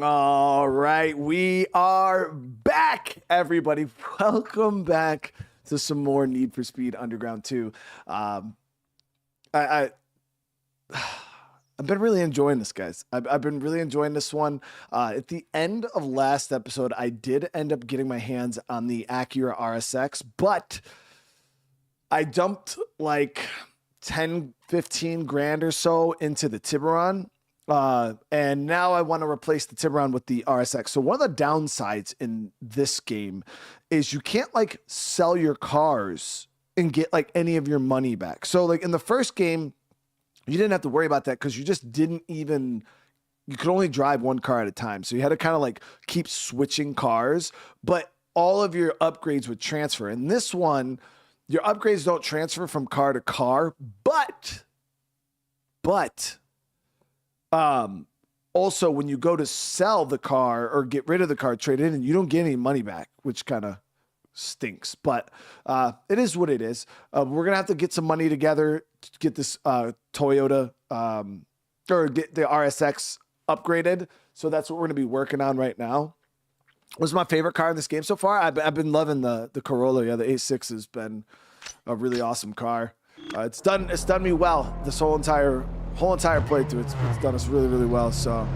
All right, we are back, everybody. Welcome back to some more Need for Speed Underground 2. Um, I, I've been really enjoying this, guys. I've been really enjoying this one. At the end of last episode, I did end up getting my hands on the Acura RSX, but I dumped like 10, 15 grand or so into the Tiburon. And now I want to replace the Tiburon with the RSX. So one of the downsides in this game is you can't like sell your cars and get like any of your money back. So like in the first game, you didn't have to worry about that because you just didn't even, you could only drive one car at a time. So you had to kind of like keep switching cars, but all of your upgrades would transfer. In this one, your upgrades don't transfer from car to car, but also when you go to sell the car or get rid of the car, trade it in, you don't get any money back, which kind of stinks, but it is what it is. We're gonna have to get some money together to get this Toyota or get the RSX upgraded. So that's what we're gonna be working on right now. It was my favorite car in this game so far. I've been loving the Corolla. Yeah, the A6 has been a really awesome car. It's done me well this whole entire playthrough. It's done us really, really well. So.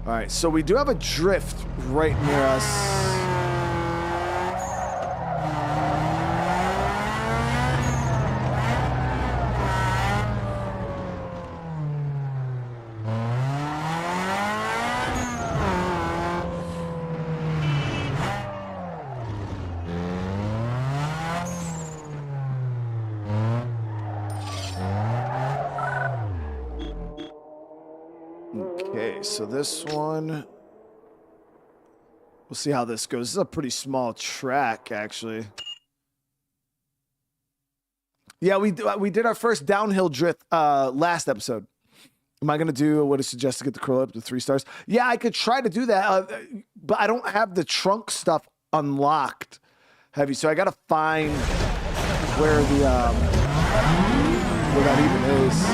All right, so we do have a drift right near us. Okay, so this one, we'll see how this goes. This is a pretty small track, actually. Yeah, we did our first downhill drift last episode. Am I going to do what I suggest to get the Corolla up to 3 stars? Yeah, I could try to do that, but I don't have the trunk stuff unlocked heavy, so I got to find where where that even is.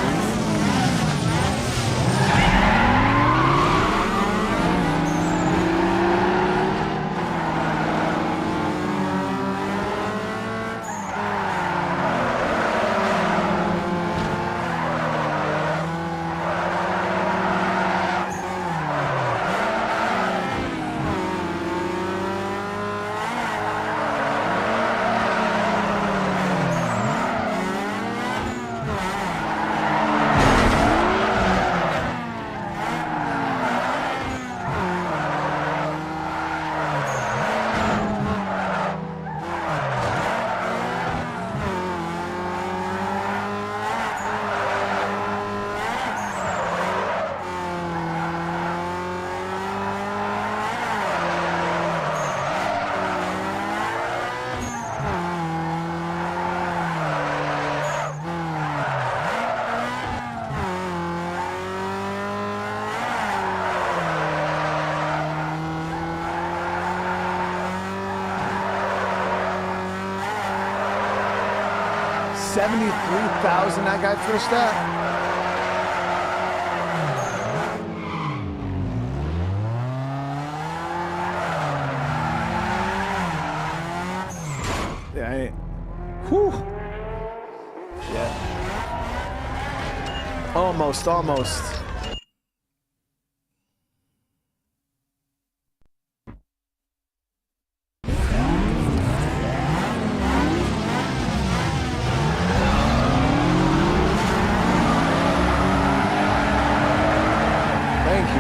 $73,000 that guy first at. Yeah. Whew. Yeah. Almost.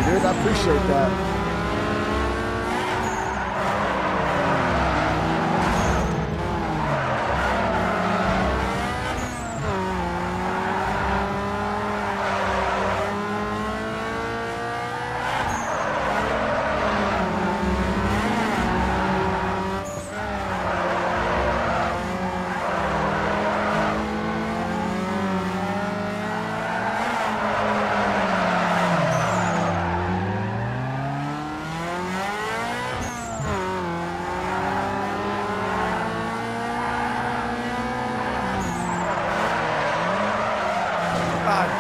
Dude, I appreciate that.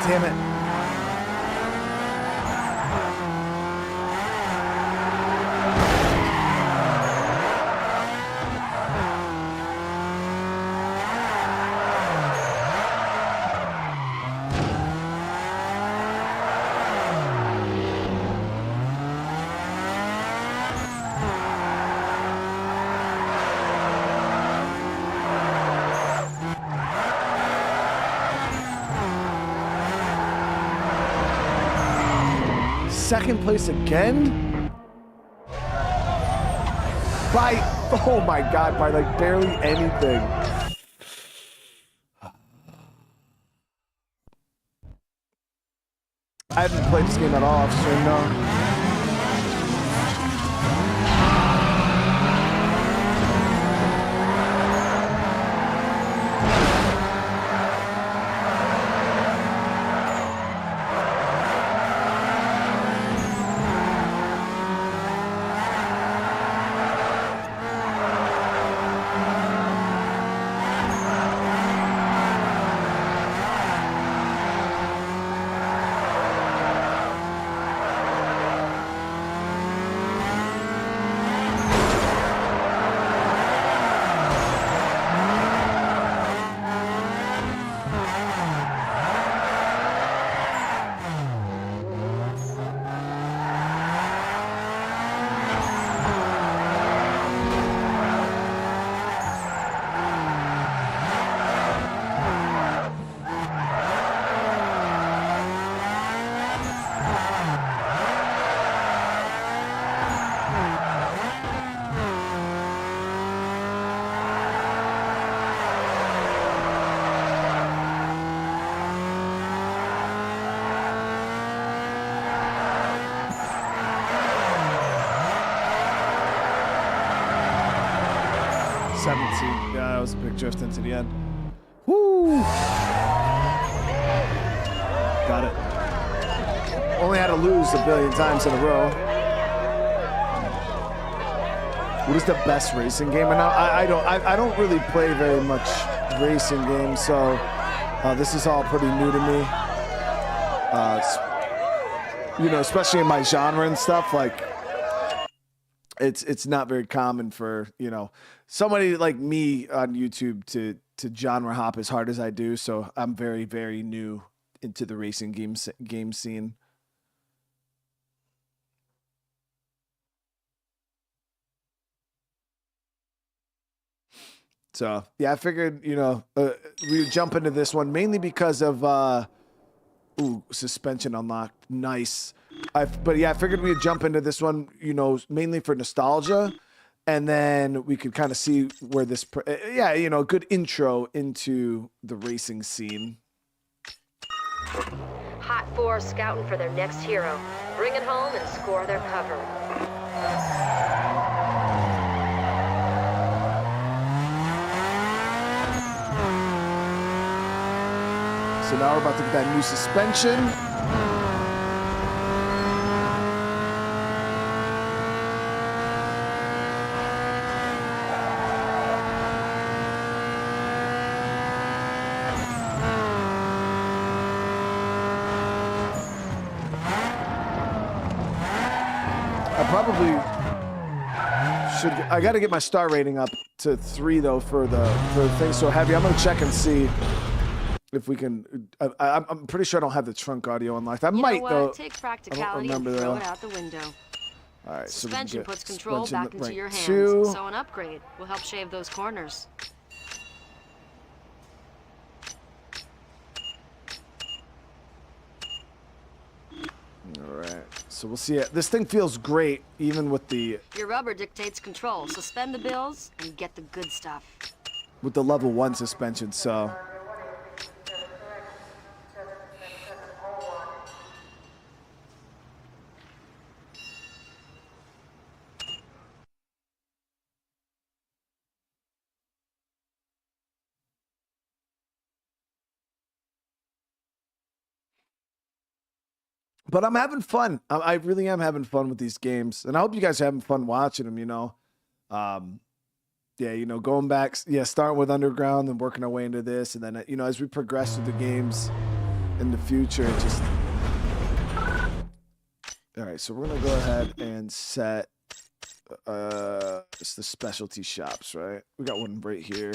Damn it. Second place again? By, oh my God, by like barely anything. I haven't played this game at all, so no. Yeah, that was a big drift into the end. Woo! Got it. Only had to lose a billion times in a row. What is the best racing game? And I don't really play very much racing games, so this is all pretty new to me. You know, especially in my genre and stuff, like it's not very common for, you know, somebody like me on YouTube to genre hop as hard as I do. So I'm very, very new into the racing game scene. So yeah, I figured, you know, we would jump into this one mainly because of suspension unlocked. Nice. But yeah, I figured we'd jump into this one, you know, mainly for nostalgia, and then we could kind of see where this, yeah, you know, a good intro into the racing scene. Hot 4 scouting for their next hero. Bring it home and score their cover. So now we're about to get that new suspension. Probably should. I got to get my star rating up to 3 though for the thing. So Heavy, I'm gonna check and see if we can. I'm pretty sure I don't have the trunk audio unlocked. I might though. Take practicality and throw it out the window. All right. Suspension puts control back into your hands, so an upgrade will help shave those corners. All right. So we'll see it. This thing feels great, even with the... Your rubber dictates control, so spend the bills and get the good stuff. With the level 1 suspension, so... But I'm having fun. I really am having fun with these games. And I hope you guys are having fun watching them, you know. Yeah, you know, going back, yeah, starting with Underground and working our way into this. And then, you know, as we progress through the games, in the future. Just all right. So we're gonna go ahead and set it's the specialty shops, right? We got one right here.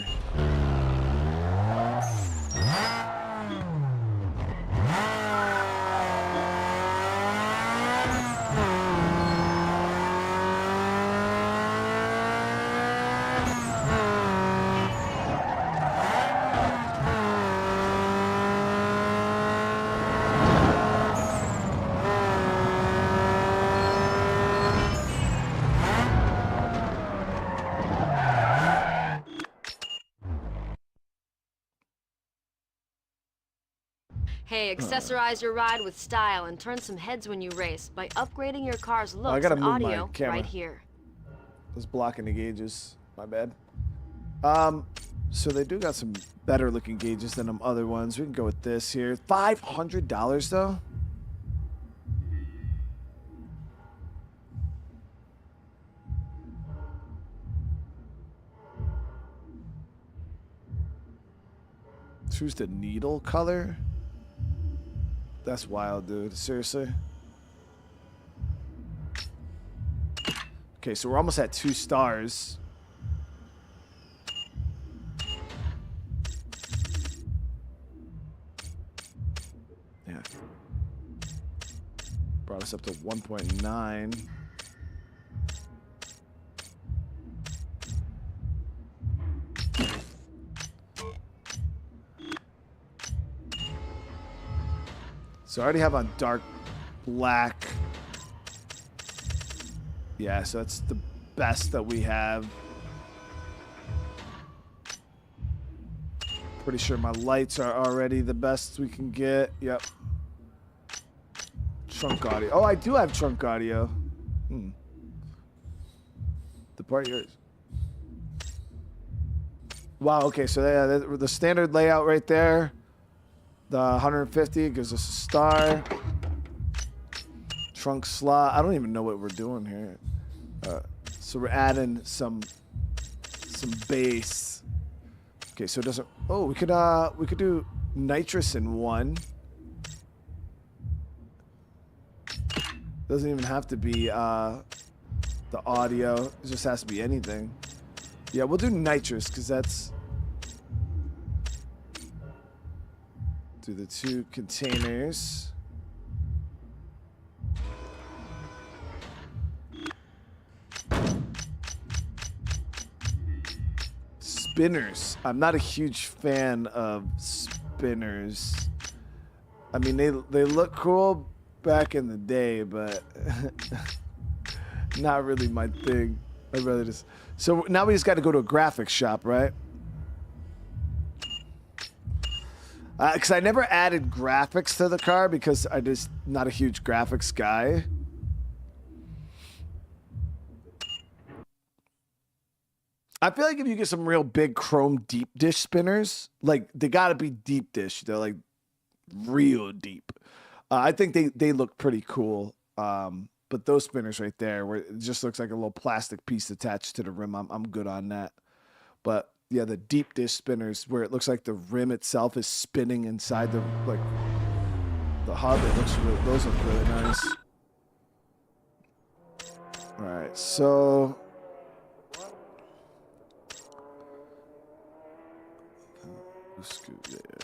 Hey, accessorize your ride with style and turn some heads when you race by upgrading your car's looks I gotta and move audio my camera. right here. I was blocking the gauges. My bad. So they do got some better looking gauges than them other ones. We can go with this here. $500 though. Choose the needle color. That's wild, dude. Seriously. Okay, so we're almost at 2 stars. Yeah. Brought us up to 1.9. So I already have on dark black. Yeah, so that's the best that we have. Pretty sure my lights are already the best we can get. Yep. Trunk audio. Oh, I do have trunk audio. The part yours. Wow, okay, so yeah, the standard layout right there. The 150 gives us a star. Trunk slot. I don't even know what we're doing here. So we're adding some bass. Okay, so it doesn't. Oh, we could do nitrous in one. Doesn't even have to be the audio. It just has to be anything. Yeah, we'll do nitrous because that's. Do the 2 containers. Spinners. I'm not a huge fan of spinners. I mean, they look cool back in the day, but not really my thing. I'd rather just. So now we just got to go to a graphics shop, right? Because I never added graphics to the car because I just not a huge graphics guy. I feel like if you get some real big chrome deep dish spinners, like they gotta be deep dish. They're like real deep. I think they look pretty cool. But those spinners right there, where it just looks like a little plastic piece attached to the rim, I'm good on that. But yeah, the deep dish spinners where it looks like the rim itself is spinning inside the hub. It looks really, those look really nice. All right, so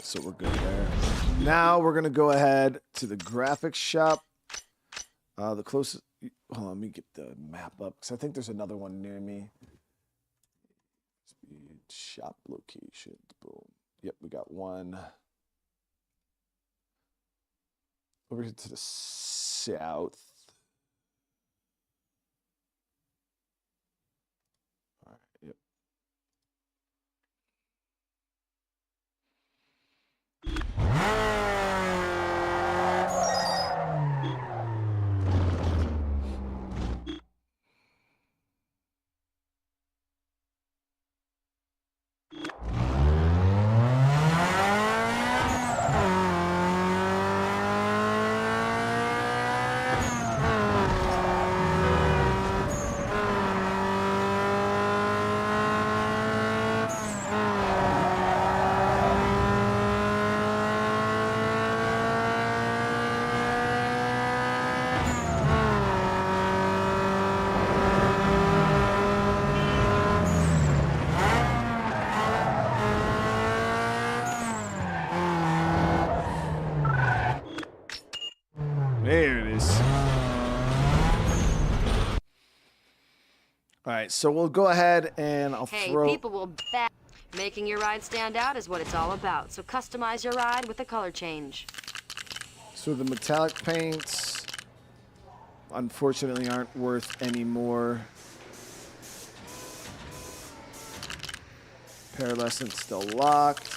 so we're good there. Now we're gonna go ahead to the graphics shop. The closest. Hold on, let me get the map up because I think there's another one near me. Shop locations. Boom. Yep, we got one over here to the south. All right. Yep. right, so we'll go ahead and I'll Hey, throw... people will bet. Making your ride stand out is what it's all about. So customize your ride with a color change. So the metallic paints, unfortunately, aren't worth any more. Pearlescent still locked.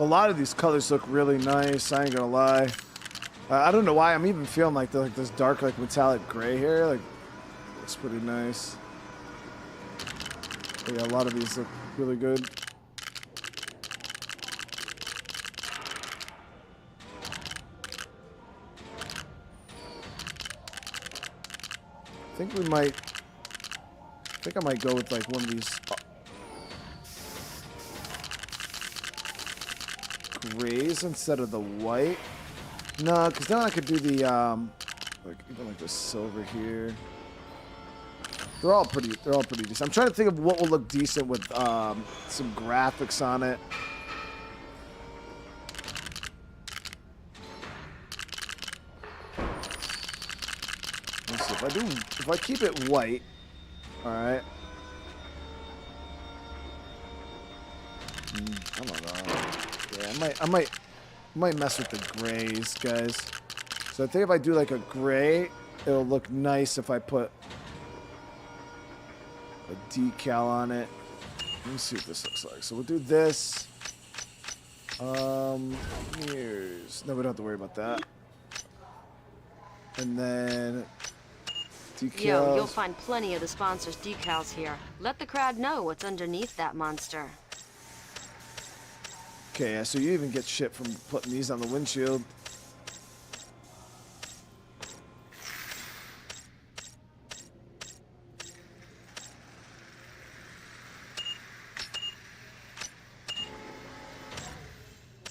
A lot of these colors look really nice. I ain't gonna lie. I don't know why I'm even feeling like this dark, like metallic gray here. Like, looks pretty nice. But yeah, a lot of these look really good. I think we might. I think I might go with like one of these grays instead of the white. No, because then I could do the like even like the silver here. They're all pretty decent. I'm trying to think of what will look decent with some graphics on it. Let's see if I keep it white. All right. I don't know. Yeah, I might mess with the grays, guys. So I think if I do like a gray, it'll look nice if I put a decal on it. Let me see what this looks like. So we'll do this. Here's... No, we don't have to worry about that. And then decals. Yo, you'll find plenty of the sponsors' decals here. Let the crowd know what's underneath that monster. Okay, yeah, so you even get shit from putting these on the windshield.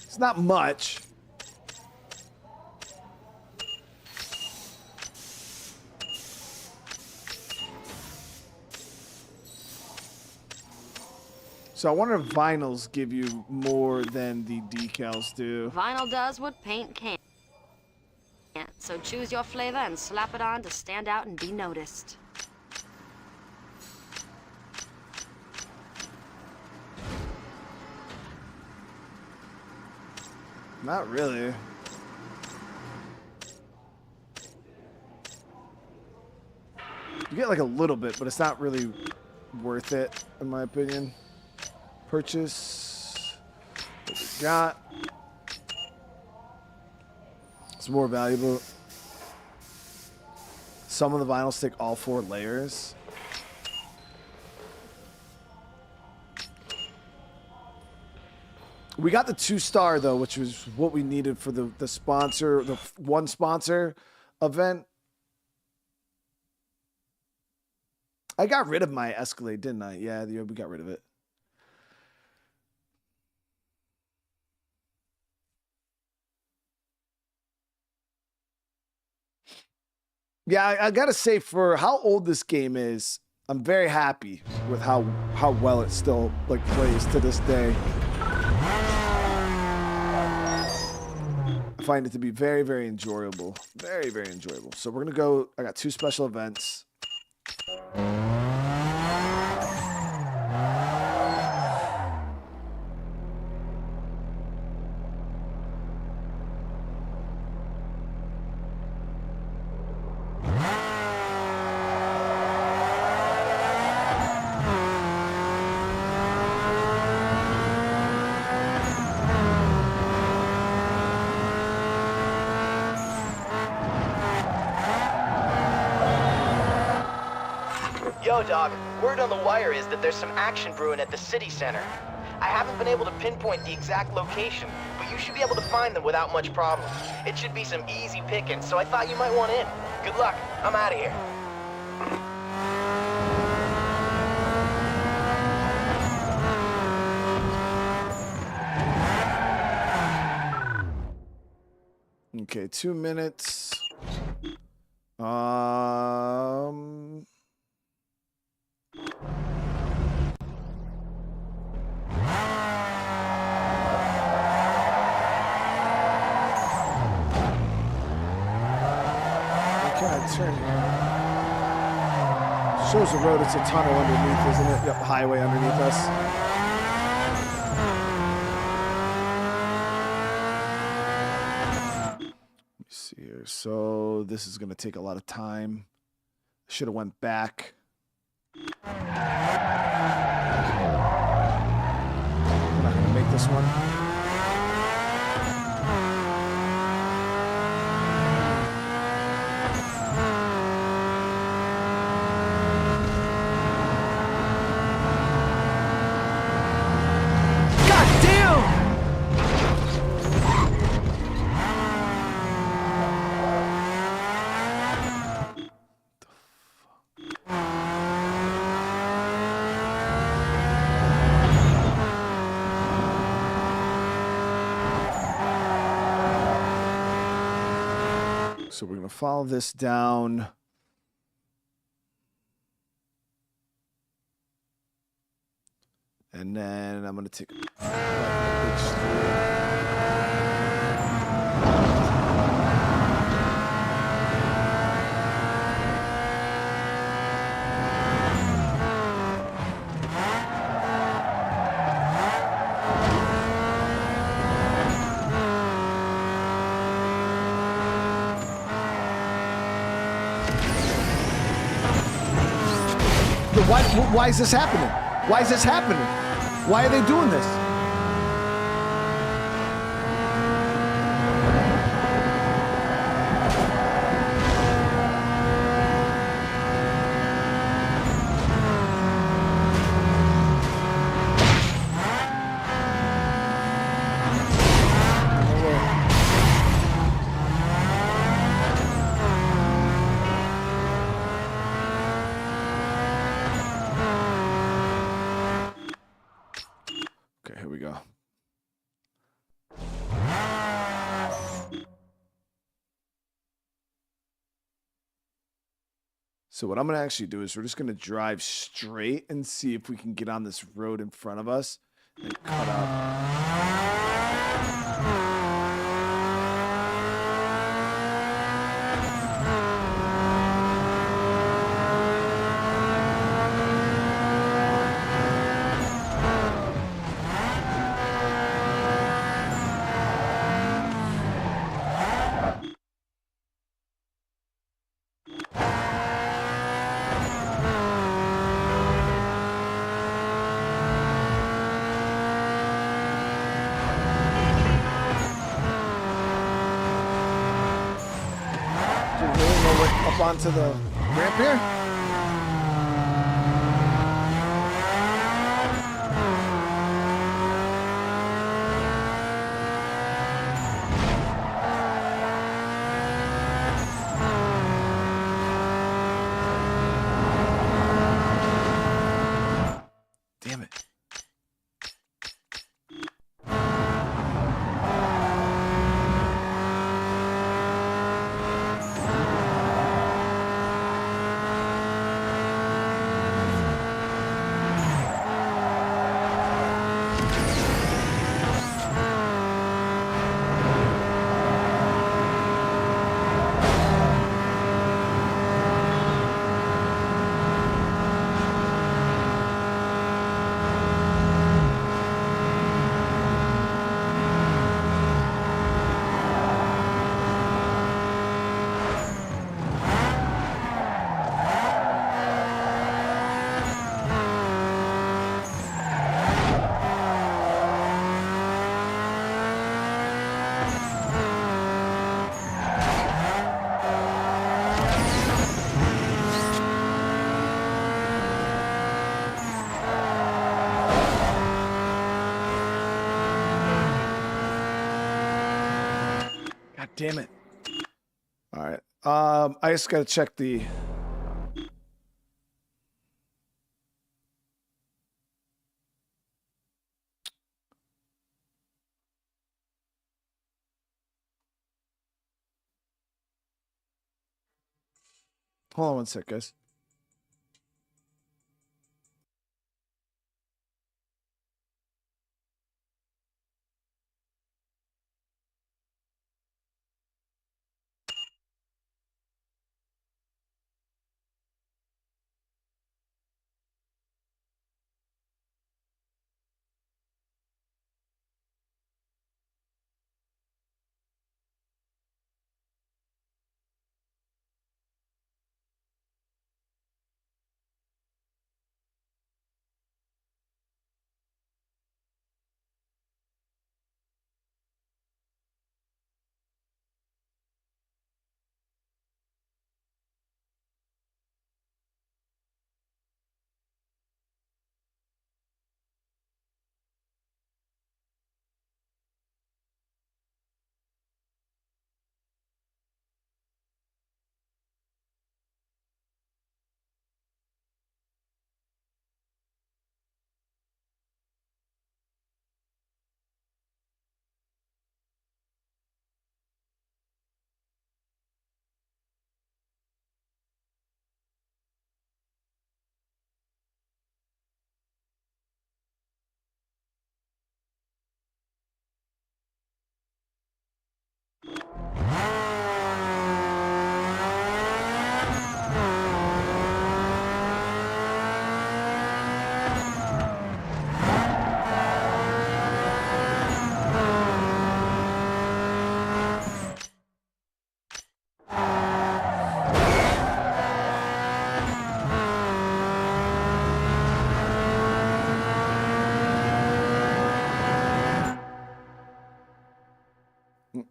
It's not much. So I wonder if vinyls give you more than the decals do. Vinyl does what paint can't. So choose your flavor and slap it on to stand out and be noticed. Not really. You get like a little bit, but it's not really worth it, in my opinion. Purchase. What we got. It's more valuable. Some of the vinyls take all 4 layers. We got the 2-star though, which was what we needed for the sponsor, the one sponsor event. I got rid of my Escalade, didn't I? Yeah, we got rid of it. Yeah, I gotta say, for how old this game is, I'm very happy with how well it still like plays to this day. I find it to be very, very enjoyable. Very, very enjoyable. So we're gonna go. I got 2 special events. Yo, dog, word on the wire is that there's some action brewing at the city center. I haven't been able to pinpoint the exact location, but you should be able to find them without much problem. It should be some easy pickings, so I thought you might want in. Good luck. I'm out of here. Okay, 2 minutes. Turn here. Shows the road, it's a tunnel underneath, isn't it? Yep, highway underneath us. Let me see here. So this is gonna take a lot of time. Should have went back. Okay. We're not gonna make this one. So we're going to follow this down. And then I'm going to take a big street. Why is this happening? Why is this happening? Why are they doing this? Okay, here we go. So what I'm going to actually do is we're just going to drive straight and see if we can get on this road in front of us and cut out. Up onto the ramp here. Damn it. damn it. All right. I just gotta check the. Hold on one sec, guys.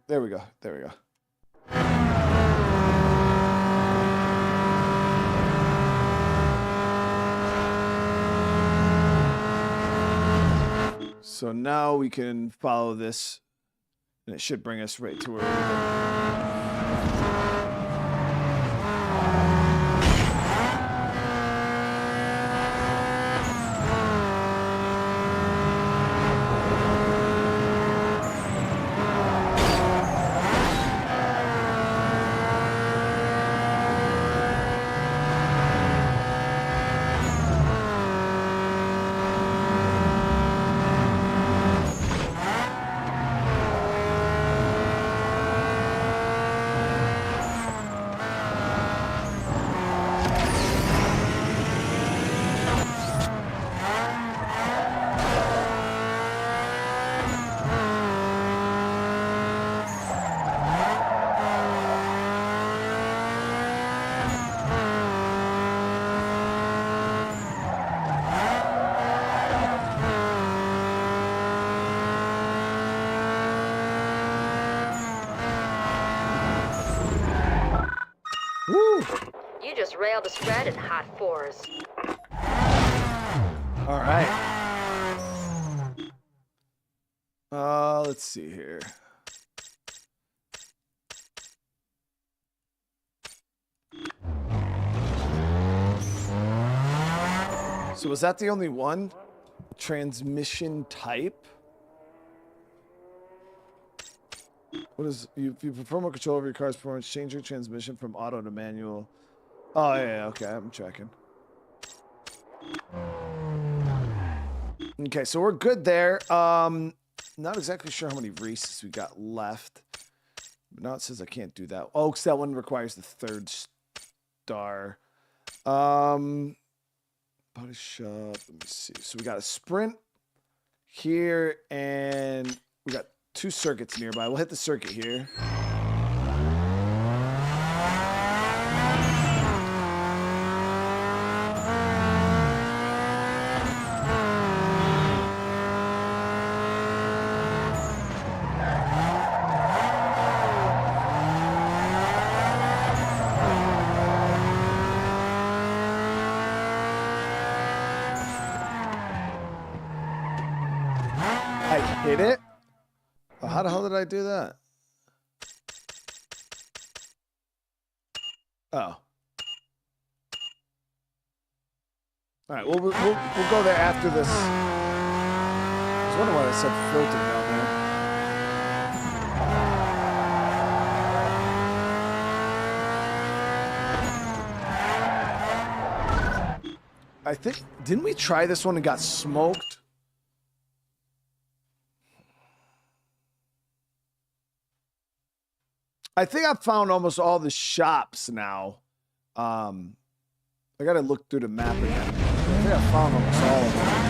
There we go. There we go. So now we can follow this, and it should bring us right to where we're. Woo! You just railed a spread in hot fours. All right. Let's see here. So was that the only one? Transmission type? What is you perform more control over your car's performance, change your transmission from auto to manual. Oh yeah, okay, I'm tracking. Okay, so we're good there. Not exactly sure how many races we got left. But now it says I can't do that. Oh, because that one requires the 3rd star. Body shop. Let me see. So we got a sprint here, and we got 2 circuits nearby. We'll hit the circuit here. I hit it? Oh, how the hell did I do that? Oh. All right, we'll go there after this. I was wondering why I said filter down there. I think, didn't we try this one and got smoked? I think I've found almost all the shops now. I gotta look through the map again. I think I found almost all of them.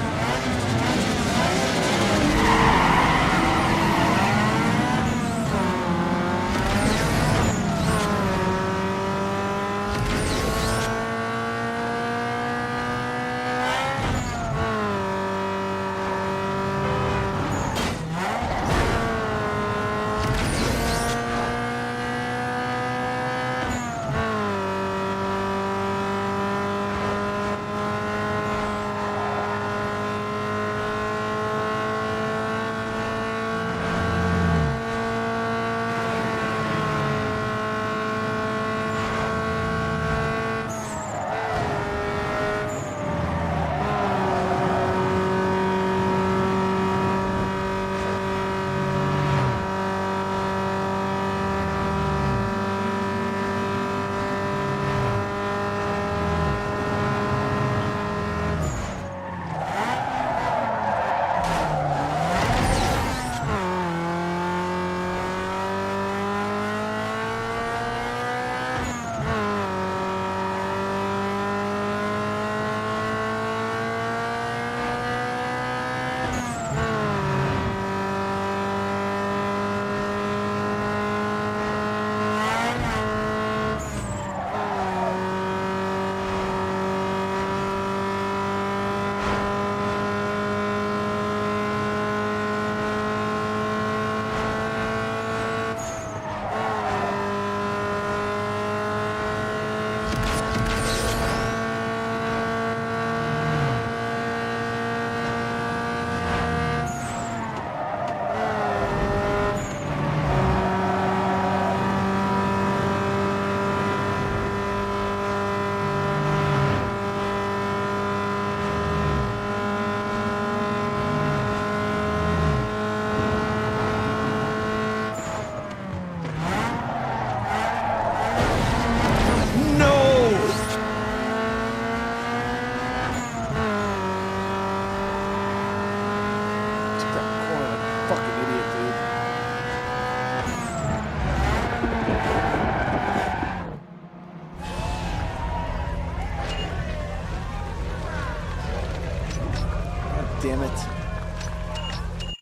Damn it.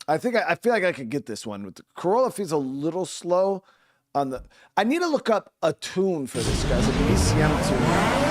I feel like I could get this one. With the Corolla feels a little slow on the... I need to look up a tune for this, guys. Like an ECM tune.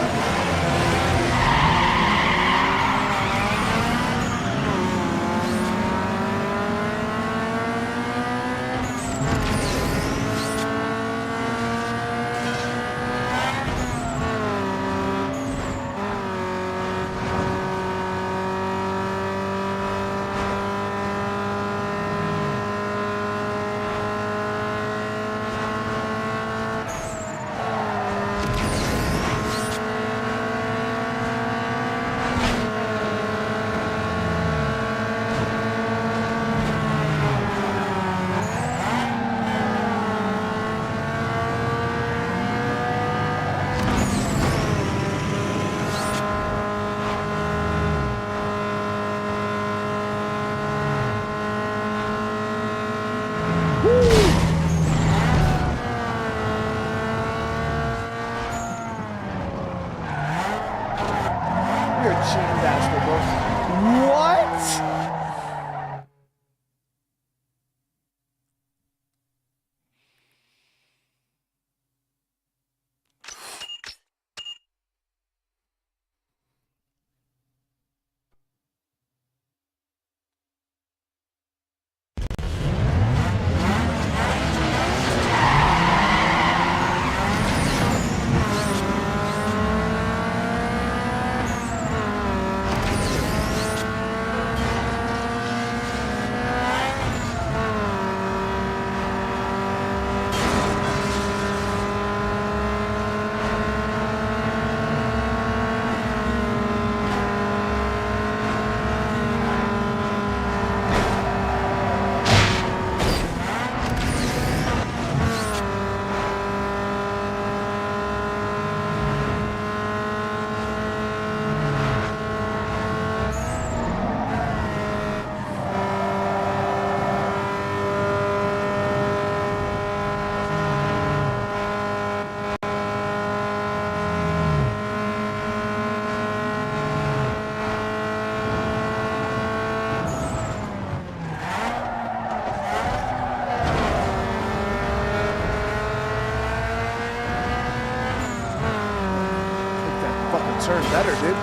turn better, dude.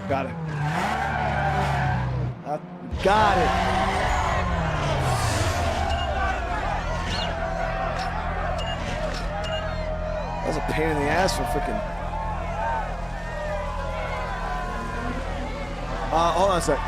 Got it. Got it. That was a pain in the ass for freaking. Hold on a sec.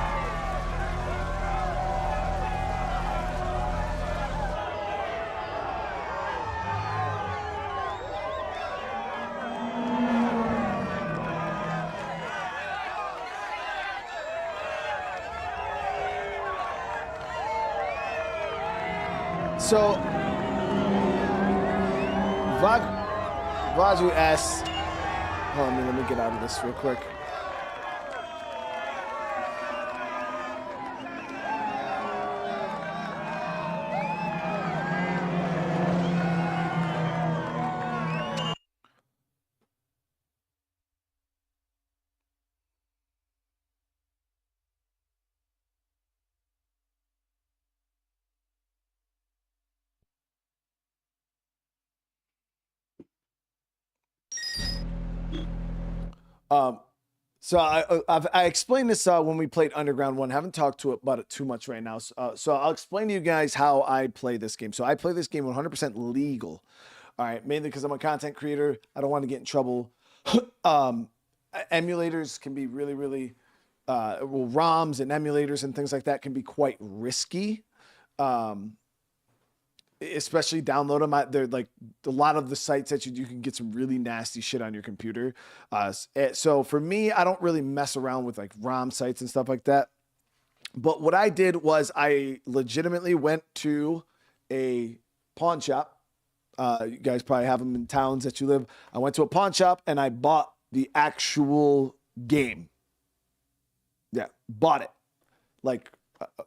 So, Vaju asks, hold on, let me get out of this real quick. So I explained this when we played Underground 1. Haven't talked about it too much right now. So I'll explain to you guys how I play this game. So I play this game 100% legal. All right, mainly because I'm a content creator. I don't want to get in trouble. Emulators can be really, really, ROMs and emulators and things like that can be quite risky. Especially download them. They're like a lot of the sites that you can get some really nasty shit on your computer. So for me, I don't really mess around with like ROM sites and stuff like that. But what I did was I legitimately went to a pawn shop. You guys probably have them in towns that you live. I went to a pawn shop and I bought the actual game. Yeah, bought it. Like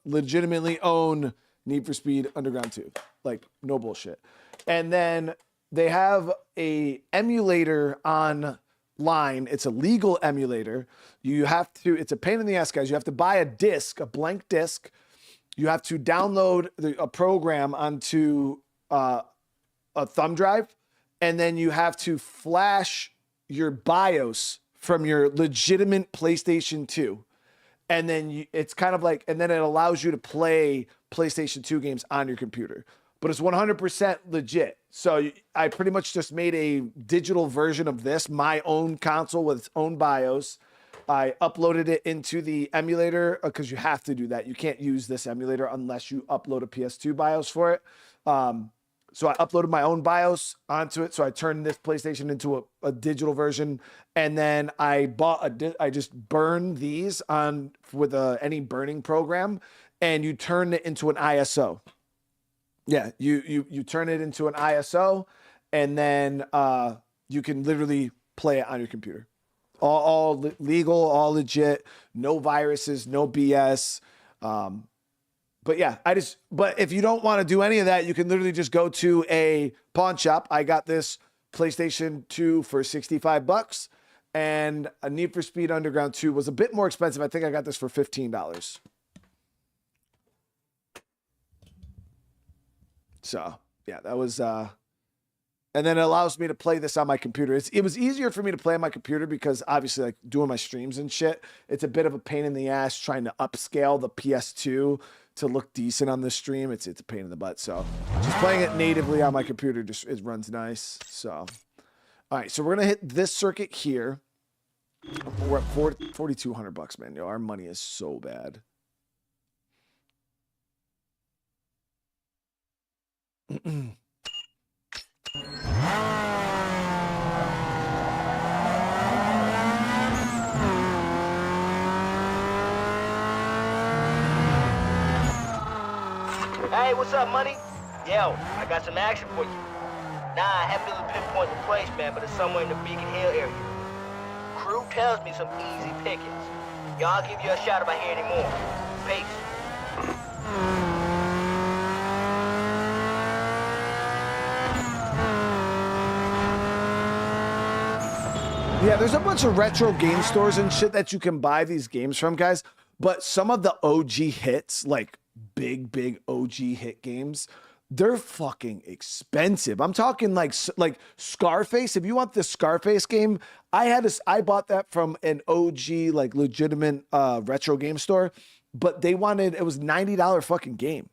legitimately own Need for Speed Underground 2. Like, no bullshit. And then they have a emulator online. It's a legal emulator. You have to, it's a pain in the ass, guys. You have to buy a disc, a blank disc. You have to download a program onto a thumb drive. And then you have to flash your BIOS from your legitimate PlayStation 2. And then it's kind of like, and then it allows you to play PlayStation 2 games on your computer. But it's 100% legit. So I pretty much just made a digital version of this, my own console with its own BIOS. I uploaded it into the emulator because you have to do that. You can't use this emulator unless you upload a PS2 BIOS for it. So I uploaded my own BIOS onto it. So I turned this PlayStation into a digital version. And then I I just burned these on with any burning program, and you turn it into an ISO. Yeah, you turn it into an ISO, and then you can literally play it on your computer. All legal, all legit, no viruses, no BS. But yeah, but if you don't want to do any of that, you can literally just go to a pawn shop. I got this PlayStation 2 for $65, and a Need for Speed Underground 2 was a bit more expensive. I think I got this for $15. So yeah, that was, and then it allows me to play this on my computer. It was easier for me to play on my computer because obviously like doing my streams and shit, it's a bit of a pain in the ass trying to upscale the PS2 to look decent on the stream, it's a pain in the butt. So just playing it natively on my computer just it runs nice. So all right, so we're gonna hit this circuit here. We're at 4,200 bucks, man. Yo, our money is so bad. Hey, what's up, money? Yo, I got some action for you. Nah, I haven't been able to pinpoint the place, man, but it's somewhere in the Beacon Hill area. Crew tells me some easy pickings. Yo, I'll give you a shout if I hear any more. Peace. Yeah, there's a bunch of retro game stores and shit that you can buy these games from, guys. But some of the OG hits, like big OG hit games, they're fucking expensive. I'm talking like Scarface. If you want the Scarface game, I bought that from an OG like legitimate retro game store, but it was $90 fucking game.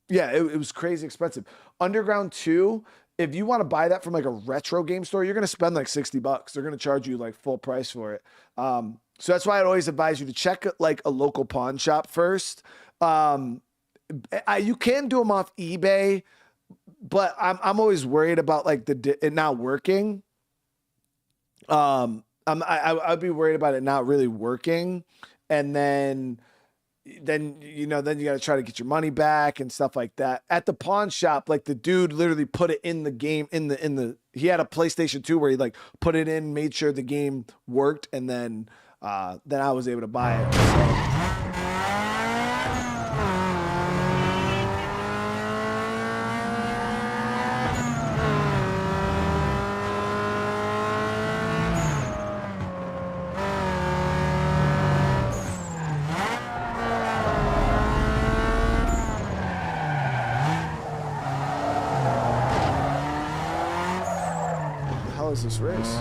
Yeah, it was crazy expensive. Underground 2, if you want to buy that from like a retro game store, you're gonna spend like $60. They're gonna charge you like full price for it. So that's why I'd always advise you to check like a local pawn shop first. You can do them off eBay, but I'm always worried about like it not working. I'd be worried about it not really working, and then you got to try to get your money back and stuff like that. At the pawn shop, like the dude literally put it in the game he had a PlayStation 2 where he like put it in, made sure the game worked, and then I was able to buy it. So. Is this race?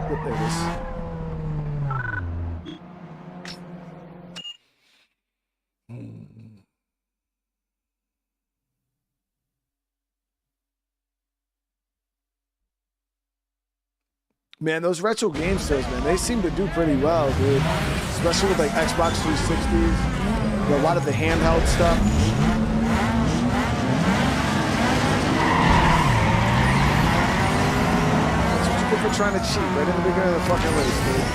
What there it is. Man, those retro game stores, man, they seem to do pretty well, dude. Especially with like Xbox 360s, a lot of the handheld stuff. For trying to cheat right in the beginning of the fucking race, dude.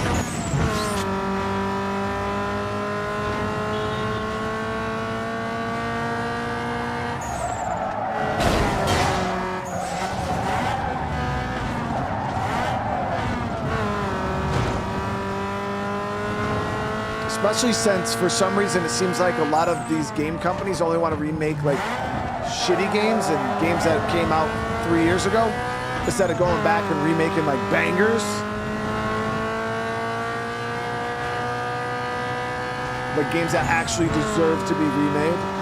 Especially since, for some reason, it seems like a lot of these game companies only want to remake like shitty games and games that came out 3 years ago, instead of going back and remaking like bangers. Like games that actually deserve to be remade.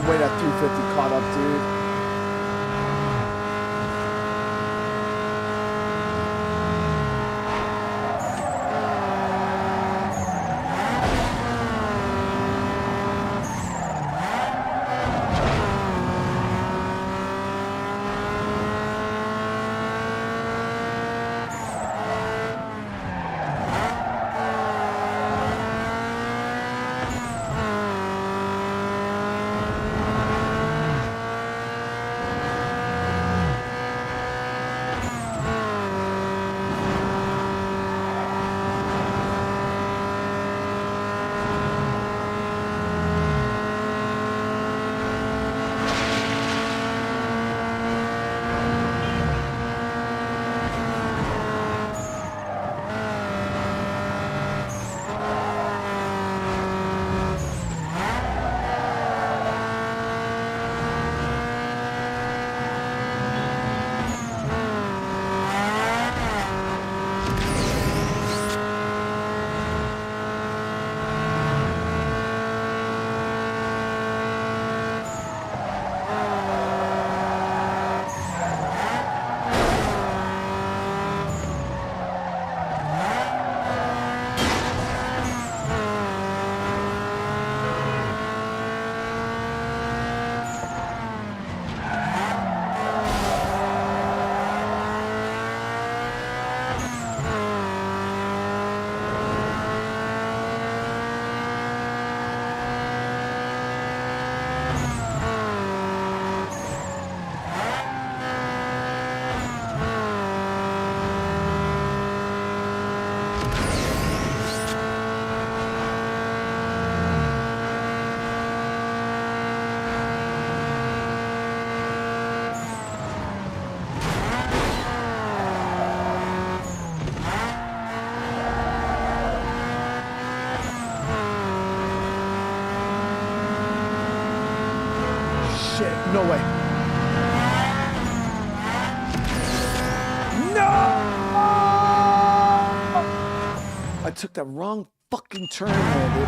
Way that 350 caught up, dude. No way. No! I took that wrong fucking turn there, dude.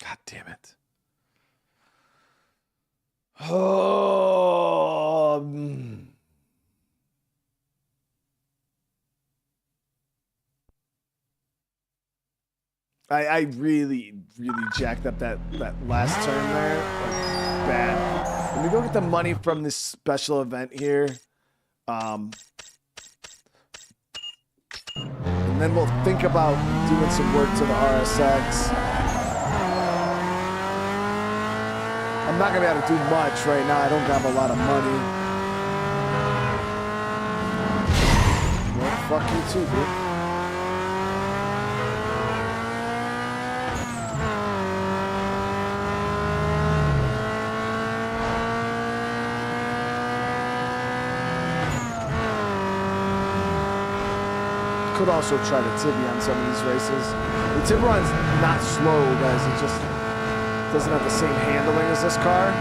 God damn it. Oh. I really, really jacked up that last turn there. Like, bad. Let me go get the money from this special event here. And then we'll think about doing some work to the RSX. I'm not gonna be able to do much right now. I don't have a lot of money. Well, fuck you too, dude. Could also try to tibby on some of these races. The Tiburon's not slow, guys. It just doesn't have the same handling as this car.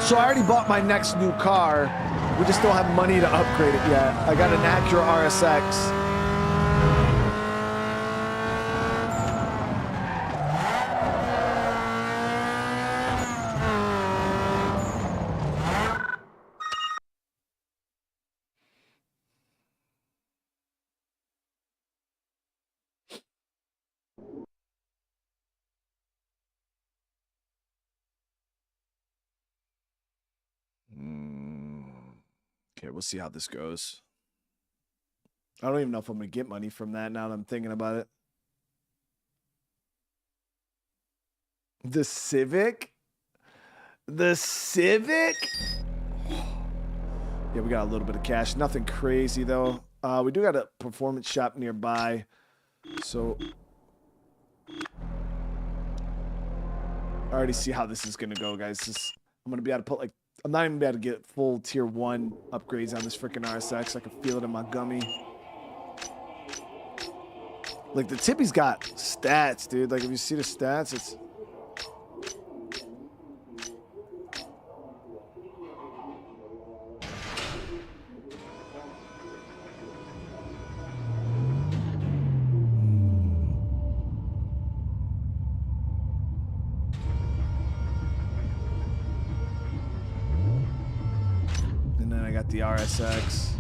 So I already bought my next new car. We just don't have money to upgrade it yet. I got an Acura RSX. Okay, we'll see how this goes. I don't even know if I'm going to get money from that now that I'm thinking about it. The Civic? The Civic? Yeah, we got a little bit of cash. Nothing crazy, though. We do got a performance shop nearby. So I already see how this is going to go, guys. I'm going to be able to put, like, I'm not even going to be able to get full tier 1 upgrades on this freaking RSX. I can feel it in my gummy. Like, the Tippy's got stats, dude. Like, if you see the stats, it's... The RSX.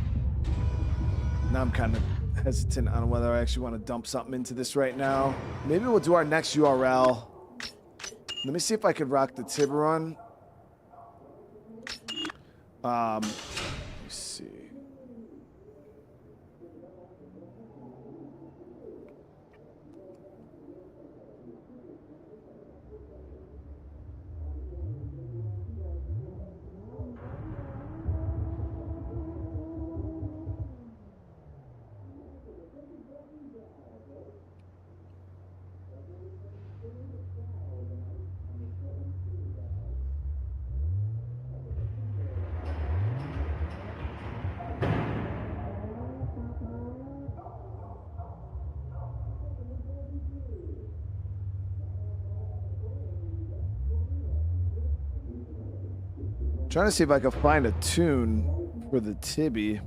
Now I'm kind of hesitant on whether I actually want to dump something into this right now. Maybe we'll do our next URL. Let me see if I could rock the Tiburon. Let me see. Trying to see if I can find a tune for the Tibby.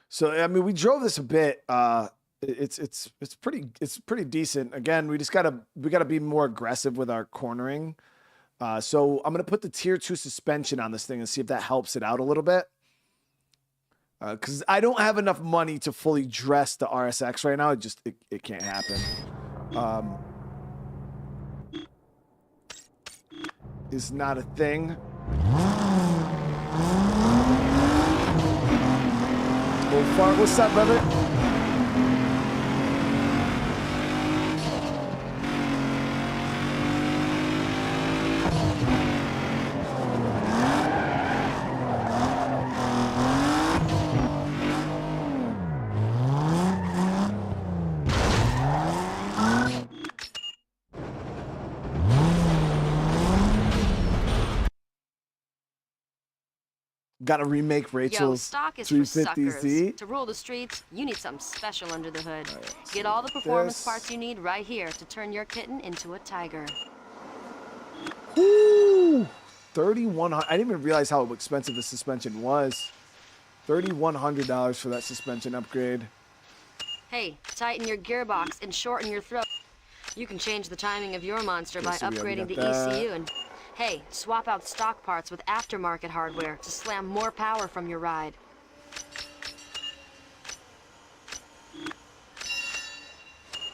So I mean, we drove this a bit. It's pretty decent. Again, we gotta be more aggressive with our cornering. So I'm gonna put the tier 2 suspension on this thing and see if that helps it out a little bit. Because I don't have enough money to fully dress the RSX right now. It can't happen. is not a thing. Fart, what's up, brother? Got to remake Yo, Rachel's stock is for 350Z. suckers. To rule the streets, you need something special under the hood. Get all the performance parts you need right here to turn your kitten into a tiger. Woo! 3,100. I didn't even realize how expensive the suspension was. $3,100 for that suspension upgrade. Hey, tighten your gearbox and shorten your throat. You can change the timing of your monster by so we already upgrading the got that. ECU and... Hey, swap out stock parts with aftermarket hardware to slam more power from your ride.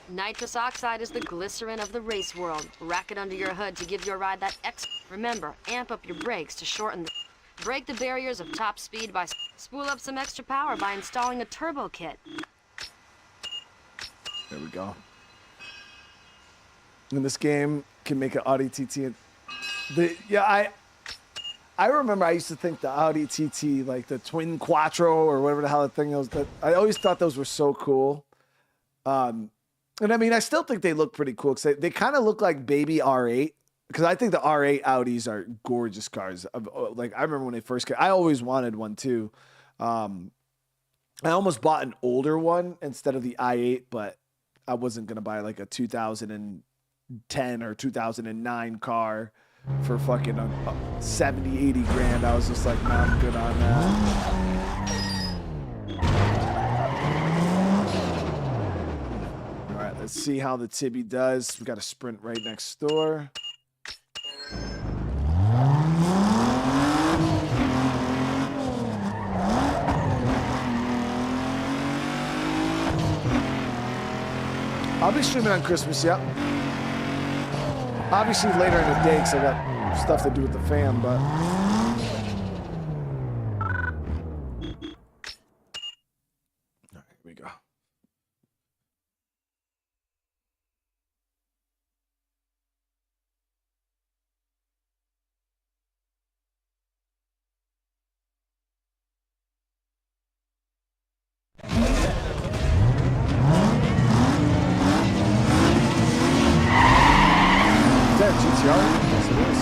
Nitrous oxide is the glycerin of the race world. Rack it under your hood to give your ride that Remember, amp up your brakes to shorten the... Break the barriers of top speed by... Spool up some extra power by installing a turbo kit. There we go. And this game can make an Audi TT. I remember I used to think the Audi TT, like the twin quattro or whatever the hell the thing was, that I always thought those were so cool. And I mean, I still think they look pretty cool because they kind of look like baby R8. Because I think the R8 Audis are gorgeous cars. Like, I remember when they first came, I always wanted one too. I almost bought an older one instead of the i8, but I wasn't going to buy like a 2010 or 2009 car for fucking 70, 80 grand. I was just like, nah, I'm good on that. All right, let's see how the Tibby does. We got a sprint right next door. I'll be streaming on Christmas, yep. Obviously later in the day because I got stuff to do with the fam, but... All right, here we go. Is that a GTR? Yes, it is.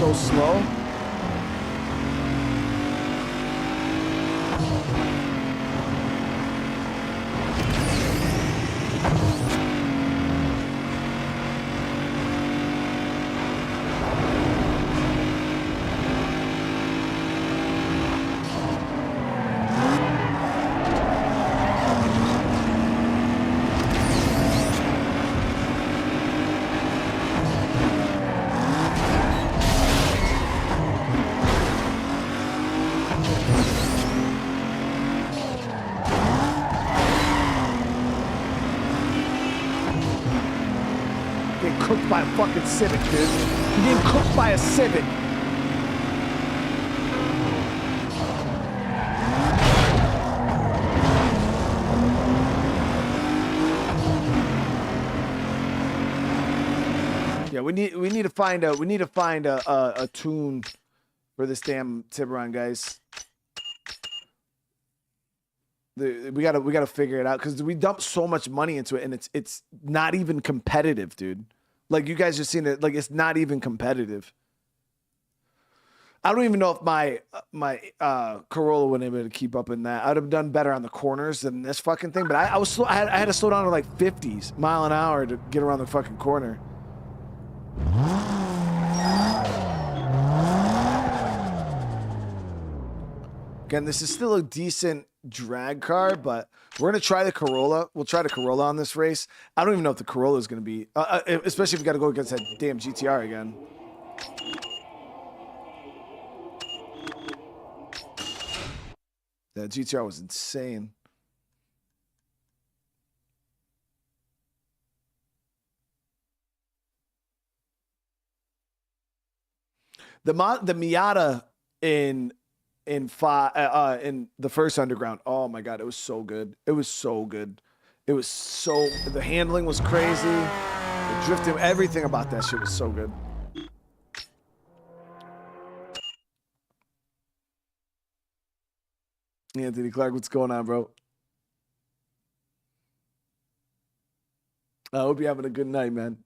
So slow. Cooked by a fucking Civic, dude. You're getting cooked by a Civic. Yeah, we need to find a tune for this damn Tiburon, guys. We gotta figure it out because we dump so much money into it and it's not even competitive, dude. Like you guys just seen it. Like it's not even competitive. I don't even know if my Corolla would have been able to keep up in that. I'd have done better on the corners than this fucking thing. But I was slow, I had to slow down to like 50s mile an hour to get around the fucking corner. Again, this is still a decent drag car, but we're gonna try the Corolla. We'll try the Corolla on this race. I don't even know if the Corolla is gonna be, especially if we got to go against that damn GTR again. That GTR was insane. The Miata in the first Underground. Oh my god, it was so good. It was so good. It was so, the handling was crazy. The drifting, everything about that shit was so good. Anthony Clark, what's going on, bro? I hope you're having a good night, man.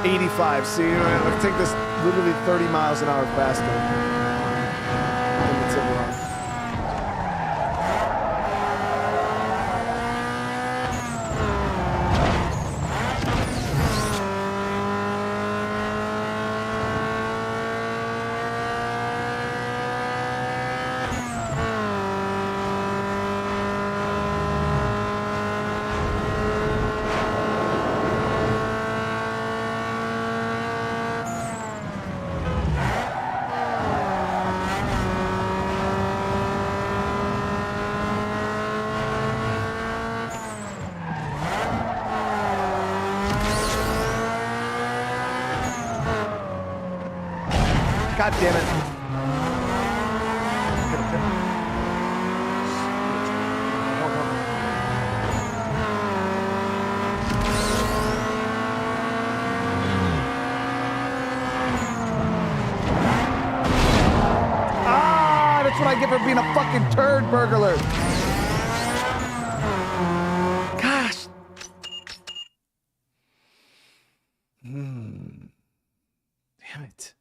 85. See, I take this literally 30 miles an hour faster than the Tiburon. God damn it. Ah, that's what I get for being a fucking turd burglar. Gosh. Damn it.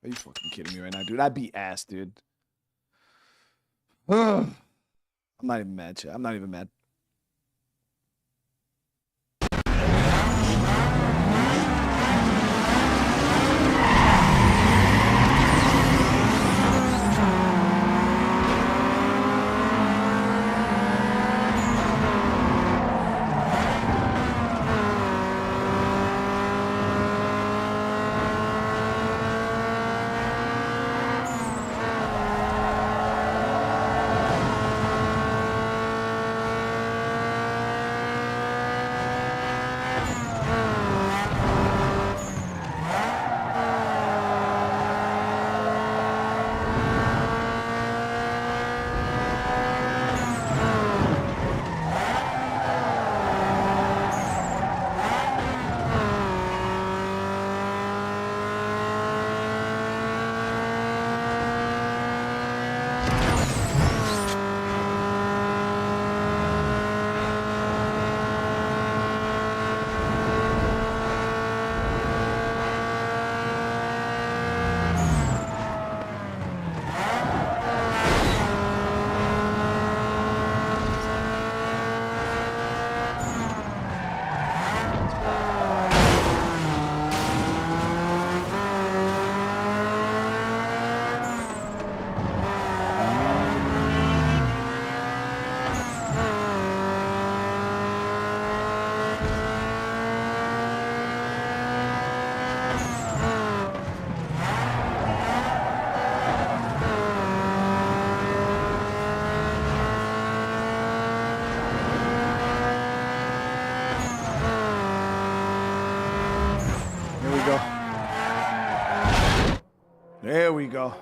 Are you fucking kidding me right now, dude? I beat ass, dude. I'm not even mad, chat. I'm not even mad. go. There we go.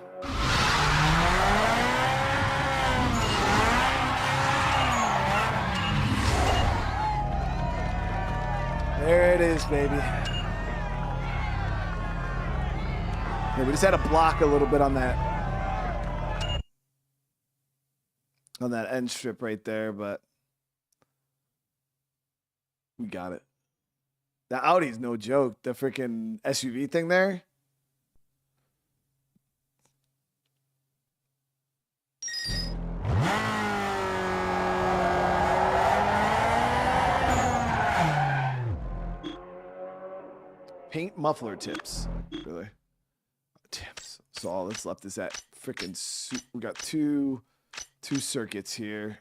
There it is, baby. Yeah, we just had to block a little bit on that end strip right there, but we got it. The Audi's no joke. The freaking SUV thing there. Paint muffler tips. Really? Tips. So all that's left is that freaking we got two circuits here.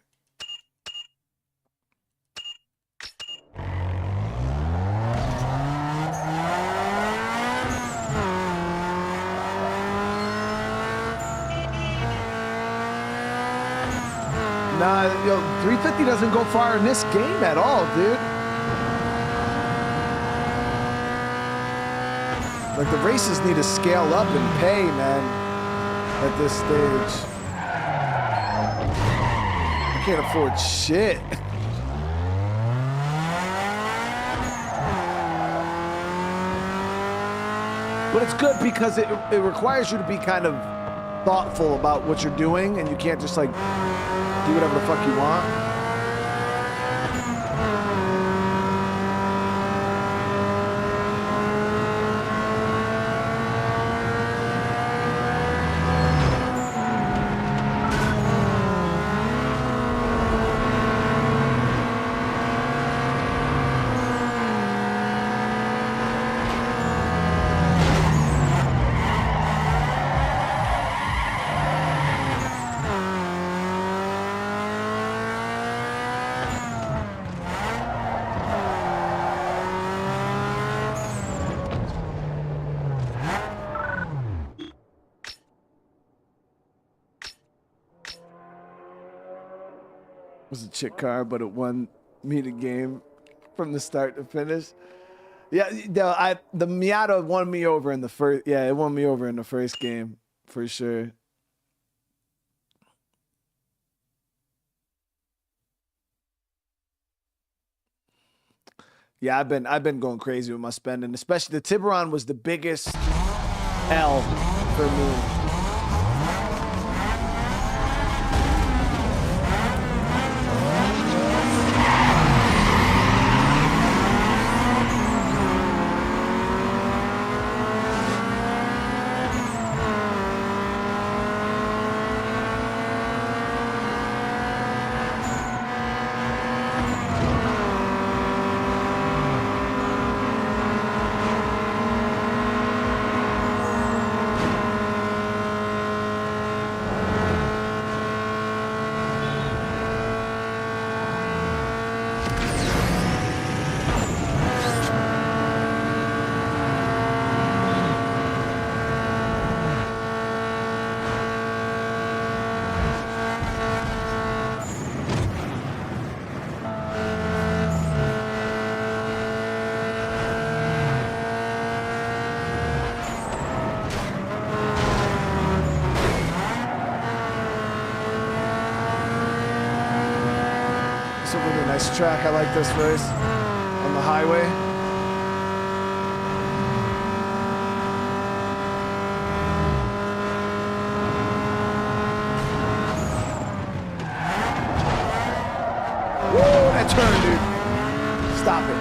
Nah, yo, 350 doesn't go far in this game at all, dude. Like, the races need to scale up and pay, man, at this stage. I can't afford shit. But it's good because it requires you to be kind of thoughtful about what you're doing, and you can't just, like, do whatever the fuck you want. Was a chick car, but it won me the game from the start to finish. Yeah, the Miata won me over in the first. Yeah, it won me over in the first game for sure. Yeah, I've been going crazy with my spending, especially the Tiburon was the biggest L for me. It's a really nice track. I like this race on the highway. Woo, that turn, dude. Stop it.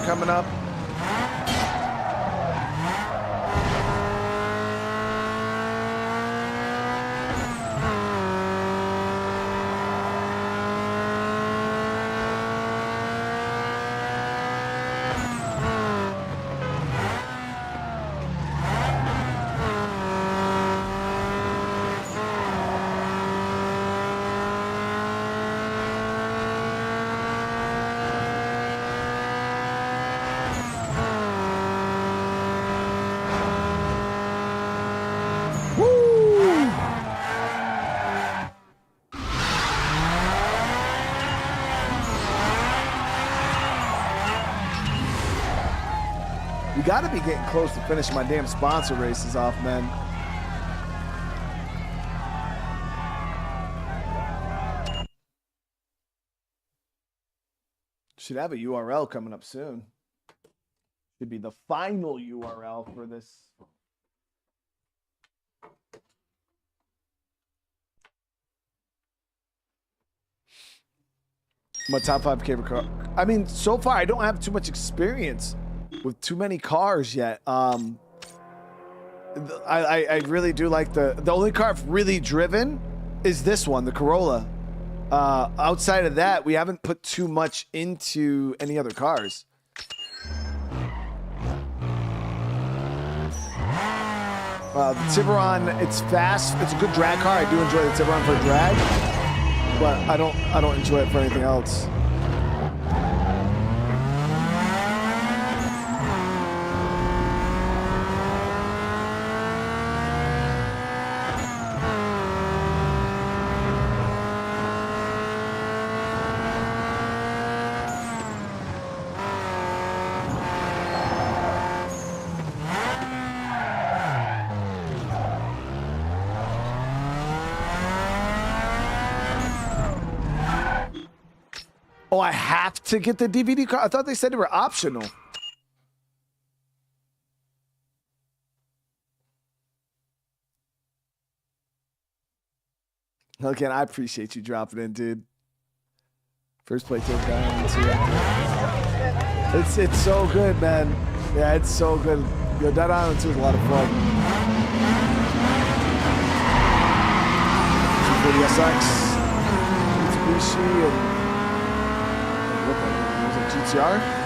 coming up. We got to be getting close to finishing my damn sponsor races off, man. Should have a URL coming up soon. Should be the final URL for this. My top 5 favorite car. I mean, so far I don't have too much experience with too many cars yet. I really do like the only car I've really driven is this one, the Corolla. Outside of that, we haven't put too much into any other cars. The Tiburon, it's fast. It's a good drag car. I do enjoy the Tiburon for drag, but I don't enjoy it for anything else. Oh, I have to get the DVD card? I thought they said they were optional. Again, I appreciate you dropping in, dude. First play take down. It's so good, man. Yeah, it's so good. Yo, Dead Island 2 is a lot of fun. Video SX, Mitsubishi, and GTR.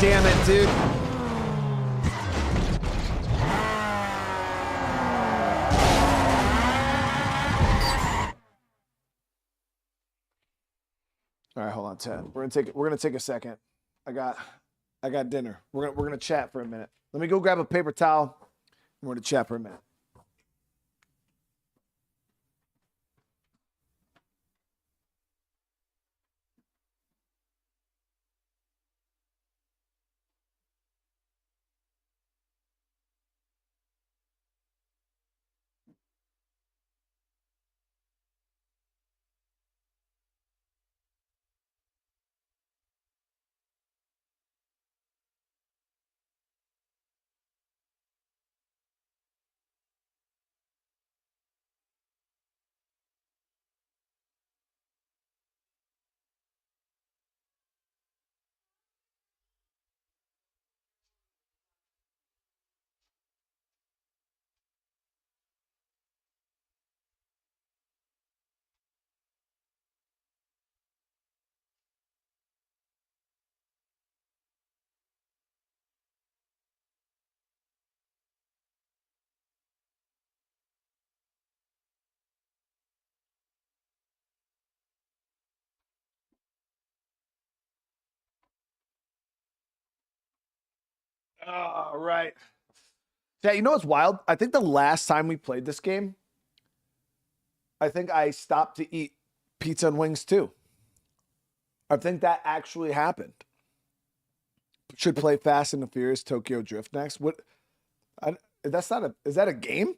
Damn it, dude. All right, hold on, Ted. We're gonna take a second. I got dinner. We're gonna chat for a minute. Let me go grab a paper towel. We're gonna chat for a minute. All right. Yeah, you know what's wild? I think the last time we played this game, I think I stopped to eat pizza and wings too. I think that actually happened. Should play Fast and the Furious Tokyo Drift next. What? That's not a. Is that a game?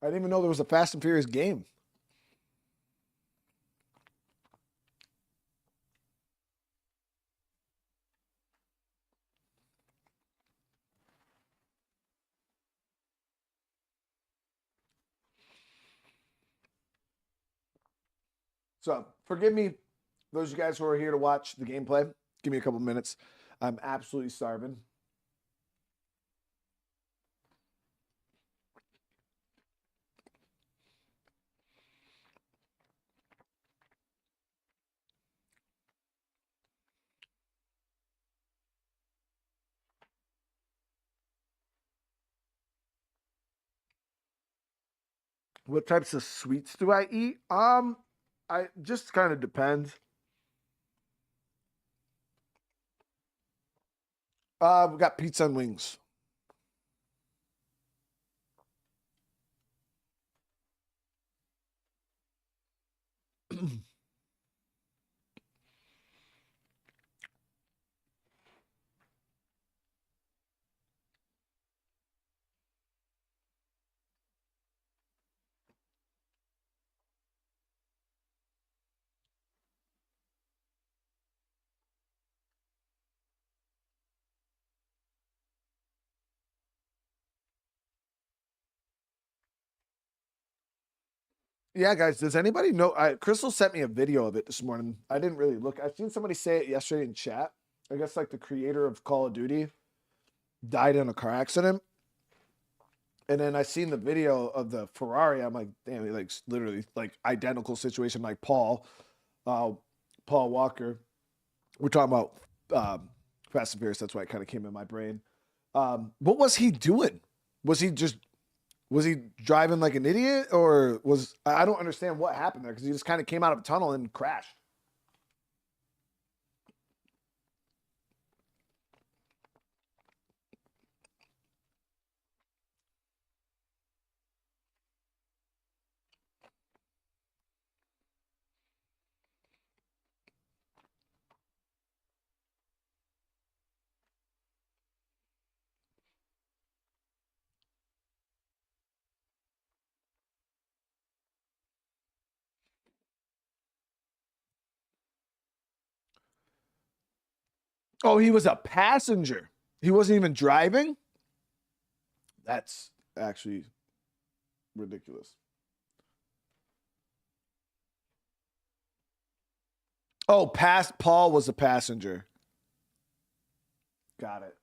I didn't even know there was a Fast and Furious game. So forgive me, those of you guys who are here to watch the gameplay. Give me a couple minutes. I'm absolutely starving. What types of sweets do I eat? I just kind of depends. We got pizza and wings. Yeah, guys, does anybody know? Crystal sent me a video of it this morning. I didn't really look. I seen somebody say it yesterday in chat. I guess like the creator of Call of Duty died in a car accident. And then I seen the video of the Ferrari. I'm like, damn, like literally like identical situation like uh, Paul Walker. We're talking about Fast and Furious. That's why it kind of came in my brain. What was he doing? Was he just Was he driving like an idiot, or was I don't understand what happened there because he just kind of came out of a tunnel and crashed. Oh, he was a passenger. He wasn't even driving. That's actually ridiculous. Oh, past Paul was a passenger. Got it.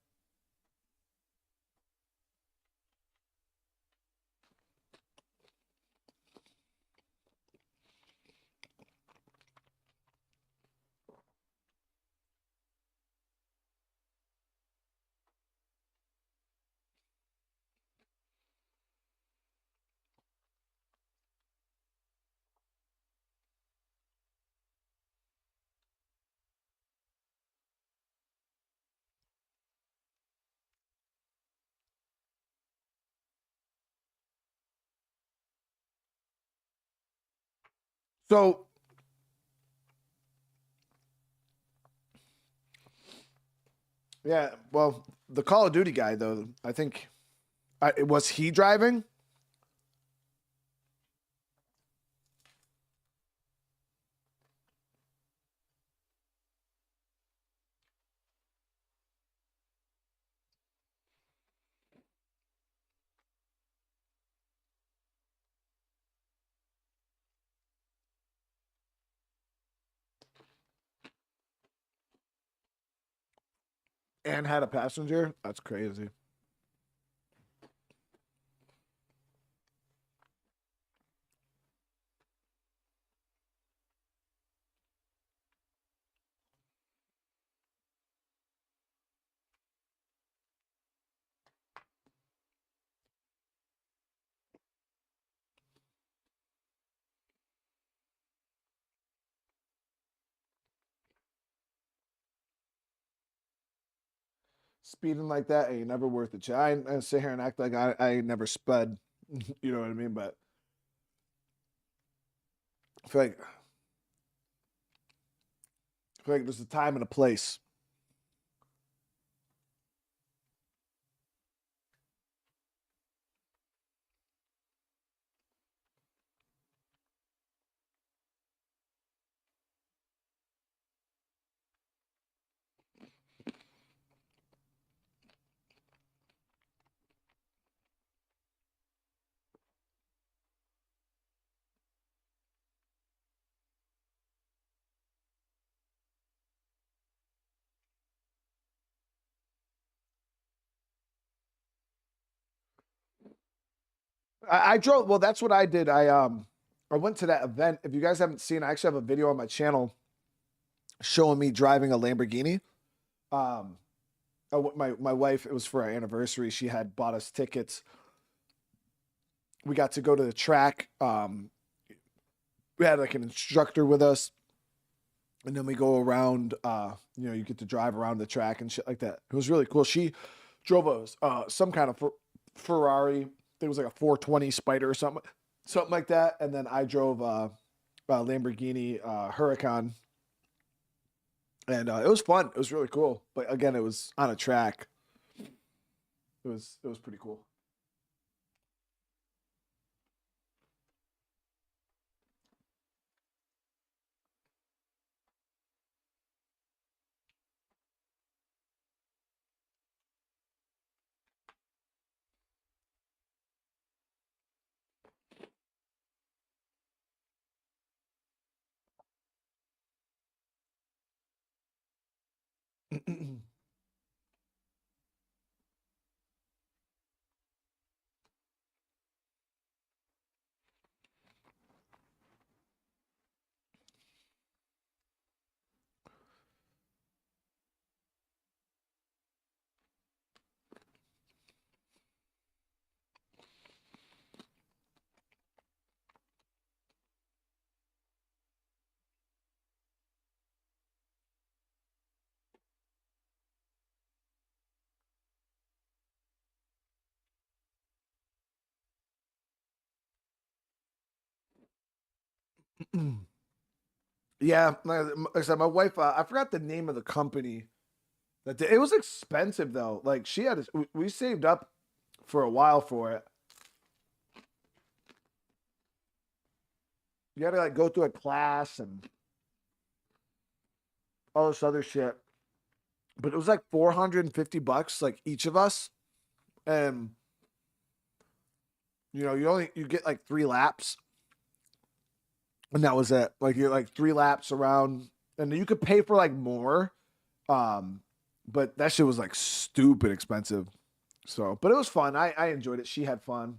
So yeah, well, the Call of Duty guy though, I think was he driving? And had a passenger? That's crazy. speeding like that ain't never worth it. I sit here and act like I ain't never sped. You know what I mean? But I feel like there's a time and a place. I drove. Well, that's what I did. I went to that event. If you guys haven't seen, I actually have a video on my channel showing me driving a Lamborghini. Um, my wife. It was for our anniversary. She had bought us tickets. We got to go to the track. We had like an instructor with us, and then we go around. You get to drive around the track and shit like that. It was really cool. She drove some kind of Ferrari. I think it was like a 420 Spider or something like that. And then I drove a Lamborghini Huracan, and it was fun. It was really cool. But again, it was on a track. It was pretty cool. Yeah, like I said, my wife. I forgot the name of the company. It was expensive though. Like she had, we saved up for a while for it. You had to like go through a class and all this other shit. But it was like $450, like each of us, and you get like 3 laps, and that was it. Like you're like 3 laps around, and you could pay for like more, um, but that shit was like stupid expensive. So, but it was fun. I enjoyed it. She had fun.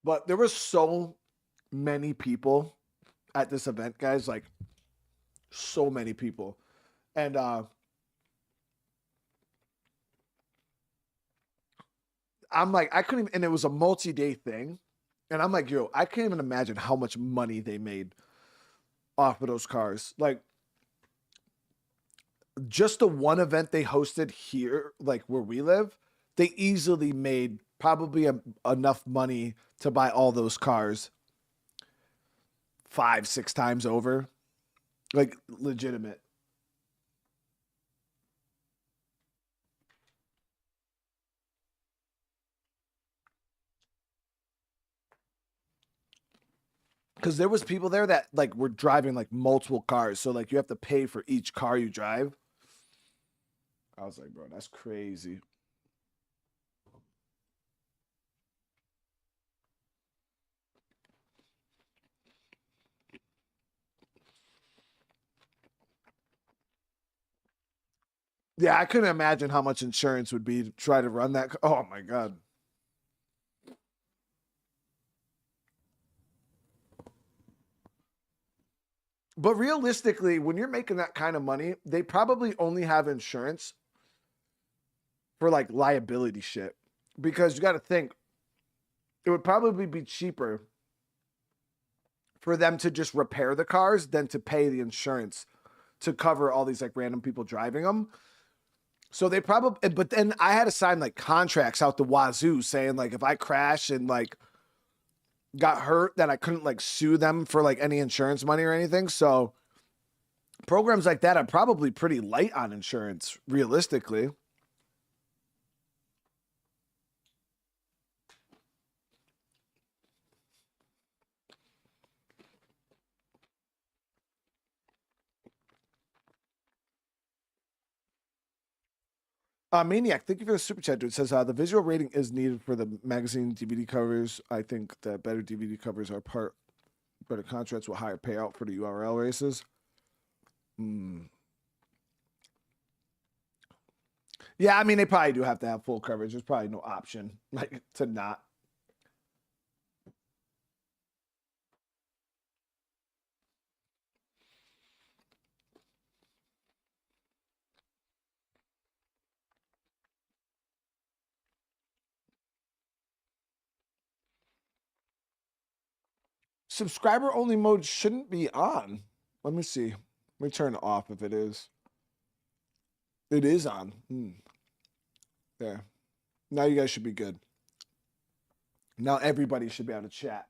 But there were so many people at this event, guys. Like so many people, and I'm like, I couldn't even, and it was a multi-day thing. And I'm like, yo, I can't even imagine how much money they made off of those cars. Like just the one event they hosted here, like where we live, they easily made probably enough money to buy all those cars 5, 6 times over. Like legitimate. Because there was people there that like were driving like multiple cars. So like you have to pay for each car you drive. I was like, bro, that's crazy. Yeah, I couldn't imagine how much insurance would be to try to run that. Oh my god. But realistically, when you're making that kind of money, they probably only have insurance for like liability shit, because you got to think it would probably be cheaper for them to just repair the cars than to pay the insurance to cover all these like random people driving them. So they probably, but then I had to sign like contracts out the wazoo saying like if I crash and like got hurt, that I couldn't like sue them for like any insurance money or anything. So programs like that are probably pretty light on insurance, realistically. Maniac, thank you for the super chat, dude. It says the visual rating is needed for the magazine DVD covers. I think that better DVD covers are better contracts with higher payout for the URL races. Yeah, I mean, they probably do have to have full coverage. There's probably no option like to not. Subscriber only mode shouldn't be on. Let me see. Let me turn it off if it is. It is on. There. Now you guys should be good. Now everybody should be able to chat.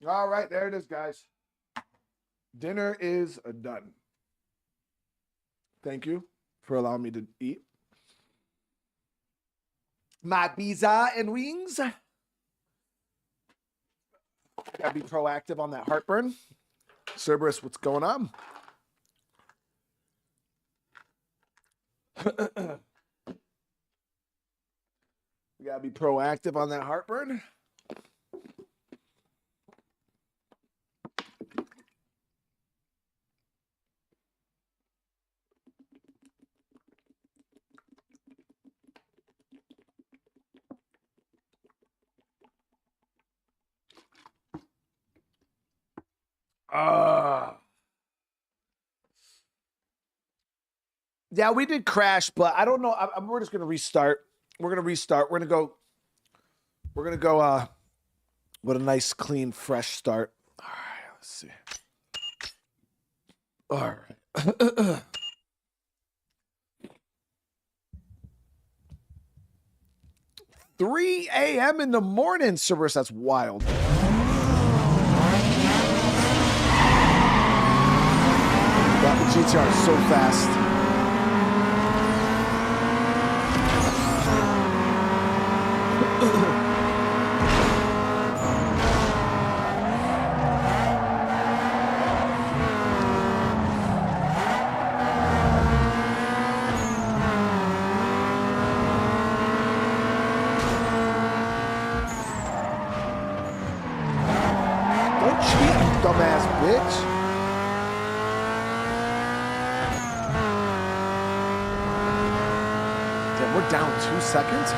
All right, there it is, guys. Dinner is done. Thank you for allowing me to eat my pizza and wings. Gotta be proactive on that heartburn. Cerberus, what's going on? We gotta be proactive on that heartburn. Yeah, we did crash, but I don't know. We're just gonna restart. We're gonna restart. We're gonna go with a nice, clean, fresh start. All right, let's see. All right. 3 a.m. in the morning, Cerberus. That's wild. That GTR is so fast. Don't cheat, you dumbass bitch. Damn, we're down 2 seconds.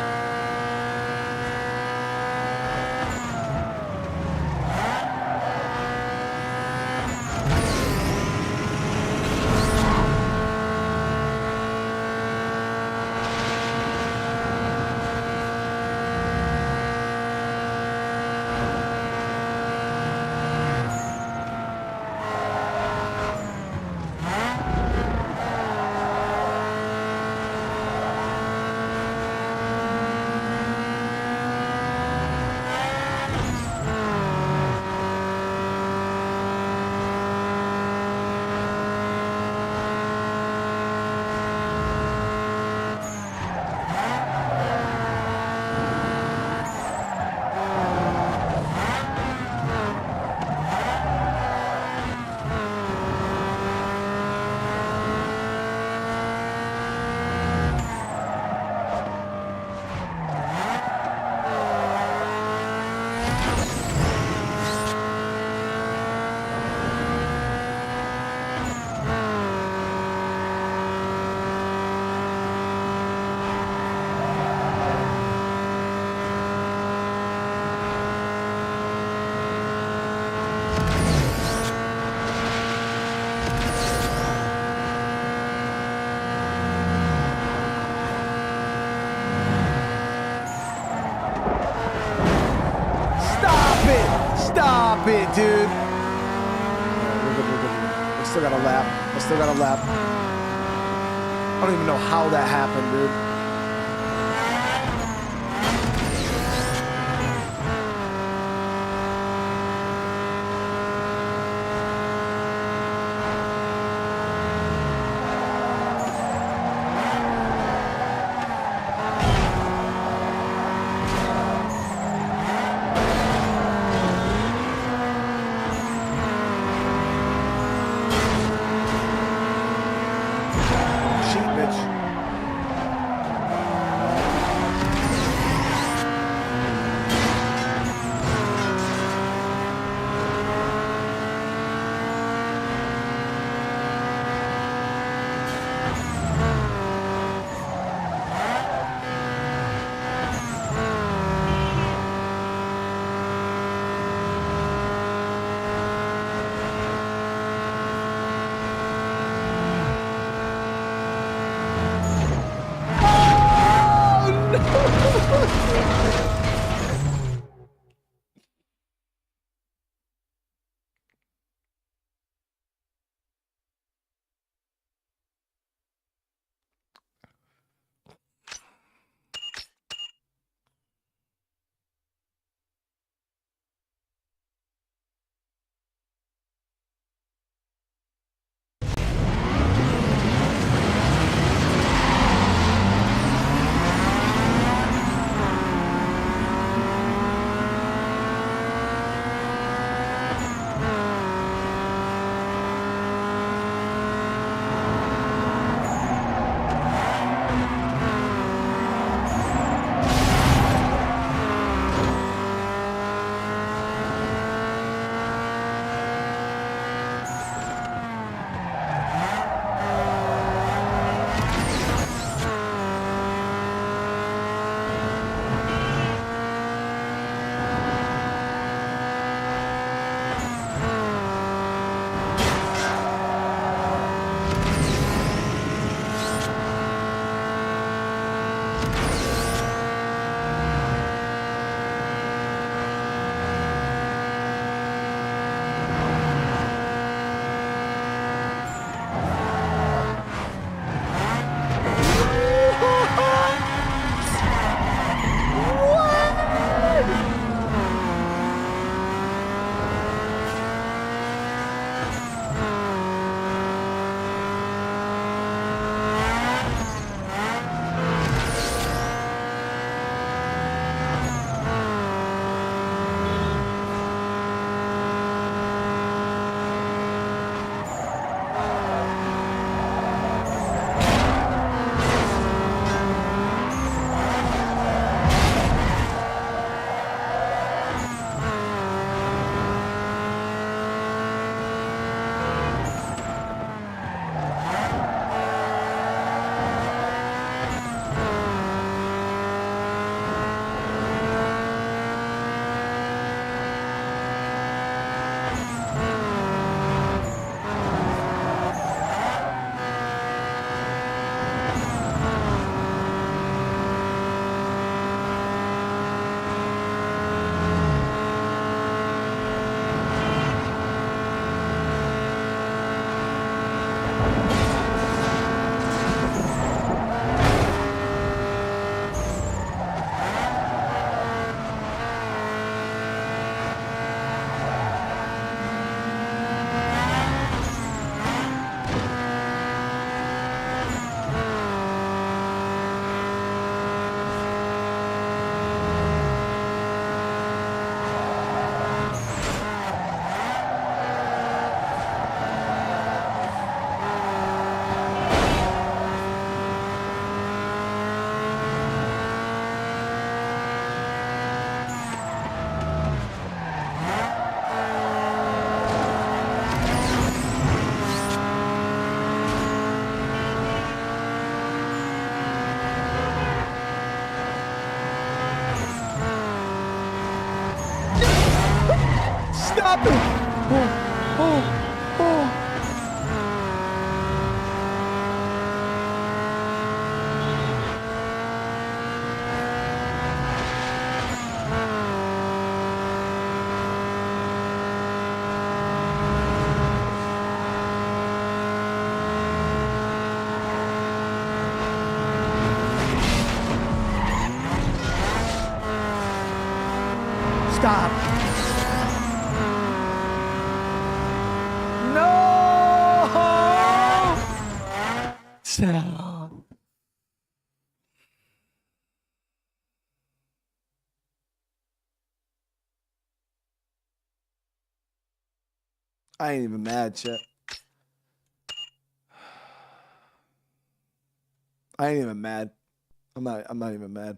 it, dude. We're good, we're good, we're good. I still got a lap. I still got a lap. I don't even know how that happened, dude. Cheat, bitch. sound. I ain't even mad, Chet. I ain't even mad. I'm not even mad.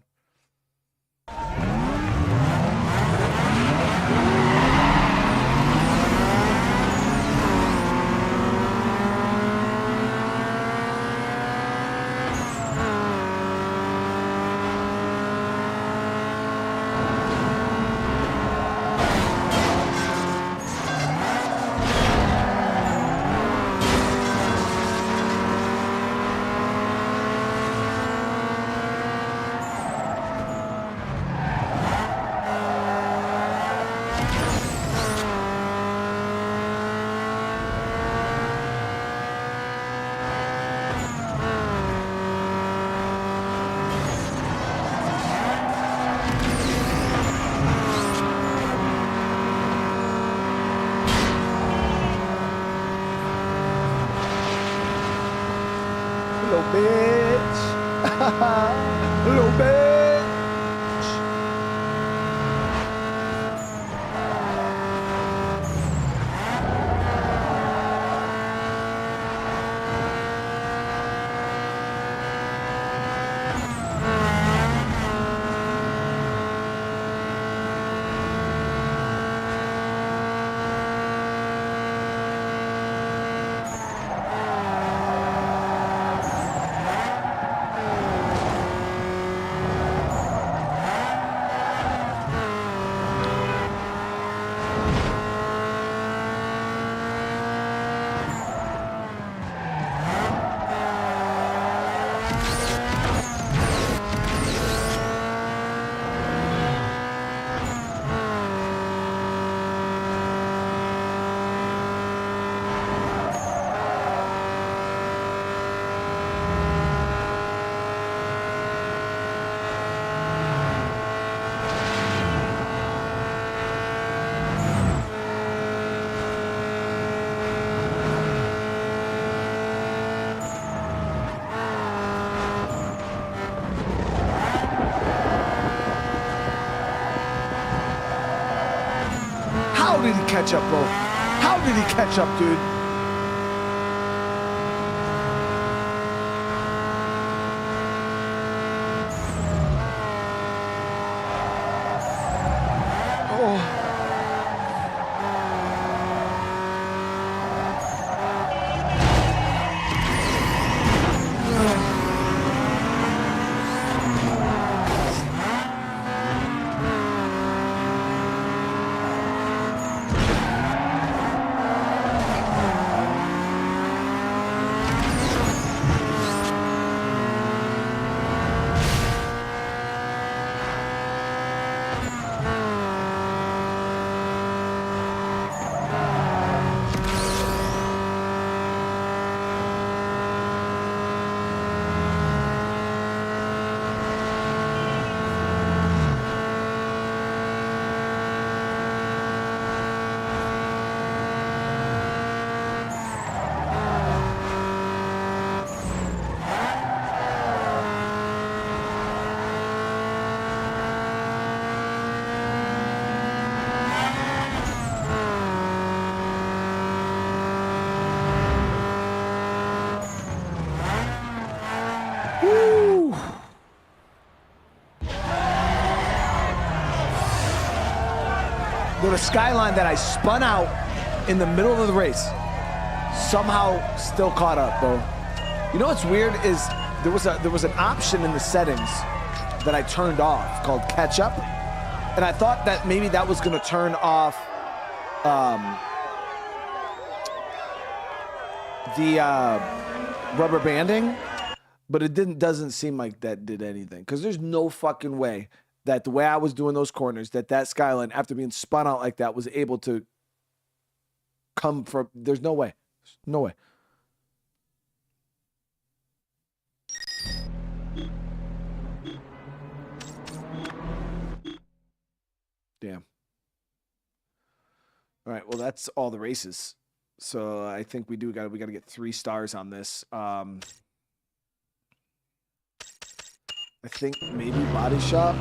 Little bitch. Little bitch. How did he catch up, bro? How did he catch up, dude? Oh. Woo. The skyline that I spun out in the middle of the race somehow still caught up, bro. You know what's weird is there was an option in the settings that I turned off called catch up, and I thought that maybe that was gonna turn off the rubber banding, but it doesn't seem like that did anything, because there's no fucking way that the way I was doing those corners, that skyline, after being spun out like that, was able to come from. There's no way. No way. Damn. All right. Well, that's all the races. So I think we gotta get 3 stars on this. I think maybe body shop.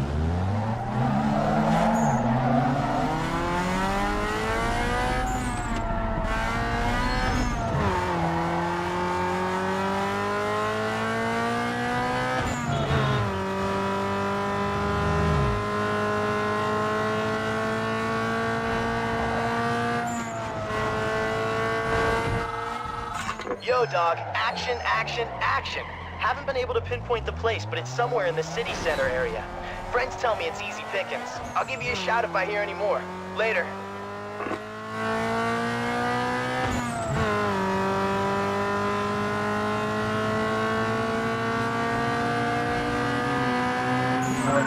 Yo, dog, action, action, action. Haven't been able to pinpoint the place, but it's somewhere in the city center area. Friends tell me it's easy pickings. I'll give you a shout if I hear any more. Later.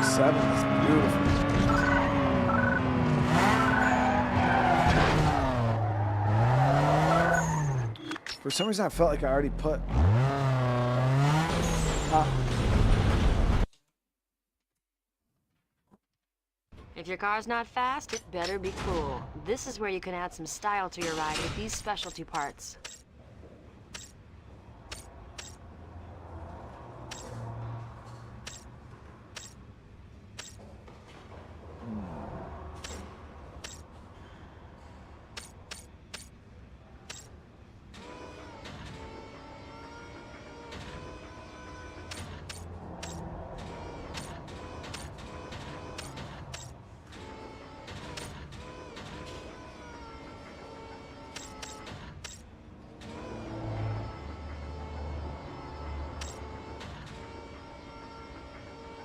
Seven is beautiful. For some reason, I felt like I already put. If your car's not fast, it better be cool. This is where you can add some style to your ride with these specialty parts.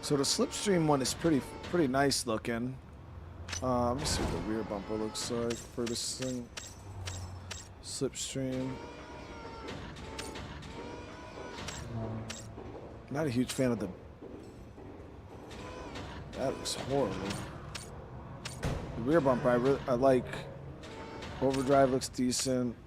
So the slipstream one is pretty nice looking. Let me see what the rear bumper looks like for this thing. Slipstream. Not a huge fan of the. That looks horrible. The rear bumper, I like. Overdrive looks decent.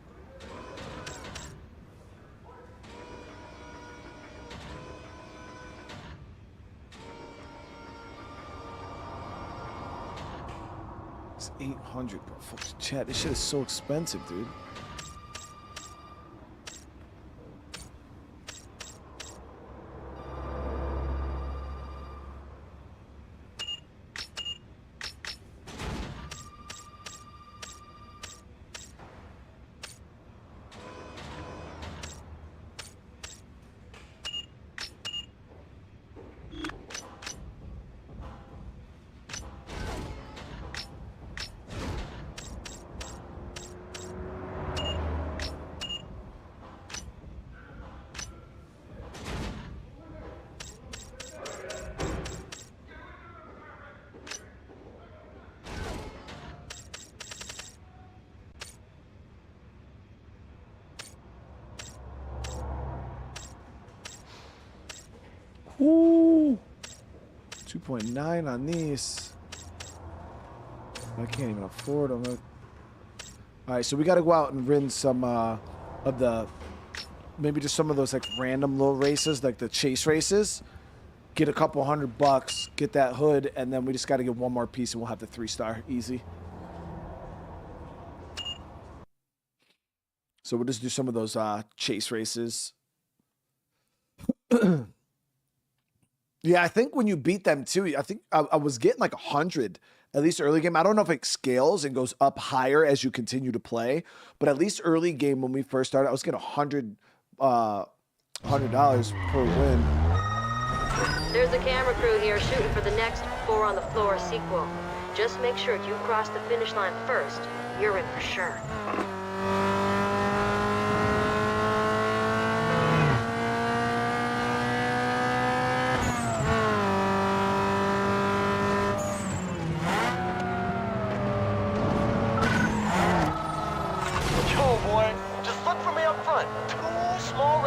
It's 800, bro. Fuck, chat, this shit is so expensive, dude. Ooh, 2.9 on these. I can't even afford them. All right, so we got to go out and win some of the, maybe just some of those like random little races, like the chase races. Get a couple $100, get that hood, and then we just got to get one more piece, and we'll have the 3-star easy. So we'll just do some of those chase races. Yeah, I think when you beat them too, I think I was getting like 100 at least early game. I don't know if it scales and goes up higher as you continue to play, but at least early game when we first started, I was getting $100 per win. There's the camera crew here shooting for the next 4 on the Floor sequel. Just make sure you cross the finish line first. You're in for sure.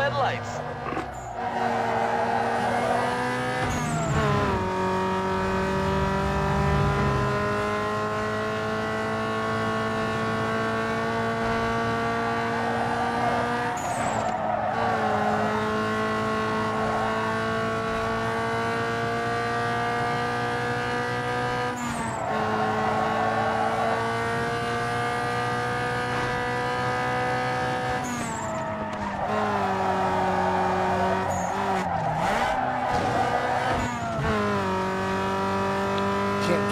Lights.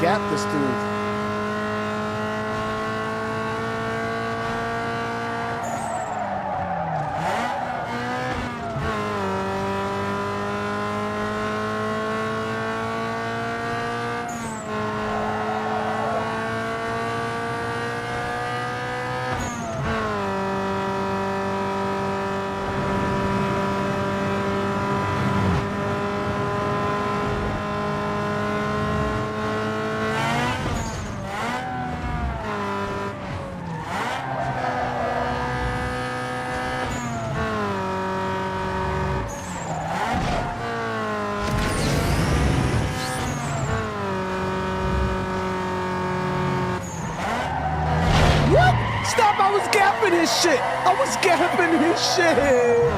gap this dude. Stop! I was gapping his shit! I was gapping his shit!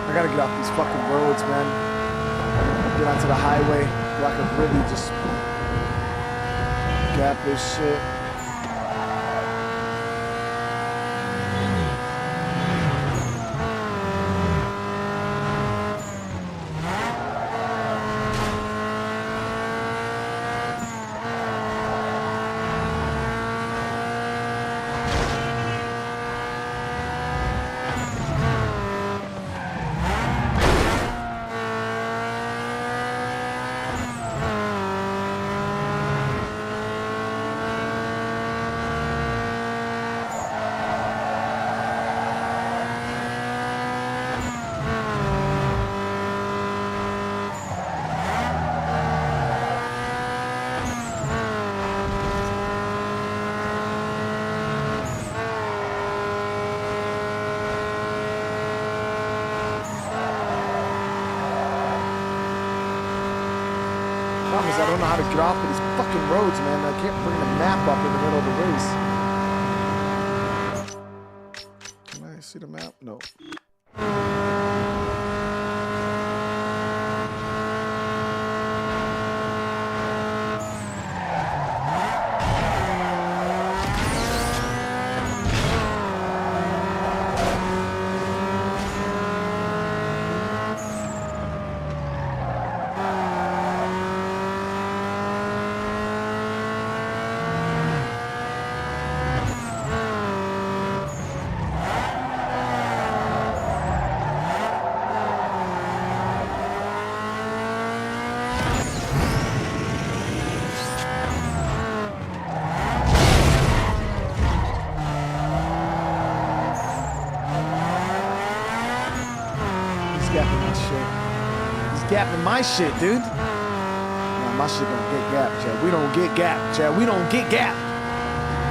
I gotta get off these fucking roads, man. Get onto the highway where I can really just gap this shit. Problem is I don't know how to get off of these fucking roads, man. I can't bring the map up in the middle of the race. Can I see the map? No. Gapping my shit, dude. Nah, my shit don't get gapped, Chad. We don't get gapped, Chad. We don't get gapped.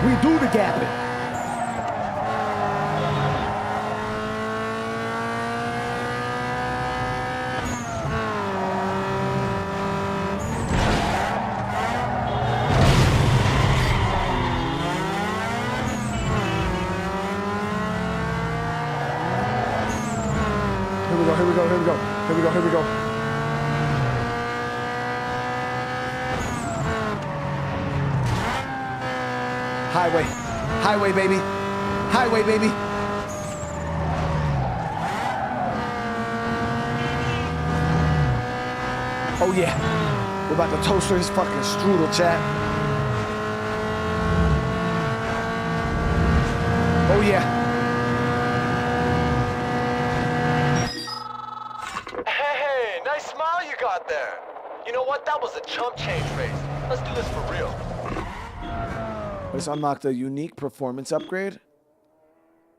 We do the gapping. Here we go, here we go, here we go, here we go, here we go. Highway. Highway, baby. Highway, baby. Oh, yeah. We're about to toast his fucking strudel, chat. Oh, yeah. Hey, nice smile you got there. You know what? That was a chump change race. Let's do this for real. Let's unlock the unique performance upgrade.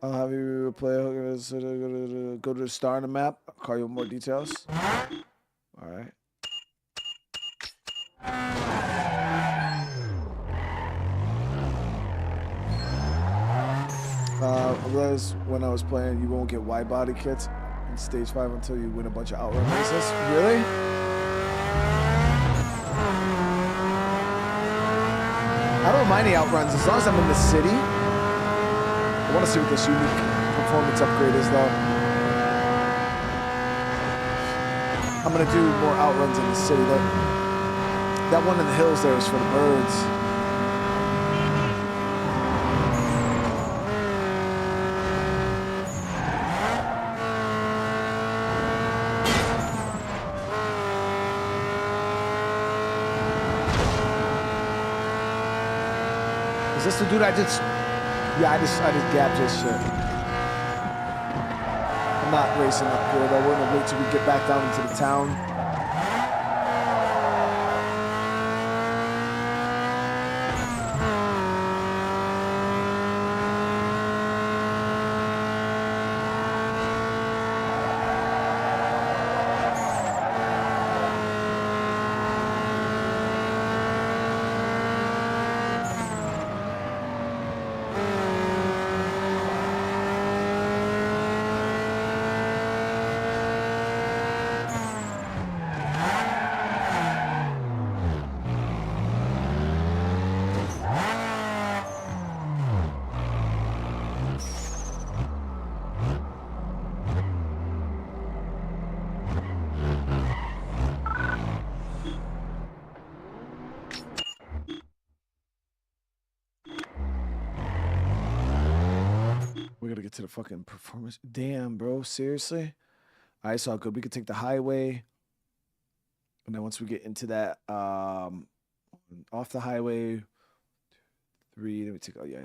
I'll have you play. Go to the star on the map. I'll call you with more details. All right. I realized when I was playing, you won't get wide body kits in stage 5 until you win a bunch of outrun races. Really? I don't mind the outruns as long as I'm in the city. I want to see what this unique performance upgrade is, though. I'm gonna do more outruns in the city. That one in the hills there is for the birds. Is this the dude I just... Yeah, I just gapped this shit. I'm not racing up here, though. We're gonna wait till we get back down into the town. We gotta get to the fucking performance. Damn, bro. Seriously? All right, so good. We could take the highway. And then once we get into that, off the highway, 3, then we take, oh, yeah.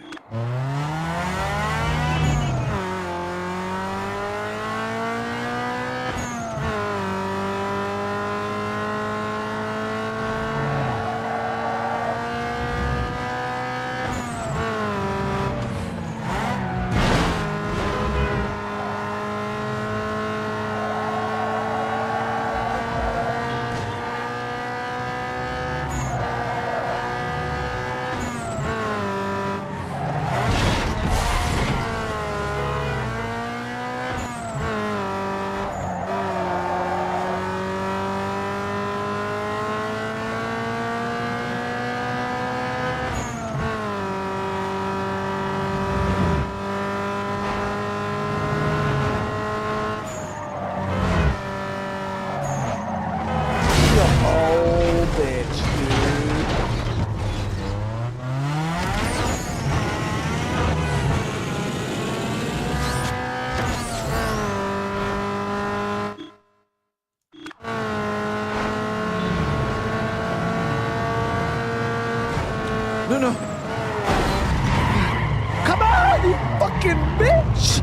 No. Come on, you fucking bitch!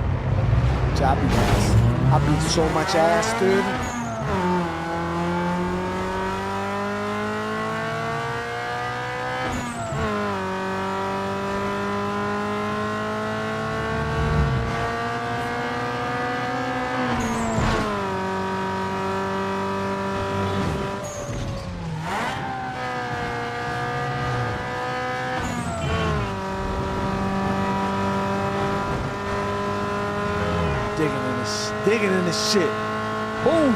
I beat ass. I beat so much ass, dude. Digging in this shit. Boom.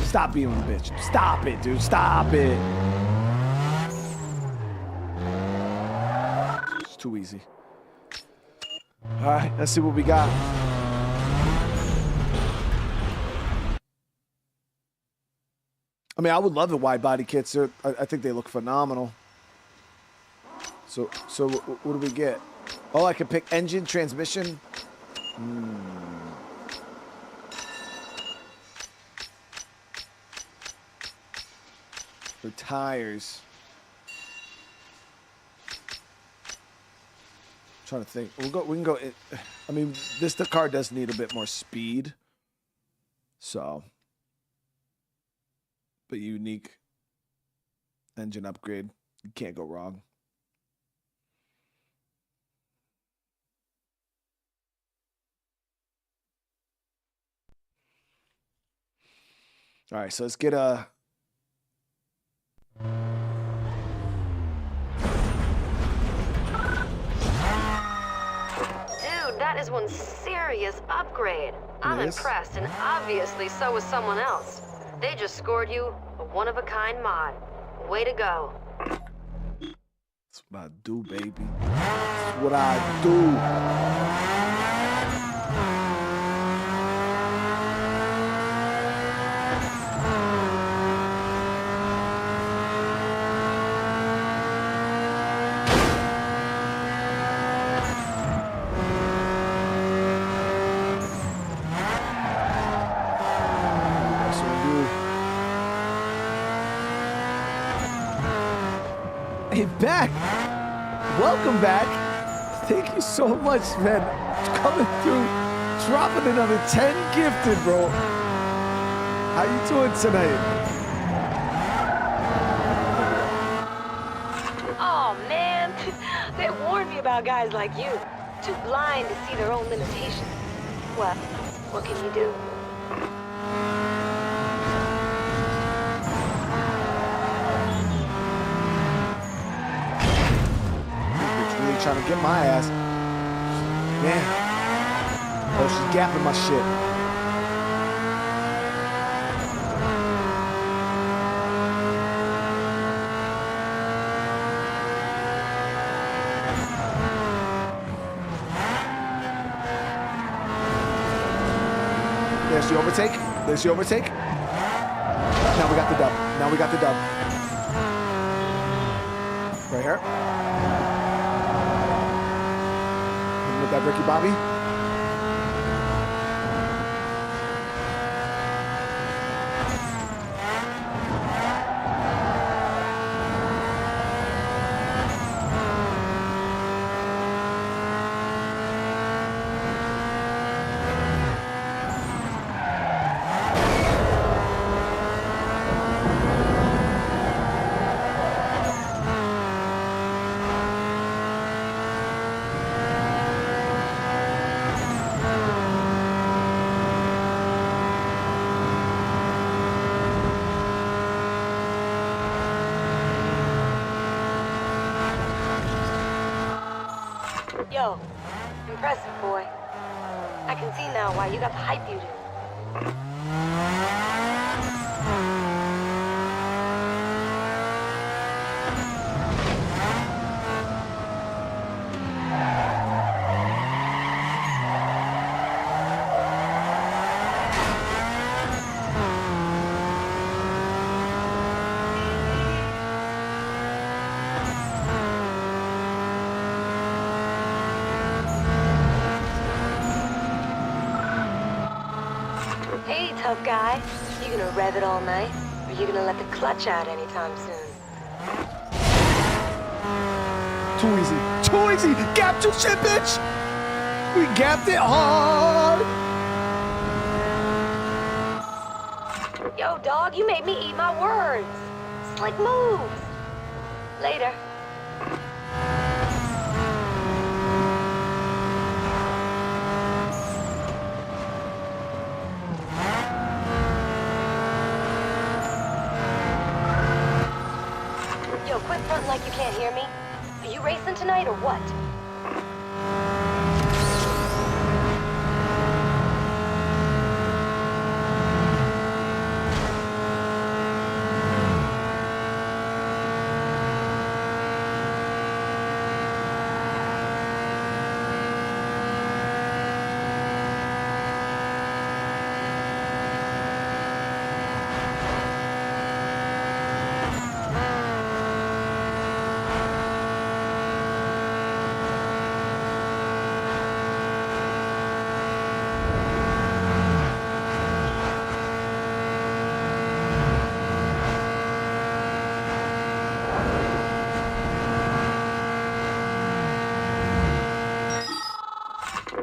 Stop being a bitch. Stop it, dude. Stop it. It's too easy. All right, let's see what we got. I mean, I would love the wide body kits. I think they look phenomenal. So what do we get? Oh, I can pick engine, transmission. For tires. I'm trying to think. We can go. I mean, the car does need a bit more speed. So. but unique engine upgrade. You can't go wrong. All right, so let's get a. Dude, that is one serious upgrade. I'm Yes. impressed, and obviously so was someone else. They just scored you a one-of-a-kind mod. Way to go. That's what I do, baby. That's what I do. That's what I do. Hey, back. Welcome back. Thank you so much, man. Coming through, dropping another 10 gifted, bro. How you doing tonight? Oh man, they warned me about guys like you. Too blind to see their own limitations. What can you do? Bitch really trying to get my ass. Man. Oh, she's gapping my shit. There's the overtake. There's the overtake. Now we got the dub. Now we got the dub. Right here. With that Ricky Bobby. Yo, impressive, boy. I can see now why you got the hype you do. Hey, tough guy. You gonna rev it all night? Or you gonna let the clutch out anytime soon? Too easy. Too easy. Gap to shit, bitch. We gapped it hard. Yo, dog, you made me eat my words. Slick moves. Later. Yo, quit fronting like you can't hear me. Are you racing tonight or what?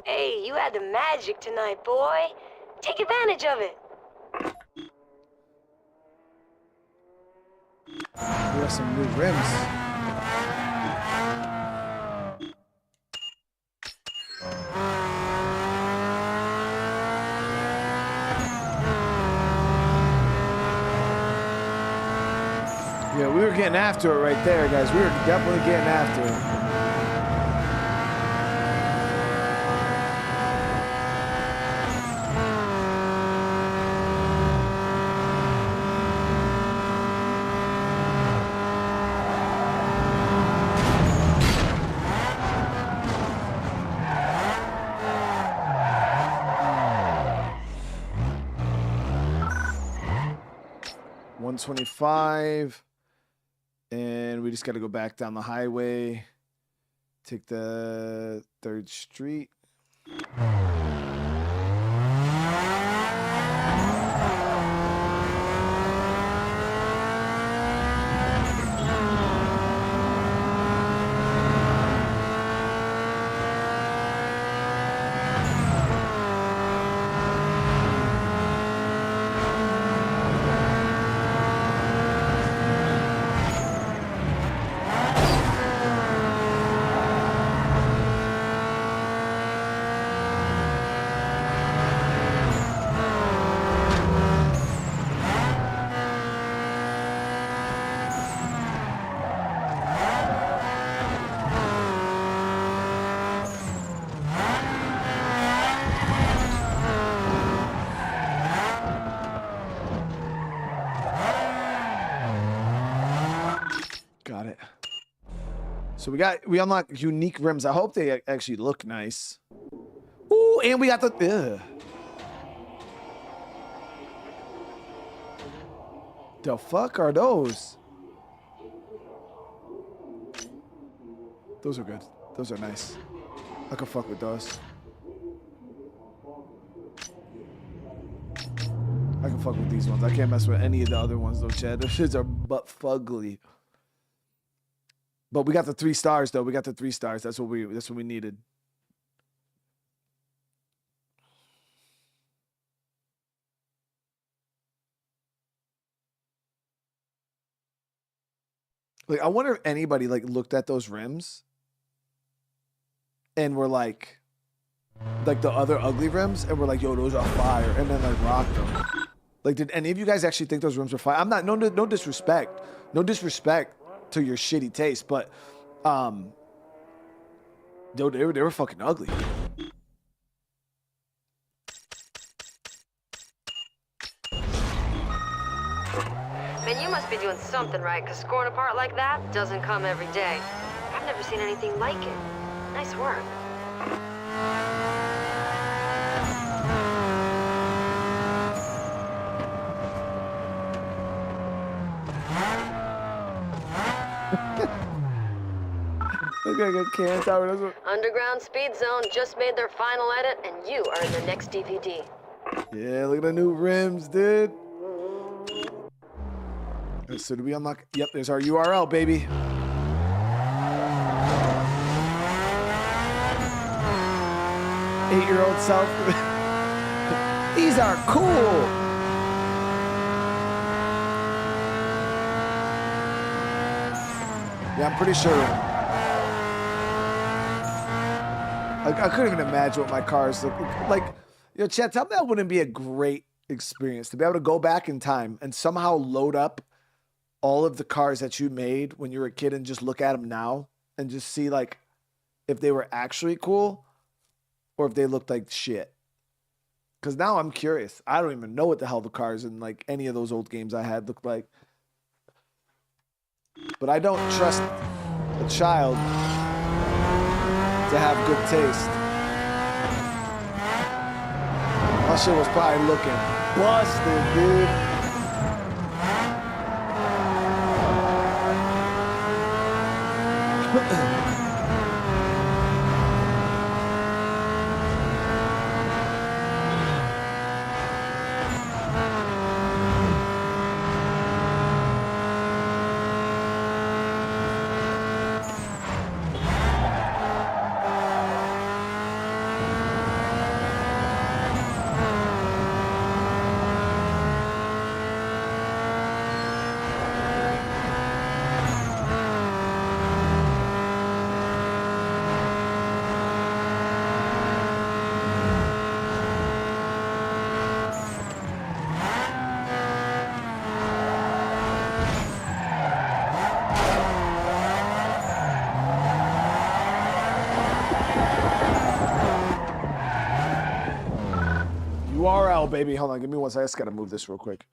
Hey, you had the magic tonight, boy. Take advantage of it. some new rims. Yeah, we were getting after it right there, guys. We were definitely getting after it. $125, and we just got to go back down the highway, take the 3rd Street. Got it. So we unlocked unique rims. I hope they actually look nice. Ooh, and we got the The fuck are those? Those are good. Those are nice. I can fuck with those. I can fuck with these ones. I can't mess with any of the other ones though, Chad. Those shits are butt fugly. But we got the 3 stars though. We got the 3 stars. That's what we needed. Like, I wonder if anybody like looked at those rims and were like the other ugly rims and were like, yo, those are fire, and then like rocked them. Like, did any of you guys actually think those rims were fire? I'm not, no disrespect. No disrespect to your shitty taste, but they were fucking ugly. Man, you must be doing something right, because scoring a part like that doesn't come every day. I've never seen anything like it. Nice work. Underground Speed Zone just made their final edit, and you are in the next DVD. Yeah, look at the new rims, dude. So do we unlock? Yep, there's our URL, baby. Eight-year-old self. These are cool. Yeah, I'm pretty sure. I couldn't even imagine what my cars look like. You know, Chad, tell me that wouldn't be a great experience to be able to go back in time and somehow load up all of the cars that you made when you were a kid and just look at them now and just see like if they were actually cool or if they looked like shit. Because now I'm curious. I don't even know what the hell the cars in like any of those old games I had looked like. But I don't trust a child to have good taste. My shit was probably looking busted, dude. URL, baby. Hold on, give me one second. I just gotta move this real quick.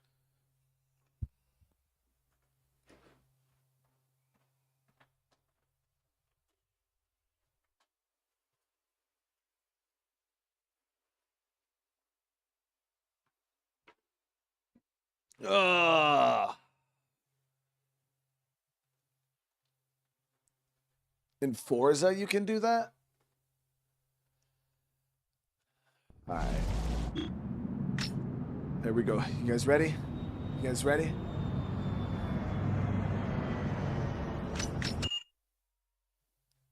Ugh. In Forza, you can do that? All right. There we go. You guys ready? You guys ready?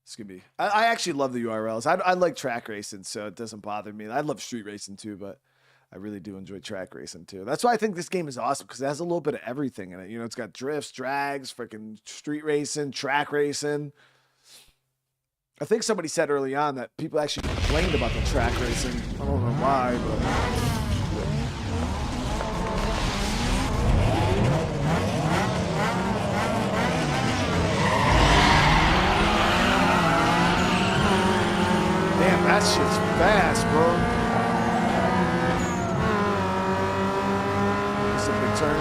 It's gonna be. I actually love the URLs. I like track racing, so it doesn't bother me. I love street racing too, but I really do enjoy track racing too. That's why I think this game is awesome because it has a little bit of everything in it. You know, it's got drifts, drags, freaking street racing, track racing. I think somebody said early on that people actually complained about the track racing. I don't know why, but. Damn, that shit's fast, bro. It's a big turn.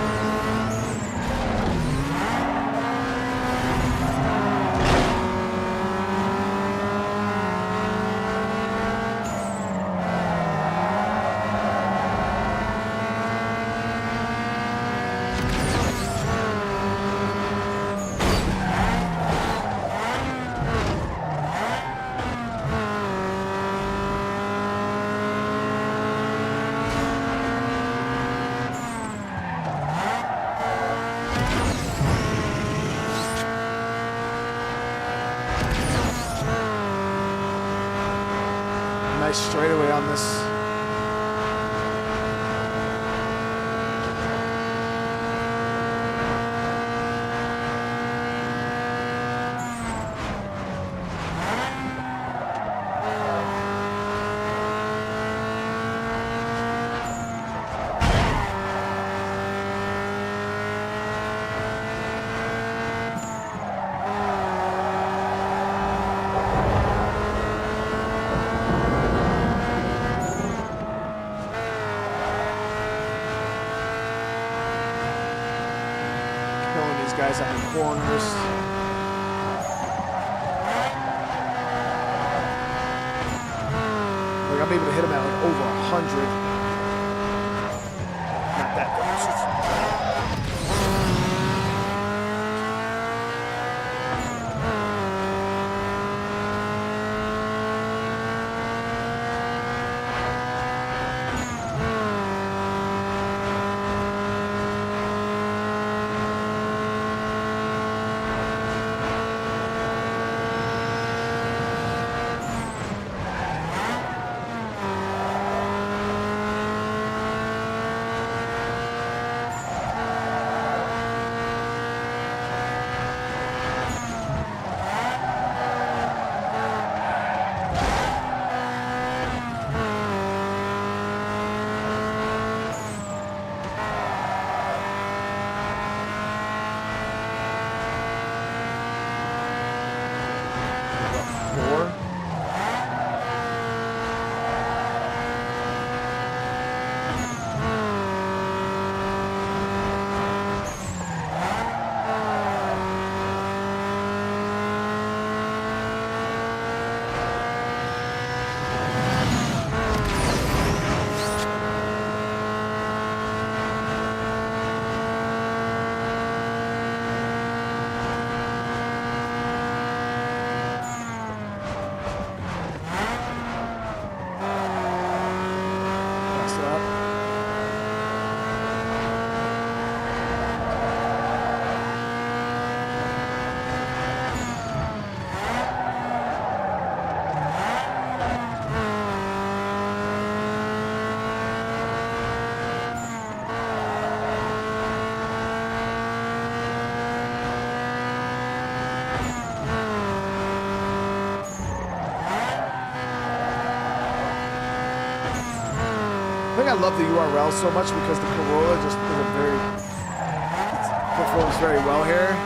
Nice straightaway on this. Guys on the corners. Like I'm able to hit him at like over 100. Not that good. I love the URL so much because the Corolla just performs very well here.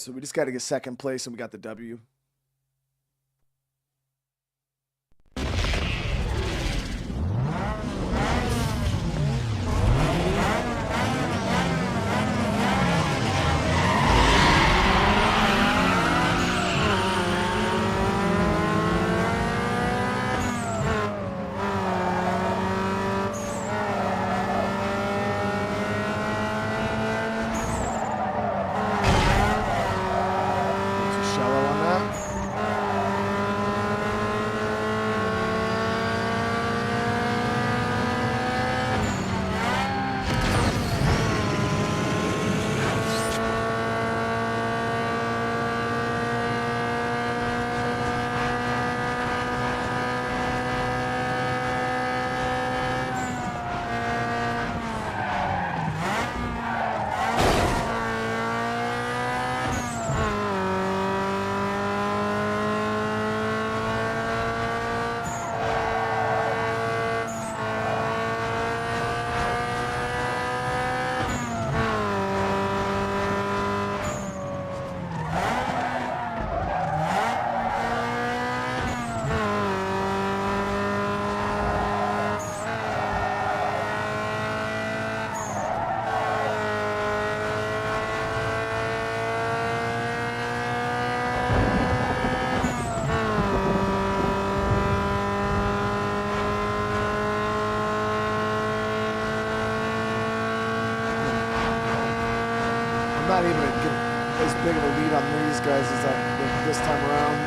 So we just got to get second place, and we got the W. Shallow on that. I'm not even getting as big of a lead on these guys as I did this time around.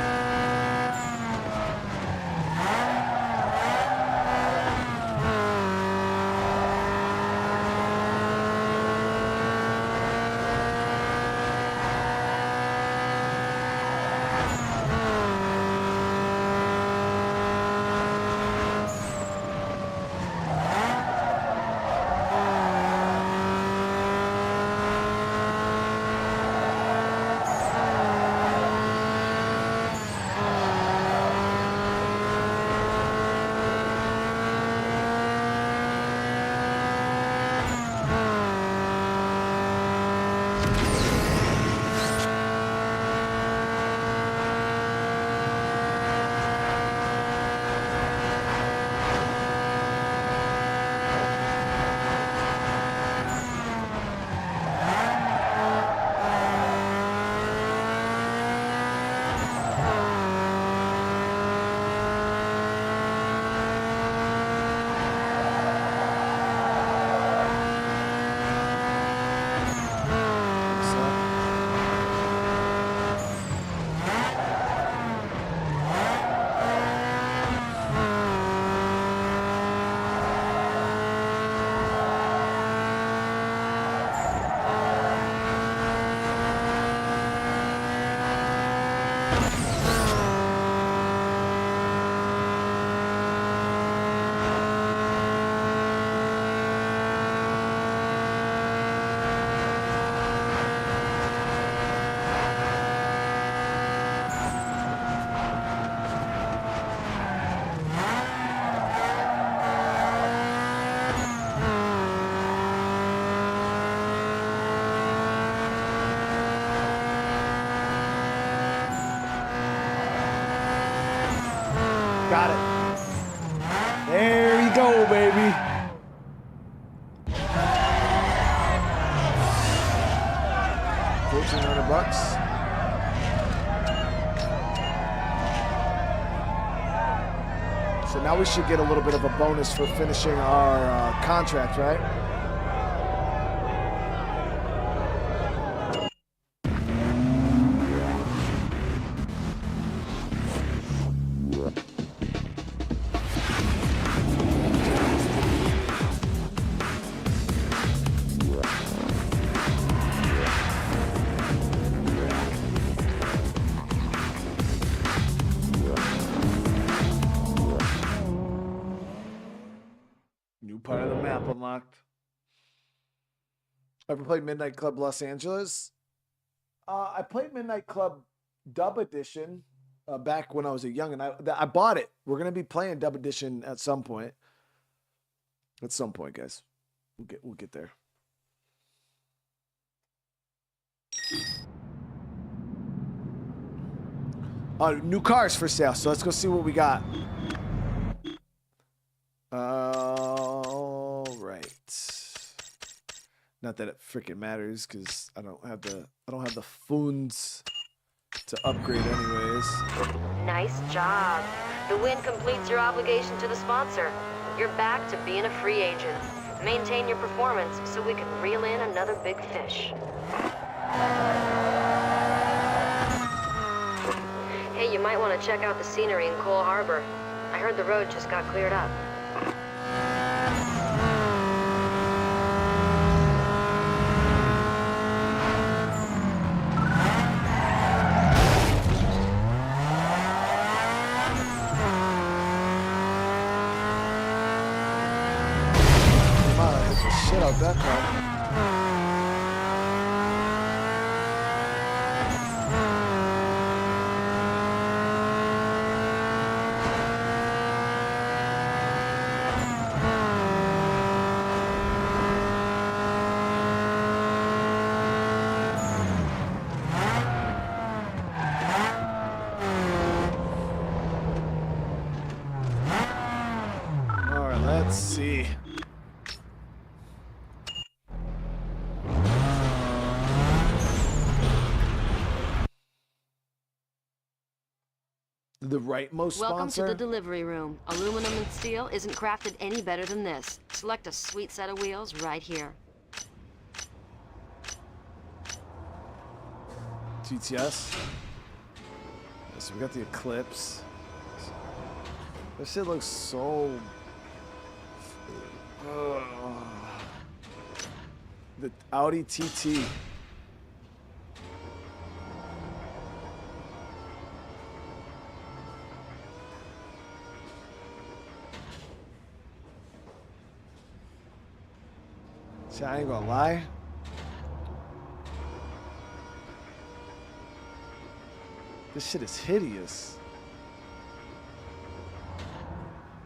Got it. There you go, baby. $1,400. So now we should get a little bit of a bonus for finishing our contract, right? New part of the map unlocked. Ever played Midnight Club Los Angeles? I played Midnight Club Dub Edition back when I was a young, and I bought it. We're gonna be playing Dub Edition at some point. At some point, guys. We'll get there. New cars for sale. So let's go see what we got. All right. Not that it freaking matters, because I don't have the funds to upgrade anyways. Nice job. The win completes your obligation to the sponsor. You're back to being a free agent. Maintain your performance so we can reel in another big fish. Hey, you might want to check out the scenery in Cole Harbor. I heard the road just got cleared up. Shit out that car. All right, let's see. The rightmost sponsor? Welcome to the delivery room. Aluminum and steel isn't crafted any better than this. Select a sweet set of wheels right here. GTS. So we got the Eclipse. This shit looks so... The Audi TT. See, I ain't gonna lie. This shit is hideous.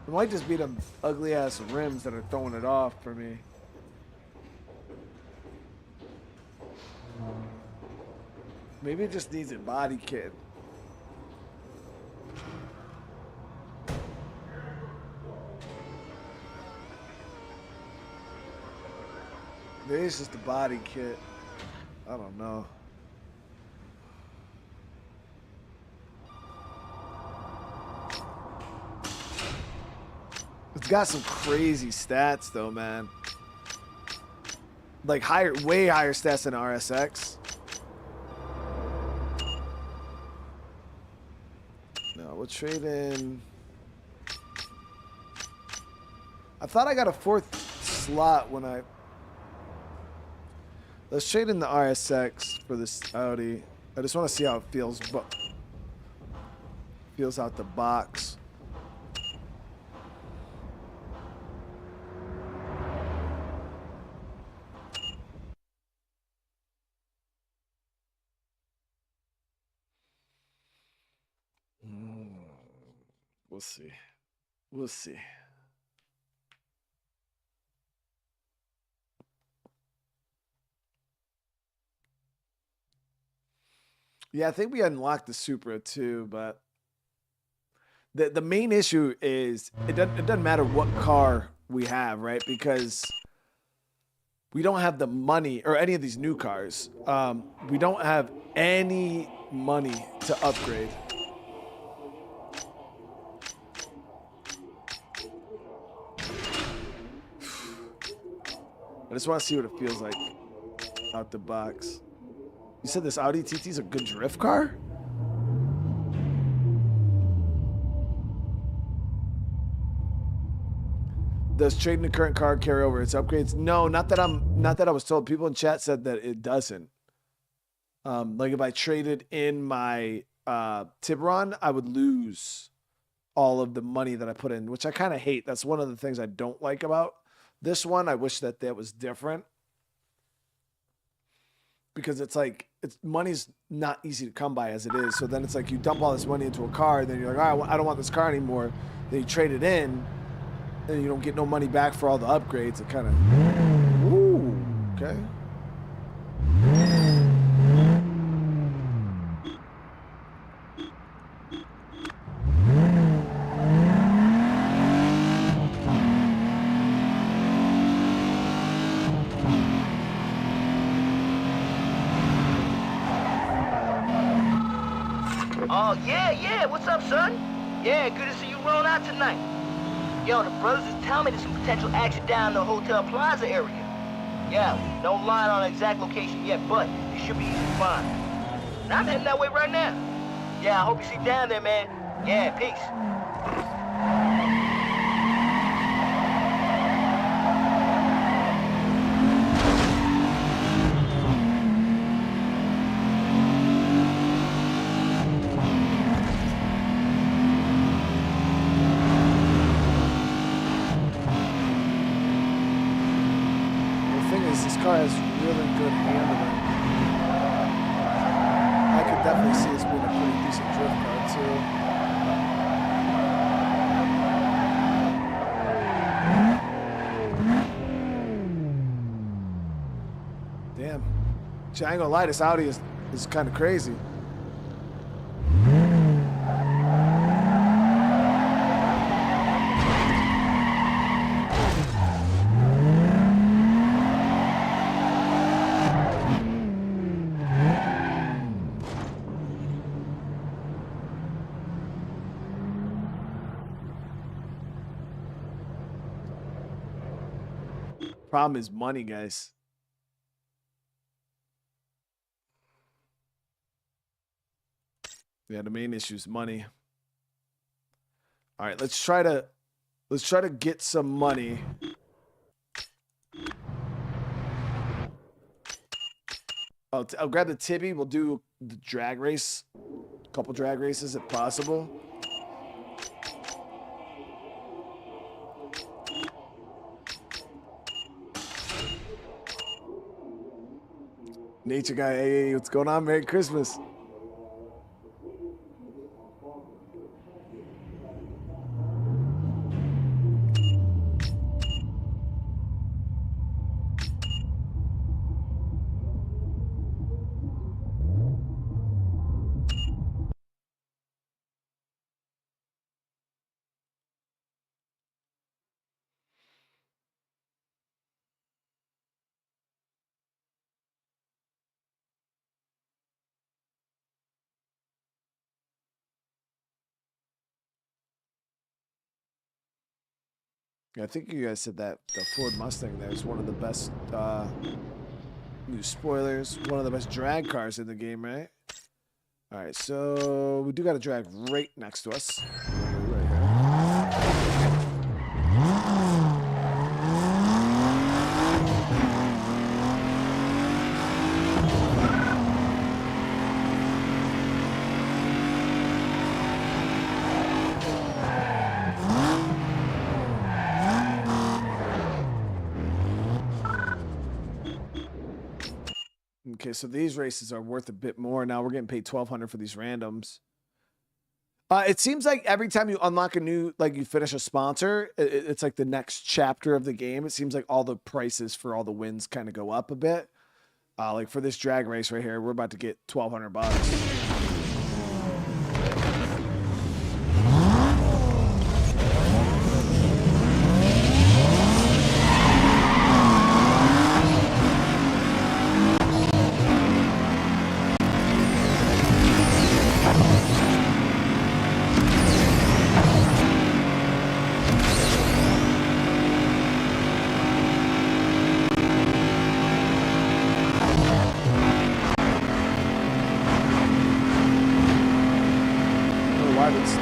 It might just be them ugly ass rims that are throwing it off for me. Maybe it just needs a body kit. Maybe it's just a body kit. I don't know. It's got some crazy stats though, man. Like way higher stats than RSX. No, we'll trade in. I thought I got a 4th slot when I... Let's trade in the RSX for this Audi. I just want to see how it feels, but feels out the box. We'll see. We'll see. Yeah, I think we unlocked the Supra too, but the main issue is it doesn't matter what car we have, right? Because we don't have the money, or any of these new cars. We don't have any money to upgrade. I just want to see what it feels like out the box. You said this Audi TT is a good drift car? Does trading the current car carry over its upgrades? No, not that I was told. People in chat said that it doesn't. Like if I traded in my Tiburon, I would lose all of the money that I put in, which I kind of hate. That's one of the things I don't like about this one. I wish that was different. Because it's like, money's not easy to come by as it is. So then it's like you dump all this money into a car, and then you're like, all right, I don't want this car anymore. Then you trade it in, and you don't get no money back for all the upgrades. It kind of, ooh, okay. Oh, yeah. What's up, son? Yeah, good to see you rolling out tonight. Yo, the brothers is telling me there's some potential action down in the Hotel Plaza area. Yeah, no line on the exact location yet, but it should be easy to find. And I'm heading that way right now. Yeah, I hope you see you down there, man. Yeah, peace. This car has really good handling. I could definitely see this being a pretty decent drift car too. Damn. I ain't gonna lie, this Audi is kind of crazy. Problem is money, guys. Yeah, the main issue is money. All right, let's try to get some money. I'll grab the Tibby. We'll do the drag race, a couple drag races if possible. Nature guy, hey, what's going on? Merry Christmas. I think you guys said that the Ford Mustang there is one of the best new spoilers, one of the best drag cars in the game, right? All right, so we do got a drag right next to us. Right here. Okay, so these races are worth a bit more. Now we're getting paid $1,200 for these randoms. It seems like every time you unlock a new, like you finish a sponsor, it's like the next chapter of the game. It seems like all the prices for all the wins kind of go up a bit. Like for this drag race right here, we're about to get $1,200.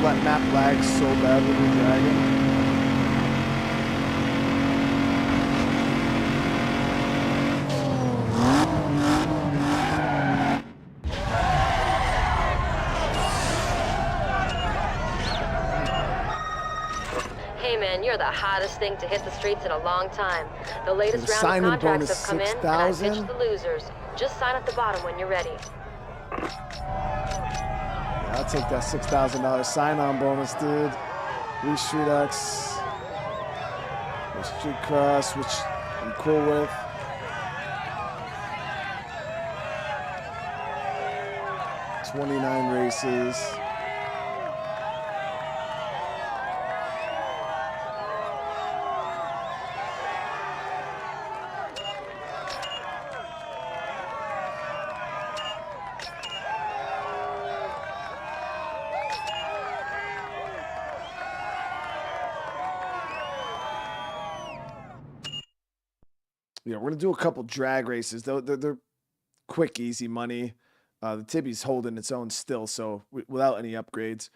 Let map lag so bad with the dragon. Hey man, you're the hottest thing to hit the streets in a long time. The latest round of Sign-in contracts bonus have come in, and I 6,000? pitched the losers. Just sign at the bottom when you're ready. I'll take that $6,000 sign-on bonus, dude. Three Street X, Street Cross, which I'm cool with. $29 races. Yeah, we're gonna do a couple drag races. They're quick, easy money. The Tibby's holding its own still, so without any upgrades.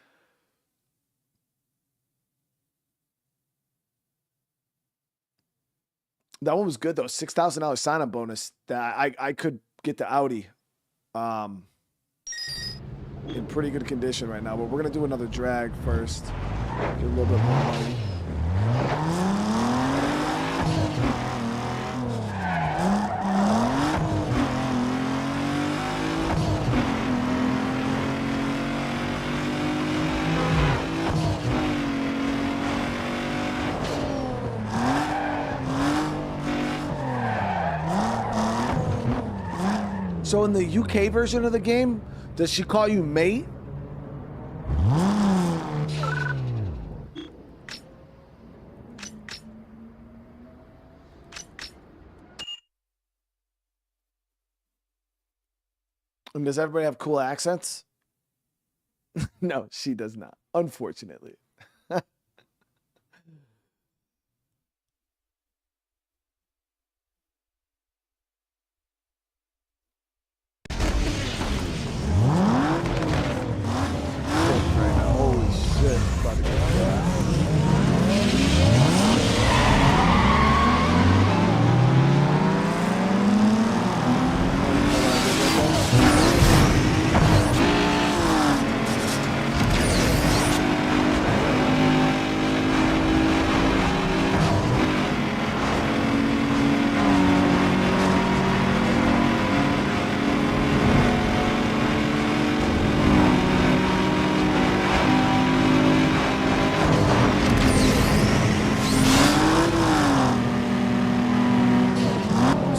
That one was good though. $6,000 sign up bonus. That I could get the Audi, in pretty good condition right now. But we're gonna do another drag first. Get a little bit more money. So in the UK version of the game, does she call you mate? And does everybody have cool accents? No, she does not, unfortunately. Holy shit. About to get that.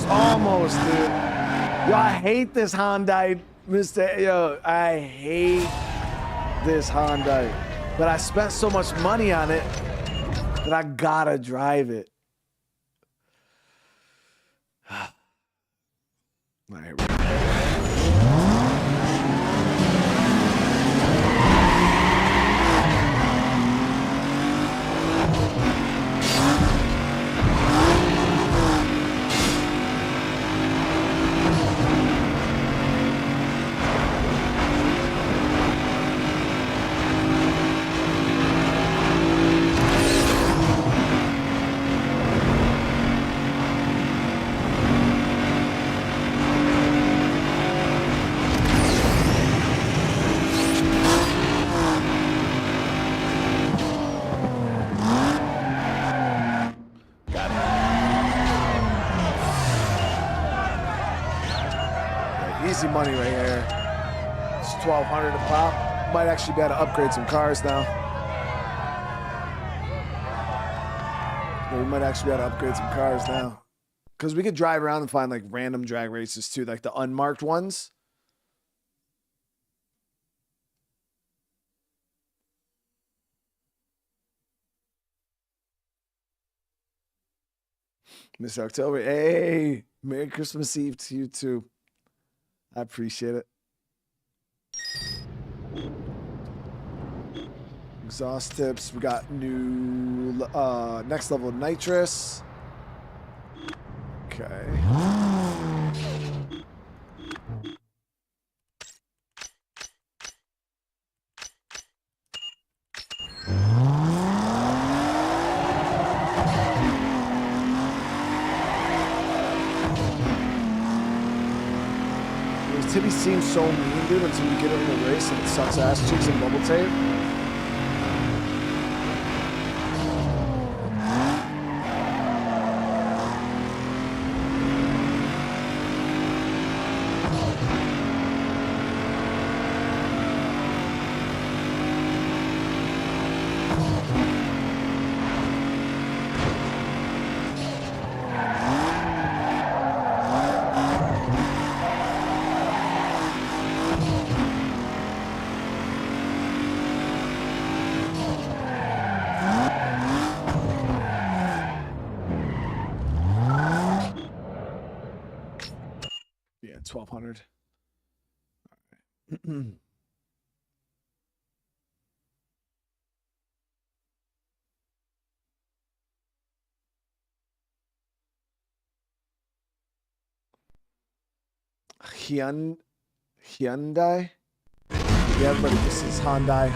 Almost, dude. Yo, I hate this Hyundai, Mr. Yo, I hate this Hyundai. But I spent so much money on it that I gotta drive it. All right. Easy money right here. It's $1,200 a pop. Might actually be able to upgrade some cars now. Yeah, we might actually be able to upgrade some cars now. Because we could drive around and find like random drag races too, like the unmarked ones. Mr. October, hey, Merry Christmas Eve to you too. I appreciate it. Exhaust tips. We got new next level nitrous. Okay. Tibby seems so mean, dude, until you get it in a race and it sucks ass cheeks and bubble tape. Yeah, 1,200. All right. Hyundai. Yeah, everybody, this is Hyundai.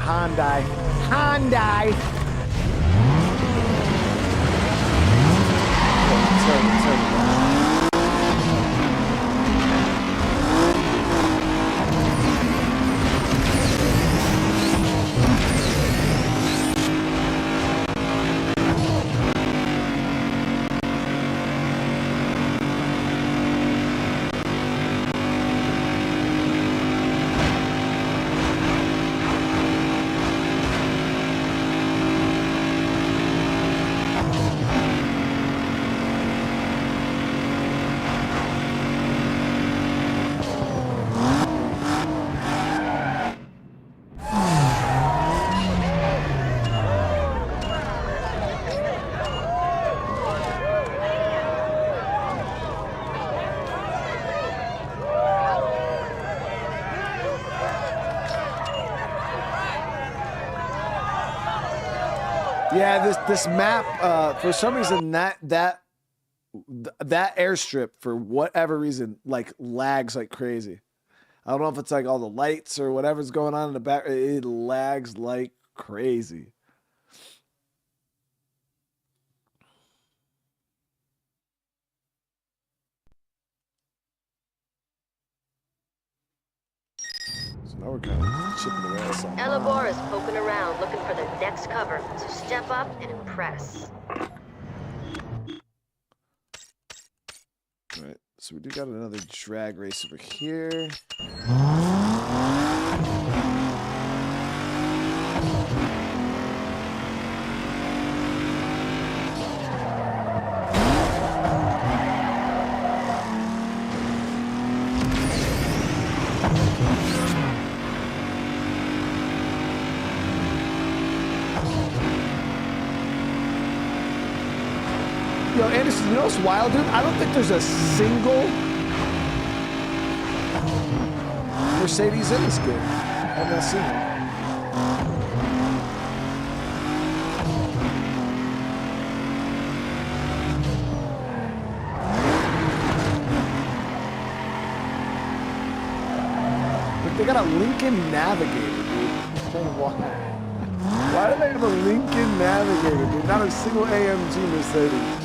Yeah, this map, for some reason that airstrip, for whatever reason, like lags like crazy. I don't know if it's like all the lights or whatever's going on in the back. It lags like crazy. So now we're kind of chipping away at something. Elabor is poking around looking for the next cover, so step up and impress. All right, so we do got another drag race over here. Yo, Anderson, you know what's wild, dude? I don't think there's a single Mercedes in this game. I've not seen one. But they got a Lincoln Navigator, dude. I'm trying to walk out. Why do they have a Lincoln Navigator, dude? Not a single AMG Mercedes.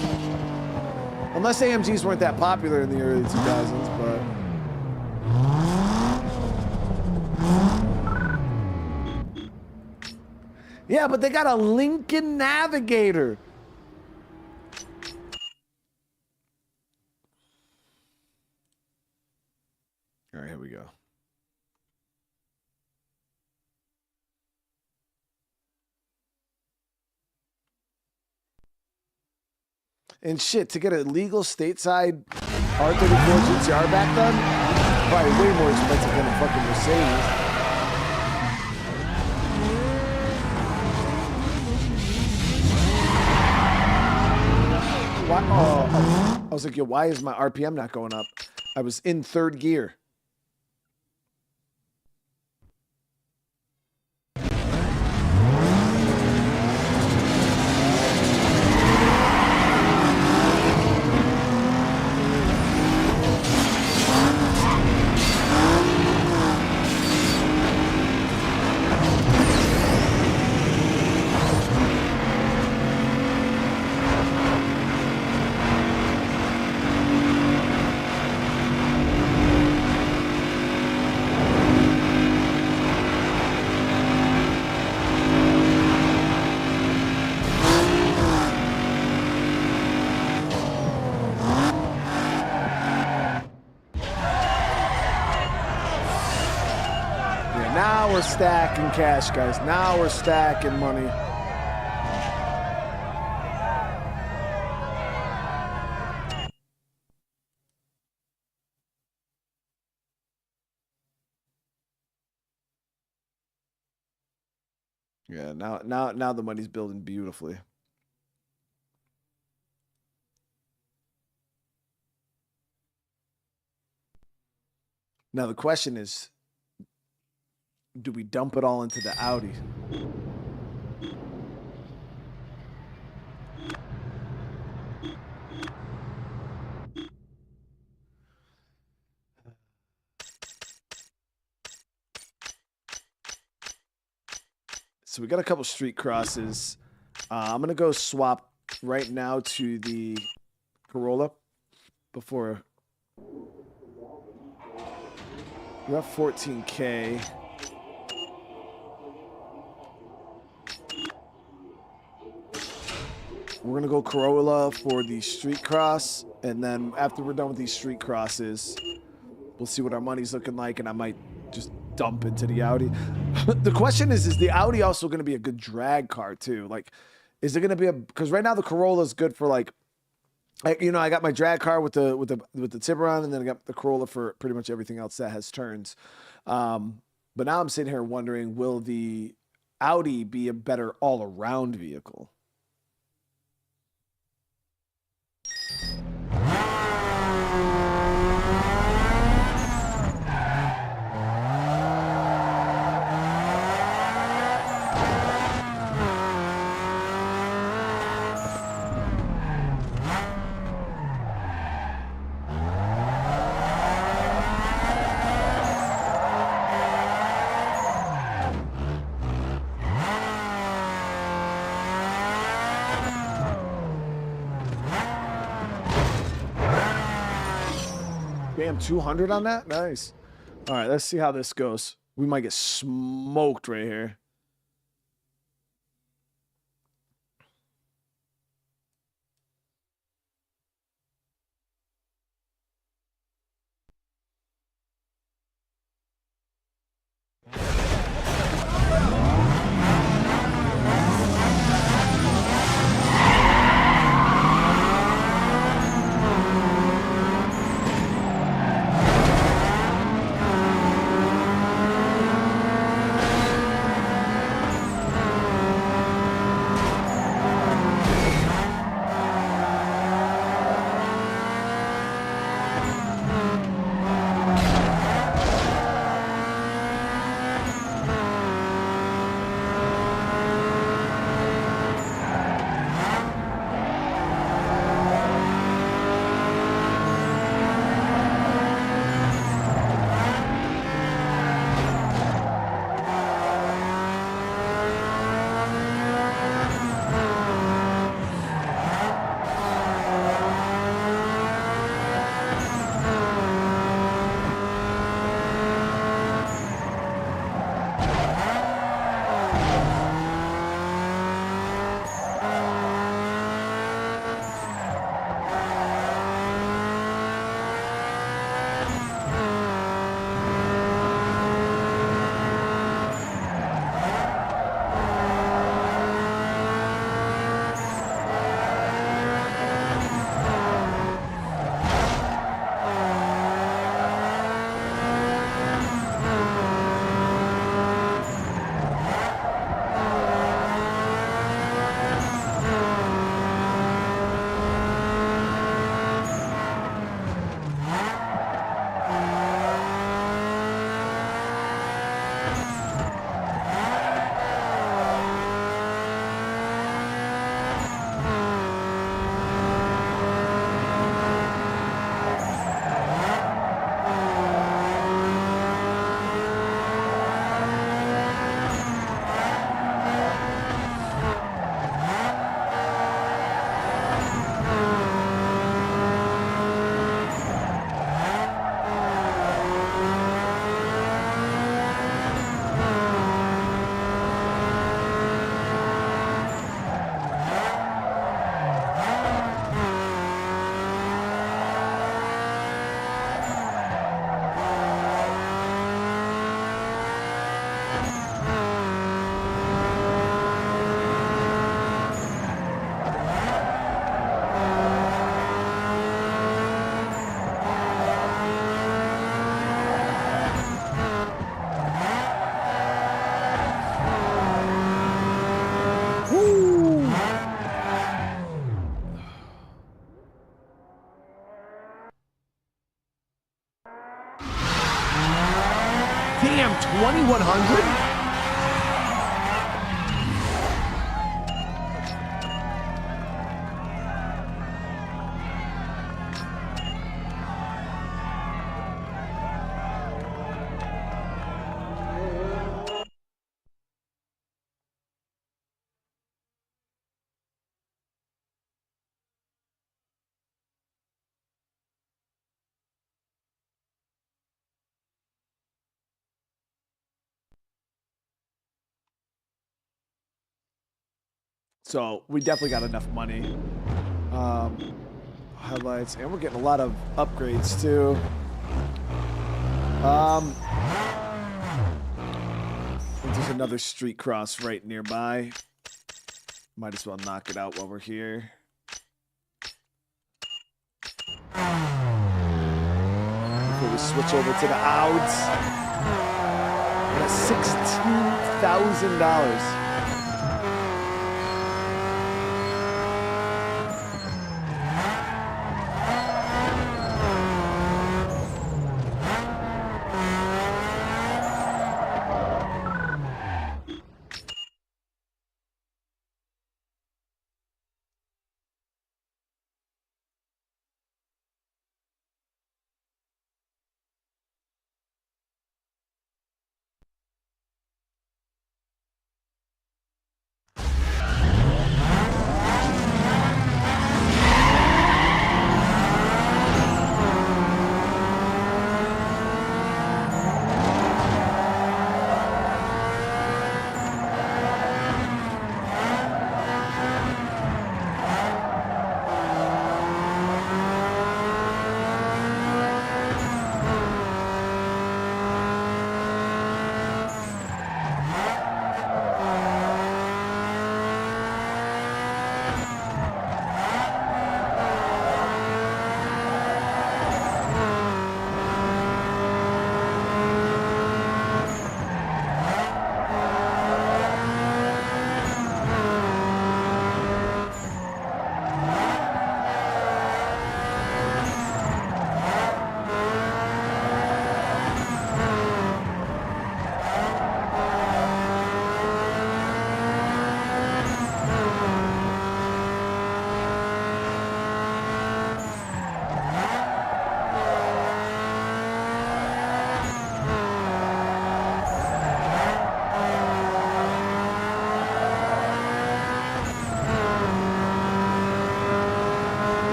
Unless AMGs weren't that popular in the early 2000s, but... Yeah, but they got a Lincoln Navigator. All right, here we go. And shit, to get a legal stateside R34 GTR back then, probably way more expensive than a fucking Mercedes. Why? Oh, I was like, yo, why is my RPM not going up? I was in third gear. Now we're stacking cash, guys. Now we're stacking money. Yeah, now the money's building beautifully. Now the question is, do we dump it all into the Audi? So we got a couple street crosses. I'm gonna go swap right now to the Corolla before we got 14K. We're gonna go Corolla for the street cross, and then after we're done with these street crosses, we'll see what our money's looking like, and I might just dump into the Audi. The question is the Audi also gonna be a good drag car too? Like, is it gonna be because right now the Corolla is good for like, you know, I got my drag car with the Tiburon, and then I got the Corolla for pretty much everything else that has turns. But now I'm sitting here wondering, will the Audi be a better all-around vehicle? Damn, 200 on that? Nice. All right, let's see how this goes. We might get smoked right here. Damn, 2,100? So we definitely got enough money. Highlights, and we're getting a lot of upgrades too. There's another street cross right nearby. Might as well knock it out while we're here. Before we switch over to the outs. That's $16,000.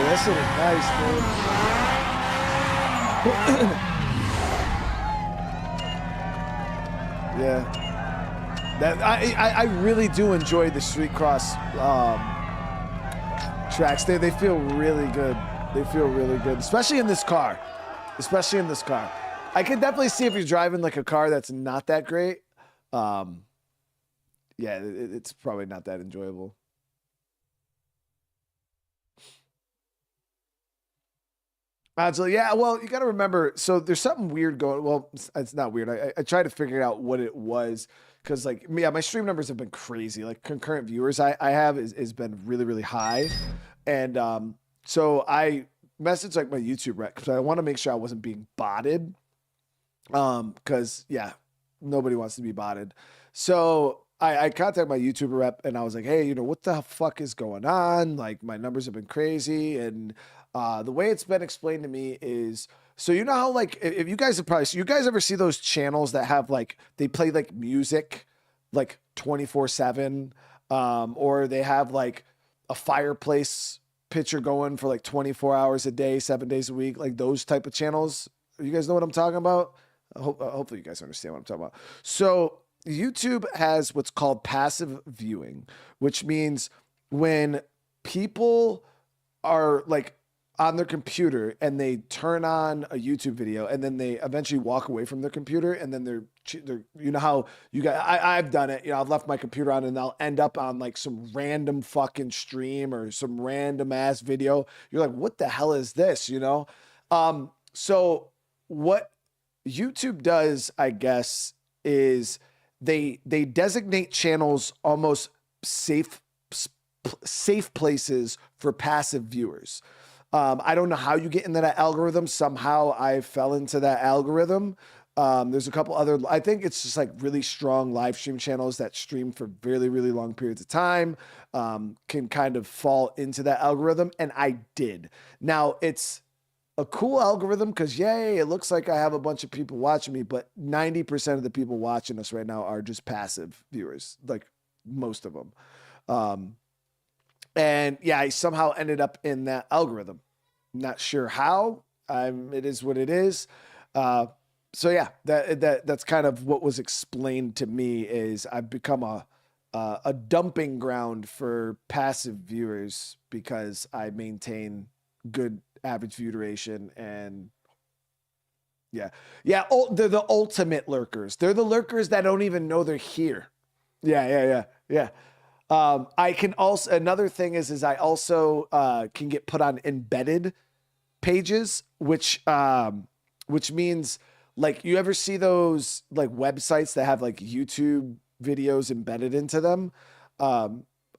That's really nice, dude. Yeah. That I really do enjoy the street cross tracks. They feel really good. They feel really good, especially in this car. Especially in this car. I could definitely see if you're driving like a car that's not that great. Yeah, it's probably not that enjoyable. So yeah, well, you got to remember. So there's something weird going. Well, it's not weird. I tried to figure out what it was because, like, yeah, my stream numbers have been crazy. Like concurrent viewers I have is been really really high, and so I messaged like my YouTube rep because I want to make sure I wasn't being botted. Because yeah, nobody wants to be botted. So I contacted my YouTuber rep and I was like, hey, what the fuck is going on? Like my numbers have been crazy. And the way it's been explained to me is, so you know how like, if you guys have probably, so you guys ever see those channels that have like, they play like music, like 24/7, or they have like a fireplace picture going for like 24 hours a day, 7 days a week, like those type of channels. You guys know what I'm talking about? Hopefully you guys understand what I'm talking about. So YouTube has what's called passive viewing, which means when people are like on their computer and they turn on a YouTube video and then they eventually walk away from their computer and then they're you know how you got, I've done it, you know, I've left my computer on and I'll end up on like some random fucking stream or some random ass video. You're like, what the hell is this? You know? So what YouTube does, I guess, is they designate channels almost safe places for passive viewers. I don't know how you get into that algorithm. Somehow I fell into that algorithm. There's a couple other, I think it's just like really strong live stream channels that stream for really, really long periods of time, can kind of fall into that algorithm. And I did. Now it's a cool algorithm because yay, it looks like I have a bunch of people watching me, but 90% of the people watching us right now are just passive viewers, like most of them. And yeah, I somehow ended up in that algorithm. Not sure how. It is what it is. So yeah, that's kind of what was explained to me is I've become a dumping ground for passive viewers because I maintain good average view duration and yeah. They're the ultimate lurkers. They're the lurkers that don't even know they're here. Yeah. I can also, another thing is I also can get put on embedded pages, which means like you ever see those like websites that have like YouTube videos embedded into them.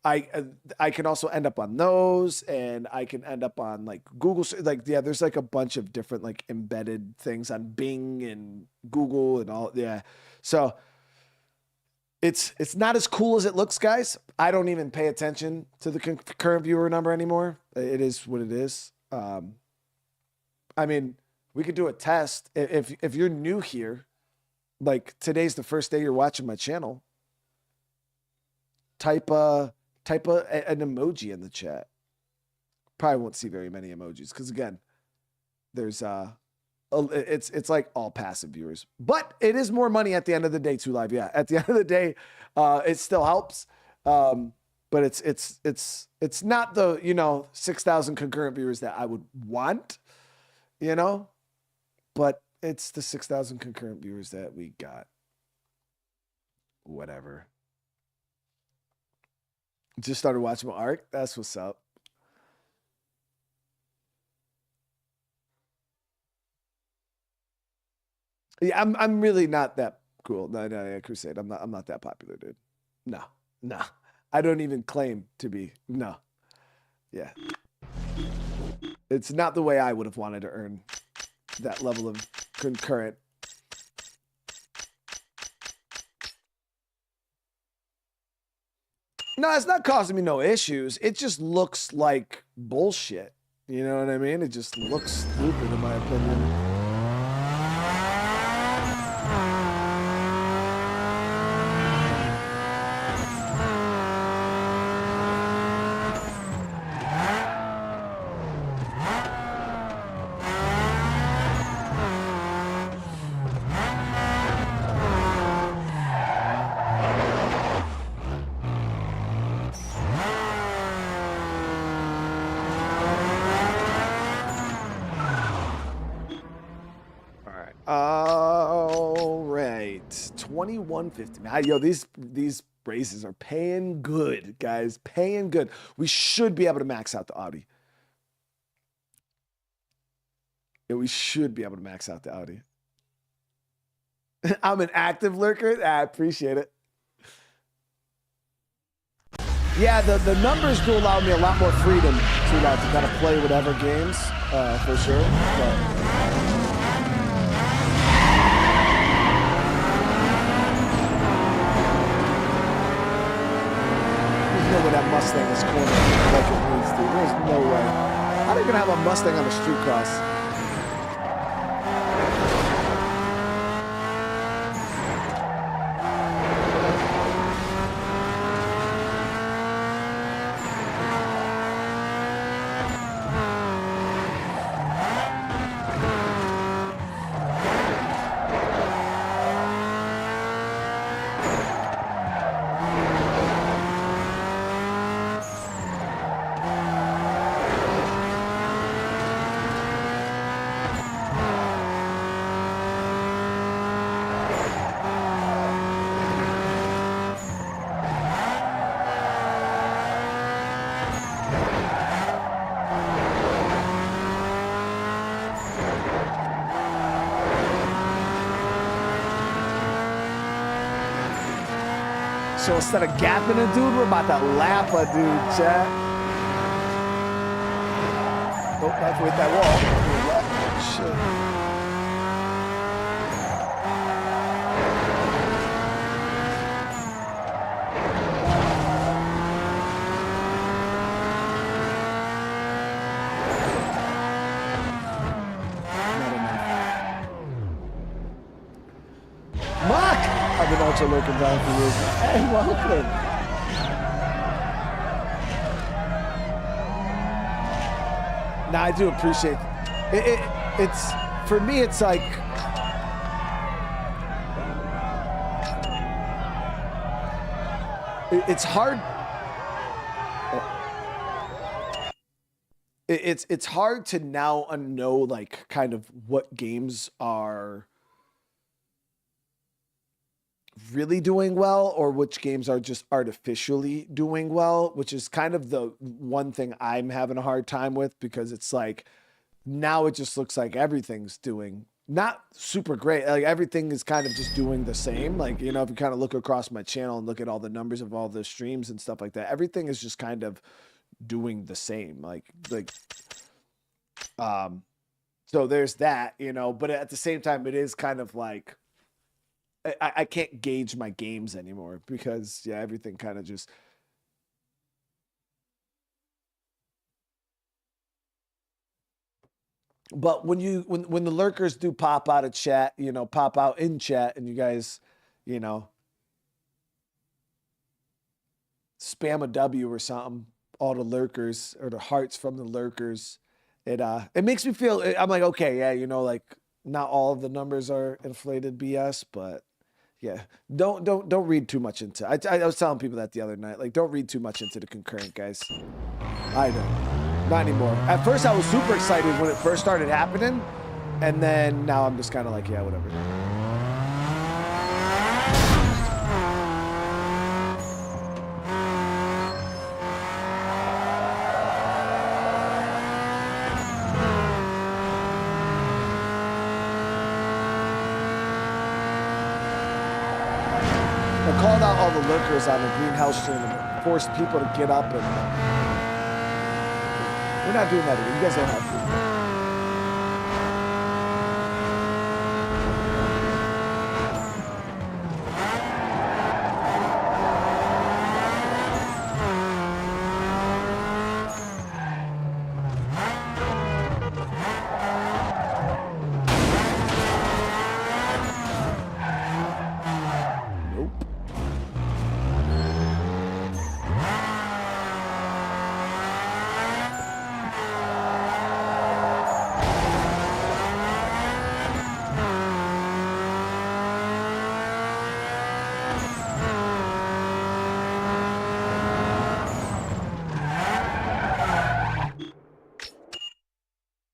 I can also end up on those and I can end up on like Google, like, yeah, there's like a bunch of different like embedded things on Bing and Google and all. Yeah. So it's not as cool as it looks, guys. I don't even pay attention to the concurrent viewer number anymore. It is what it is. I mean, we could do a test. If you're new here, like today's the first day you're watching my channel, type an emoji in the chat. Probably won't see very many emojis because again, there's it's like all passive viewers, but it is more money at the end of the day too. Live, yeah. At the end of the day, it still helps, but it's not the 6,000 concurrent viewers that I would want, but it's the 6,000 concurrent viewers that we got. Whatever. Just started watching my ARC. That's what's up. Yeah, I'm really not that cool. No, Crusade. I'm not that popular, dude. No. I don't even claim to be. No. Yeah. It's not the way I would have wanted to earn that level of concurrent. No, it's not causing me no issues. It just looks like bullshit. You know what I mean? It just looks stupid in my opinion. All right, 2150. Yo, these races are paying good, guys. Paying good. We should be able to max out the Audi. Yeah, we should be able to max out the Audi. I'm an active lurker. I appreciate it. Yeah, the numbers do allow me a lot more freedom to kind of play whatever games, for sure. But where that Mustang is cornered like it needs to. There's no way. How are they gonna have a Mustang on a street cross? So instead of gapping a dude, we're about to lap a dude, chat. Nope, not with that wall. Shit. I've been also lurking down for years. Hey, welcome. Now I do appreciate it. It's for me. It's like it's hard. It's hard to now know like kind of what games are really doing well or which games are just artificially doing well, which is kind of the one thing I'm having a hard time with, because it's like now it just looks like everything's doing not super great. Like everything is kind of just doing the same. Like, you know, if you kind of look across my channel and look at all the numbers of all the streams and stuff like that, everything is just kind of doing the same. So there's that, you know, but at the same time, it is kind of like, I can't gauge my games anymore because yeah, everything kind of just. But when the lurkers do pop out of chat, you know, pop out in chat, and you guys, you know, spam a W or something, all the lurkers or the hearts from the lurkers, it makes me feel. I'm like, okay, yeah, you know, like not all of the numbers are inflated BS, but. Yeah, don't read too much into. I was telling people that the other night. Like, don't read too much into the concurrent, guys. I know, not anymore. At first, I was super excited when it first started happening, and then now I'm just kind of like, yeah, whatever. Called out all the lurkers on the greenhouse stream and forced people to get up, and we're not doing that again. You guys don't have to.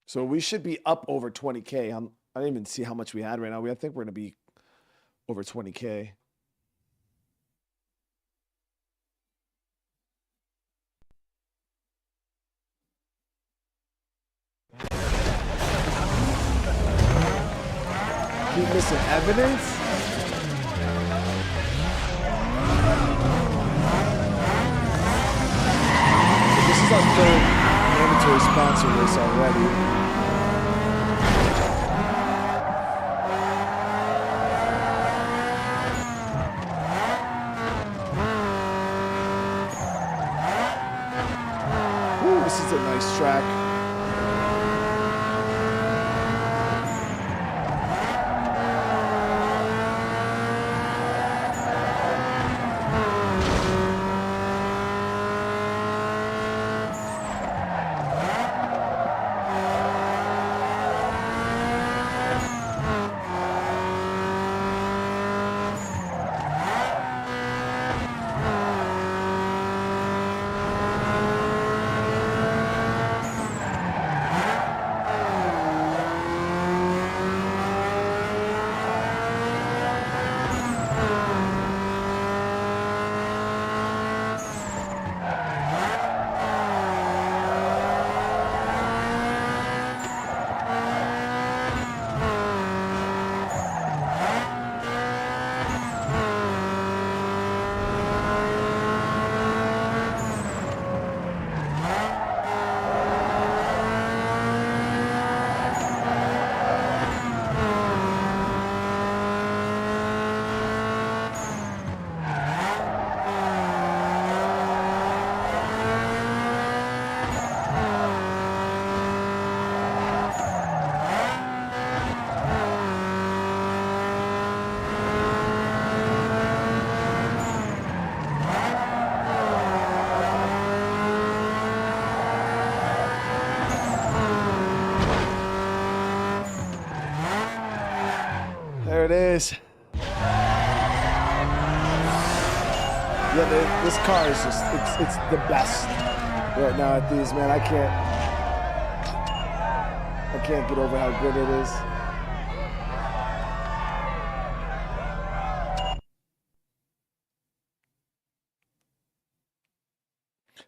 So we should be up over 20K. I didn't even see how much we had right now. I think we're going to be over 20K. Keep missing evidence? So this is our third mandatory sponsor race already. This is a nice track. This car is just, it's the best right now at these, man. I can't get over how good it is.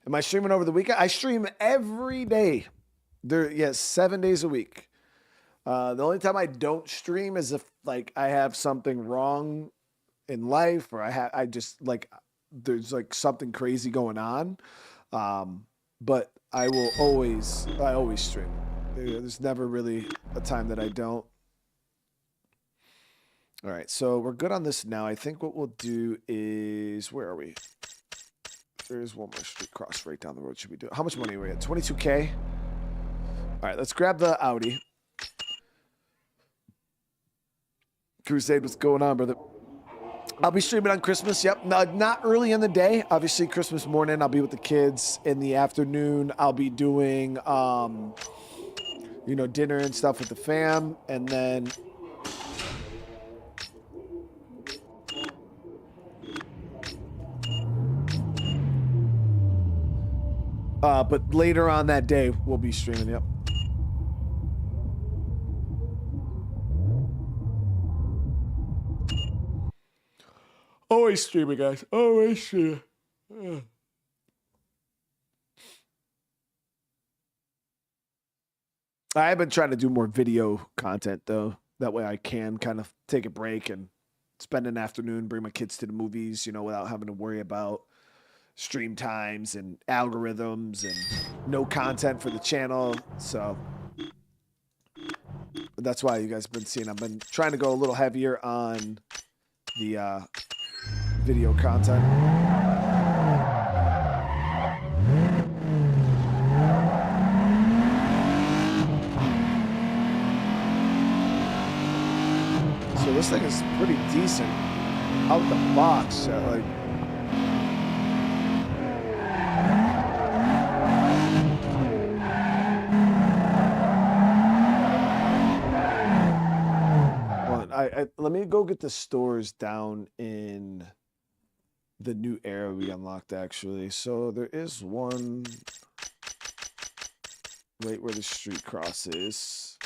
Am I streaming over the weekend? I stream every day. Yes, 7 days a week. The only time I don't stream is if like I have something wrong in life, or I just like there's like something crazy going on. But I always stream. There's never really a time that I don't. All right, so we're good on this now. I think what we'll do is, where are we? There's one more street cross right down the road. Should we do it? How much money are we at? 22K. All right, let's grab the Audi. Crusade, what's going on, brother? I'll be streaming on Christmas. Yep, not early in the day. Obviously, Christmas morning, I'll be with the kids. In the afternoon, I'll be doing, dinner and stuff with the fam, and then. But later on that day, we'll be streaming. Yep. Always streaming, guys. Always streaming. I've been trying to do more video content, though. That way I can kind of take a break and spend an afternoon, bring my kids to the movies, without having to worry about stream times and algorithms and no content for the channel. So that's why you guys have been seeing. I've been trying to go a little heavier on the video content. So this thing is pretty decent out the box. Like, let me go get the stores down in the new area we unlocked, actually. So there is one right where the street cross is.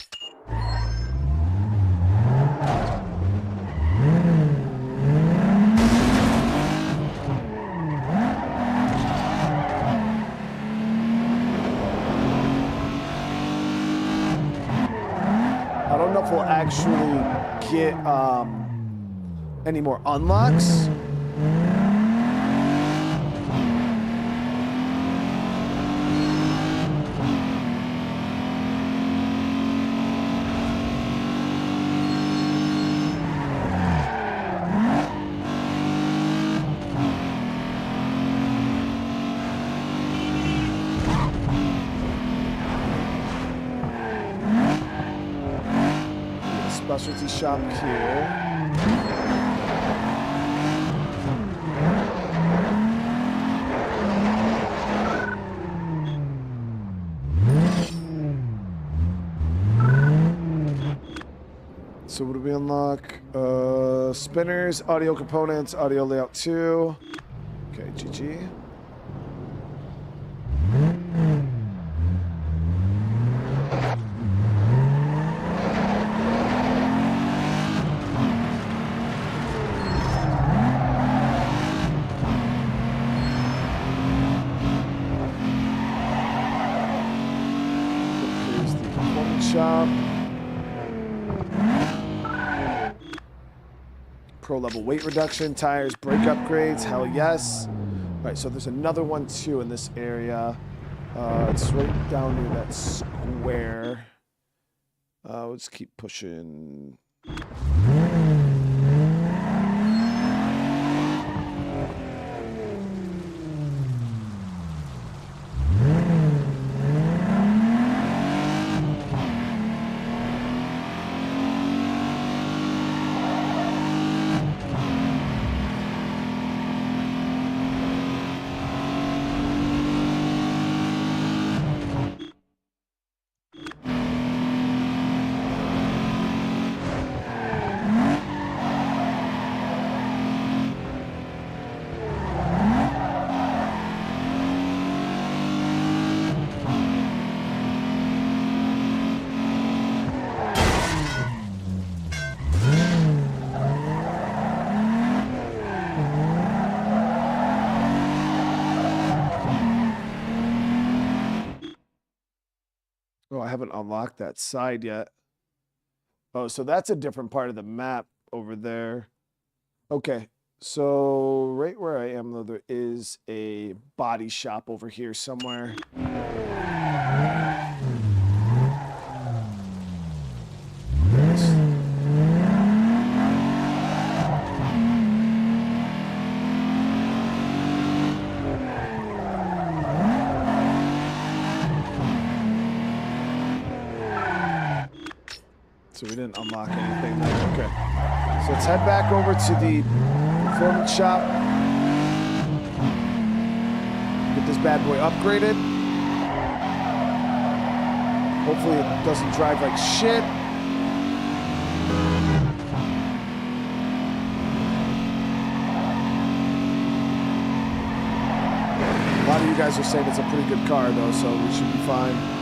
I don't know if we'll actually get any more unlocks. Specialty shop here. So what do we unlock? Spinners, audio components, audio layout 2. Okay, GG. Shop. Pro level weight reduction, tires, brake upgrades, hell yes. All right, so there's another one too in this area. It's right down near that square. We'll just keep pushing. Oh, I haven't unlocked that side yet. Oh, so that's a different part of the map over there. Okay, so right where I am, though, there is a body shop over here somewhere. So we didn't unlock anything there. Okay. So let's head back over to the performance shop. Get this bad boy upgraded. Hopefully it doesn't drive like shit. A lot of you guys are saying it's a pretty good car though, so we should be fine.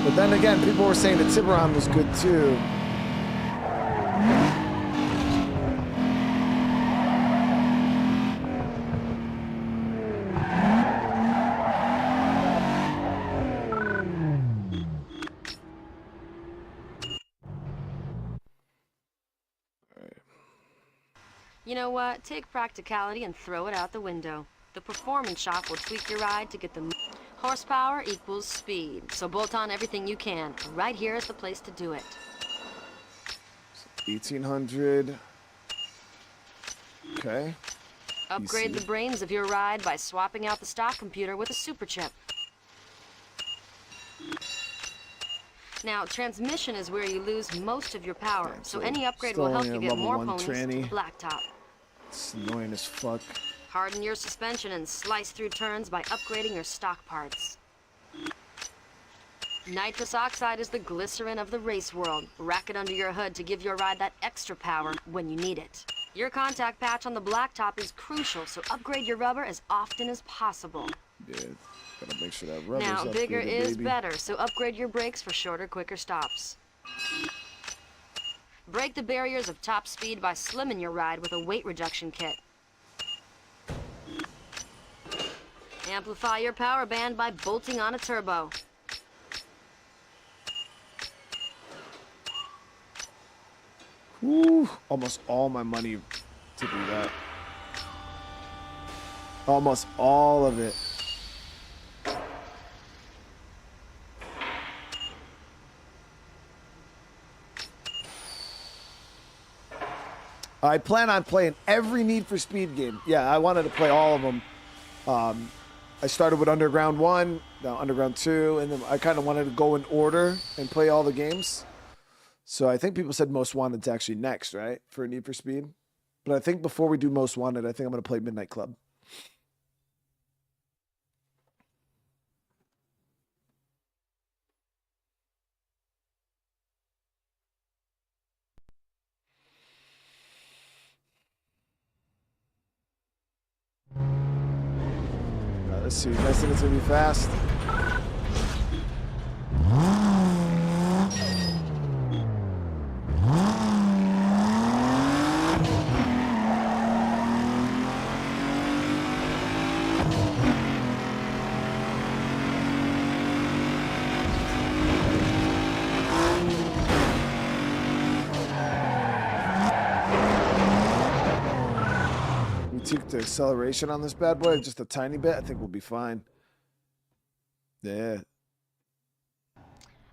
But then again, people were saying that Tiburon was good too. You know what? Take practicality and throw it out the window. The performance shop will tweak your ride to get the horsepower equals speed. So bolt on everything you can. Right here is the place to do it. 1800. Okay. Upgrade the brains of your ride by swapping out the stock computer with a super chip. Now, transmission is where you lose most of your power, so any upgrade will help you get more ponies to the blacktop. It's annoying as fuck. Harden your suspension and slice through turns by upgrading your stock parts. Nitrous oxide is the glycerin of the race world. Rack it under your hood to give your ride that extra power when you need it. Your contact patch on the blacktop is crucial, so upgrade your rubber as often as possible. Yeah, gotta make sure that rubber's Now, upgraded, bigger is baby. better, so upgrade your brakes for shorter, quicker stops. Break the barriers of top speed by slimming your ride with a weight reduction kit. Amplify your power band by bolting on a turbo. Woo, almost all my money to do that. Almost all of it. I plan on playing every Need for Speed game. Yeah, I wanted to play all of them. I started with Underground 1, now Underground 2, and then I kind of wanted to go in order and play all the games. So I think people said Most Wanted's actually next, right, for Need for Speed? But I think before we do Most Wanted, I think I'm going to play Midnight Club. Let's see. You guys think it's going to be fast? Took the acceleration on this bad boy just a tiny bit. I think we'll be fine. Yeah.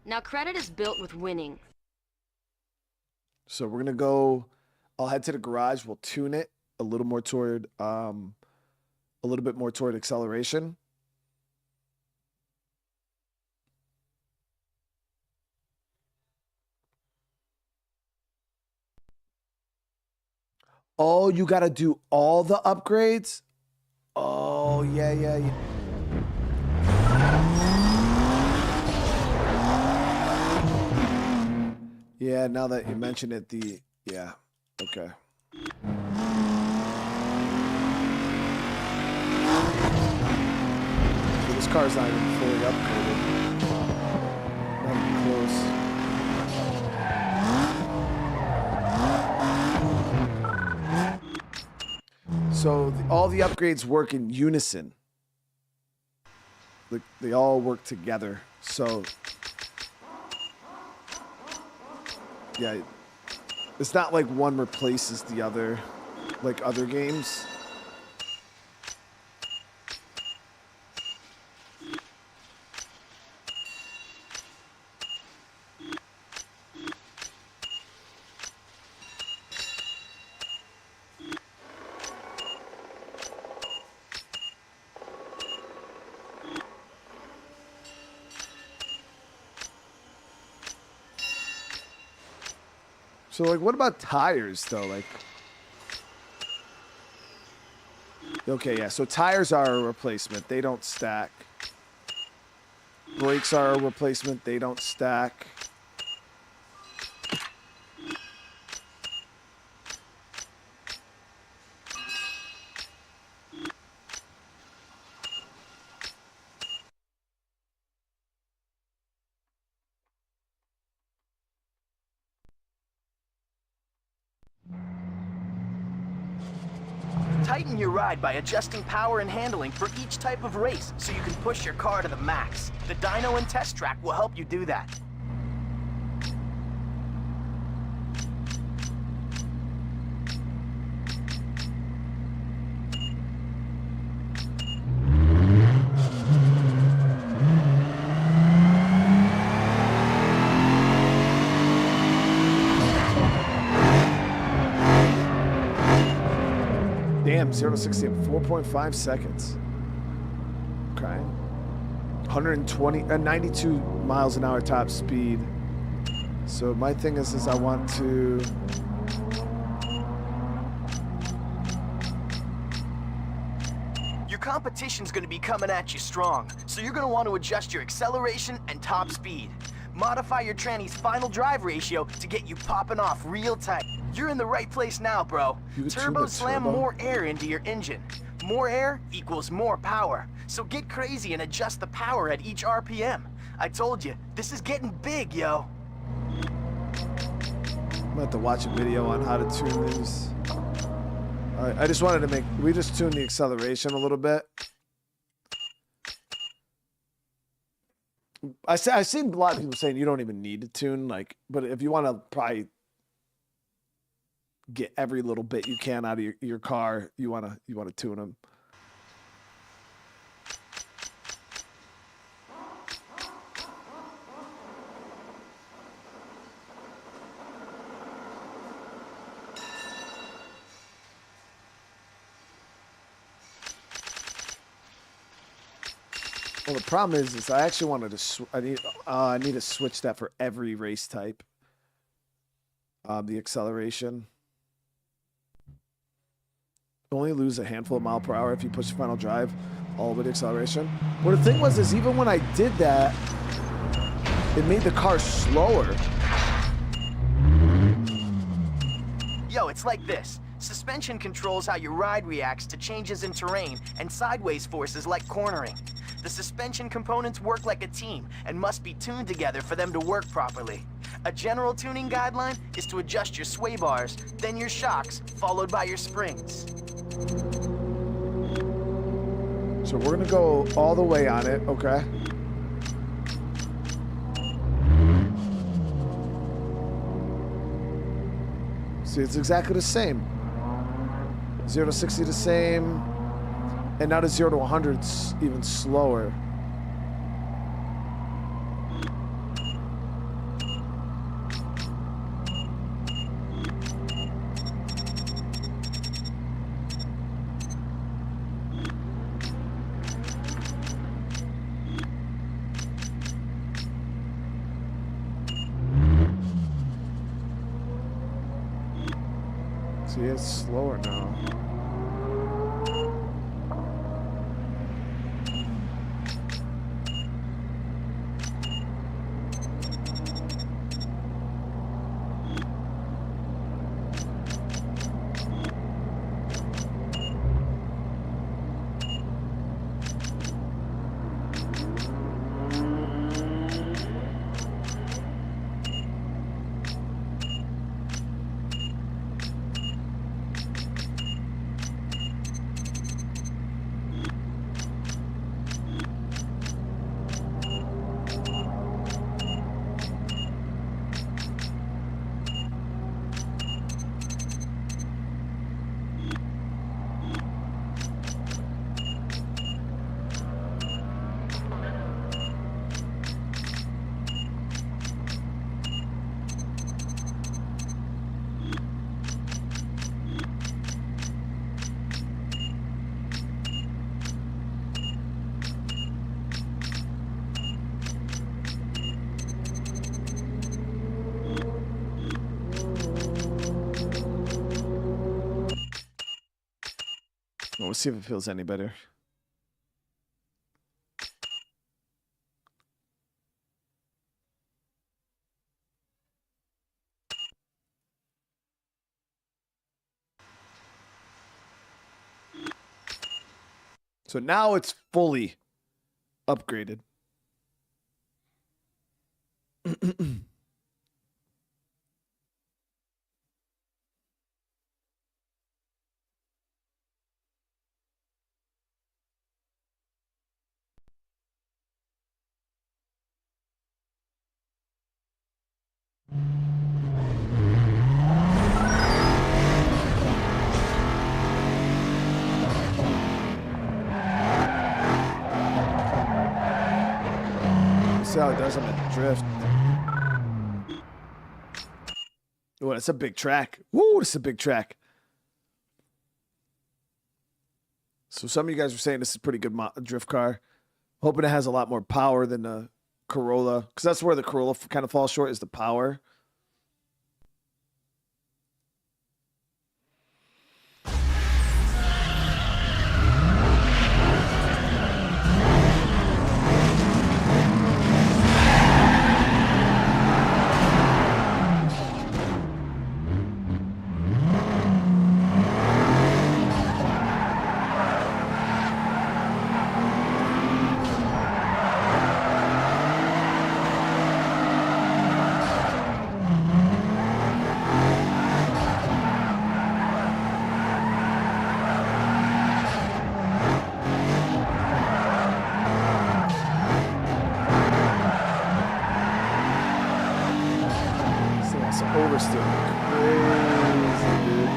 Now, credit is built with winning. So we're gonna go. I'll head to the garage. We'll tune it a little more toward, a little bit more toward acceleration. Oh, you got to do all the upgrades? Oh, yeah. Yeah, now that you mention it, yeah, okay. So this car's not even fully upgraded. Not even close. So all the upgrades work in unison. They all work together. So Yeah, it's not like one replaces the other, like other games. So, like, what about tires, though? Like, okay, yeah, so tires are a replacement. They don't stack. Brakes are a replacement. They don't stack. Tighten your ride by adjusting power and handling for each type of race so you can push your car to the max. The dyno and test track will help you do that. Damn, 0 to 60 in 4.5 seconds. Okay. 92 miles an hour top speed. So my thing is I want to... Your competition's gonna be coming at you strong, so you're gonna want to adjust your acceleration and top speed. Modify your tranny's final drive ratio to get you popping off real tight. You're in the right place now, bro. Turbo slam more air into your engine. More air equals more power. So get crazy and adjust the power at each RPM. I told you, this is getting big, yo. I'm gonna have to watch a video on how to tune these. I just wanted to we just tuned the acceleration a little bit. I've seen a lot of people saying you don't even need to tune, like, but if you want to probably get every little bit you can out of your car, you want to tune them. Well, the problem is I actually wanted to. I need to switch that for every race type. The acceleration. Only lose a handful of mile per hour if you push the final drive, all with acceleration. Well, the thing is even when I did that, it made the car slower. Yo, it's like this. Suspension controls how your ride reacts to changes in terrain and sideways forces like cornering. The suspension components work like a team and must be tuned together for them to work properly. A general tuning guideline is to adjust your sway bars, then your shocks, followed by your springs. So we're gonna go all the way on it, okay? See, it's exactly the same. 0 to 60 the same. And now to 0 to 100, it's even slower. See, it's slower now. see if it feels any better. So now it's fully upgraded. See how it does on the drift. Oh, that's a big track. Woo, that's a big track. So some of you guys were saying this is a pretty good drift car. Hoping it has a lot more power than the Corolla, because that's where the Corolla kind of falls short, is the power. Oversteer. Crazy, dude.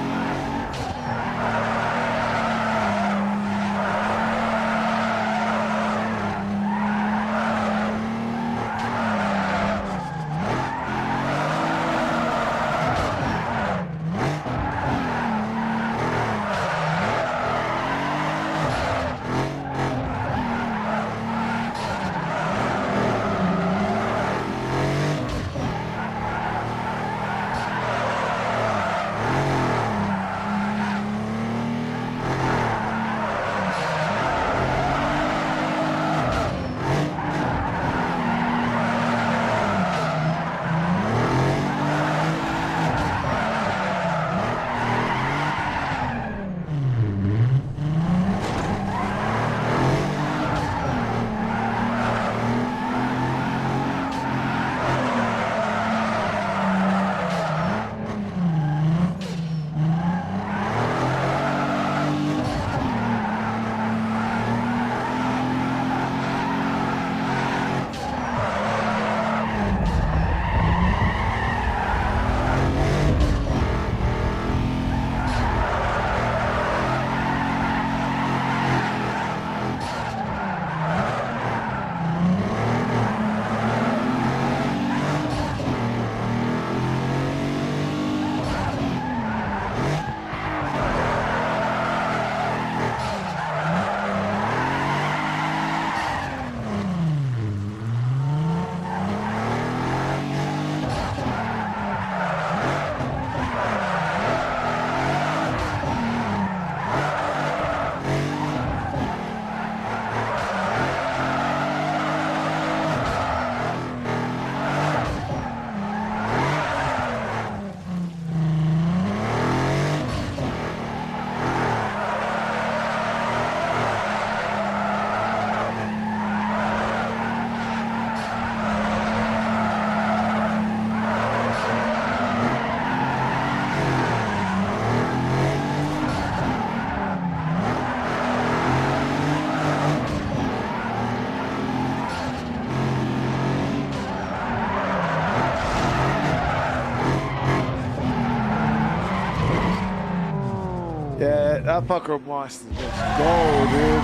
Yeah, that fucker wants to just go, dude.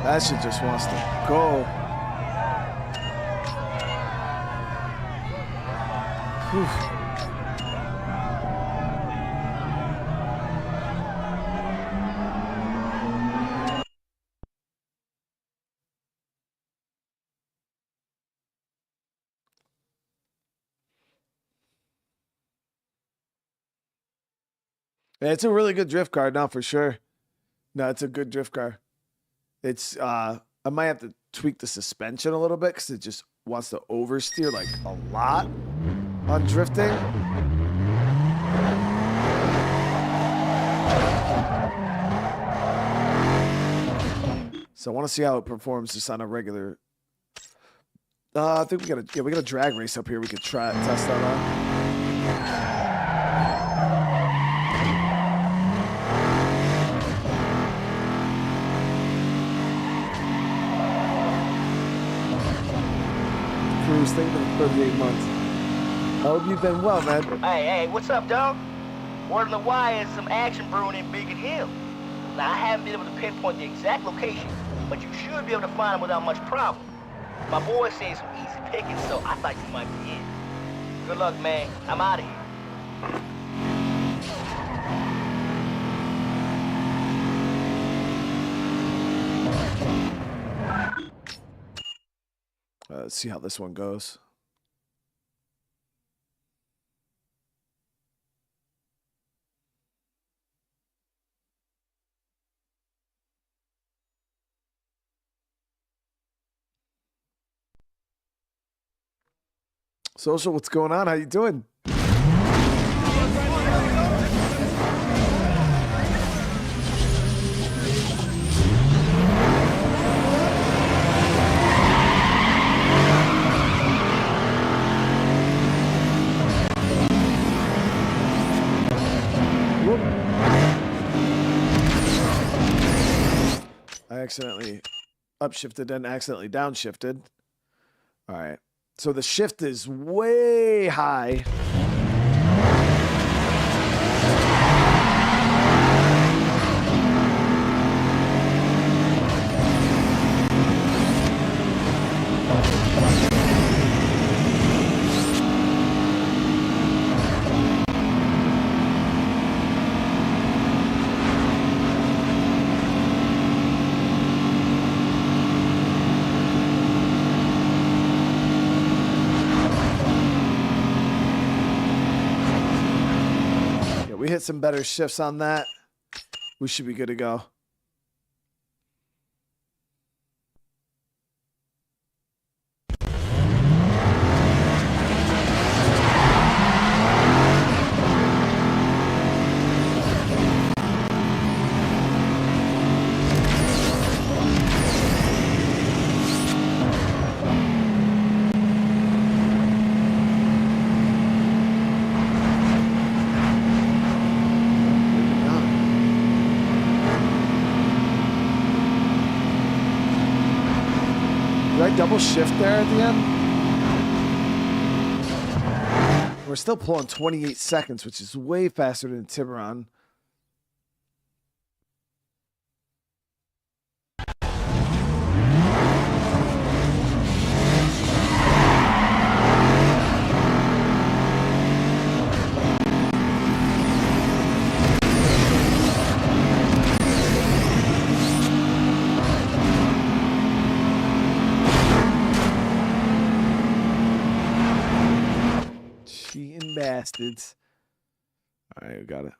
That shit just wants to go. Whew. It's a really good drift car, no, for sure. No, it's a good drift car. It's I might have to tweak the suspension a little bit because it just wants to oversteer like a lot on drifting. So I want to see how it performs just on a regular. I think we got a drag race up here. We could try test that on. Cruise, thank you for 38 months. I hope you've been well, man. Hey, what's up, dog? Word on the wire is some action brewing in Beacon Hill. Now, I haven't been able to pinpoint the exact location, but you should be able to find them without much problem. My boy says some easy pickings, so I thought you might be in. Good luck, man. I'm out of here. Let's see how this one goes. Social, what's going on? How you doing? I accidentally upshifted and accidentally downshifted. All right. So the shift is way high. We hit some better shifts on that. We should be good to go. Double shift there at the end. We're still pulling 28 seconds, which is way faster than Tiburon. Bastards. All right, we got it.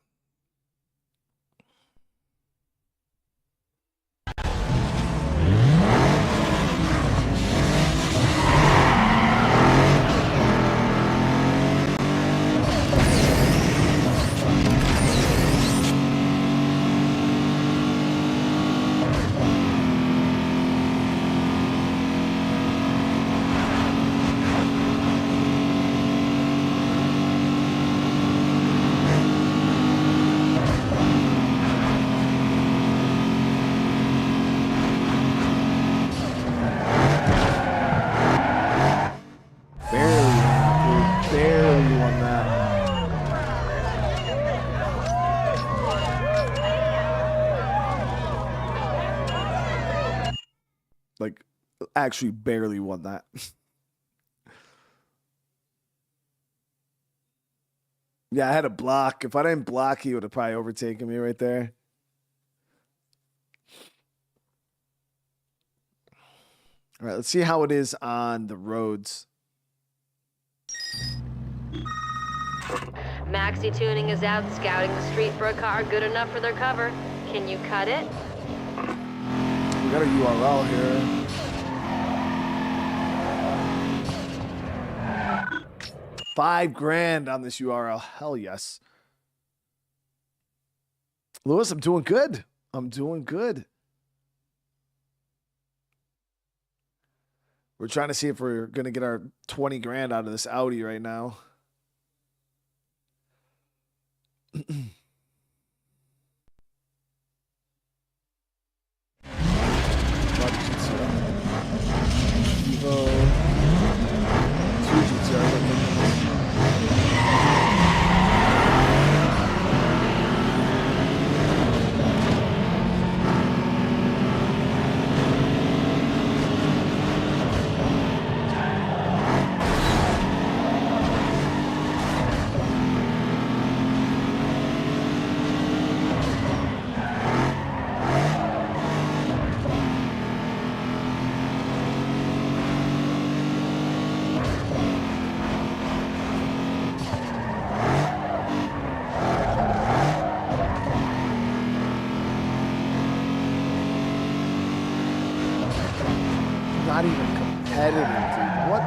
Like, actually barely won that. Yeah, I had a block. If I didn't block, he would have probably overtaken me right there. All right, let's see how it is on the roads. Max Maxi Tuning is out scouting the street for a car good enough for their cover. Can you cut it? We got a URL here. $5,000 on this URL. Hell yes. Lewis, I'm doing good. I'm doing good. We're trying to see if we're going to get our $20,000 out of this Audi right now. Evo. 2 GTR. Not even competitive, dude. What?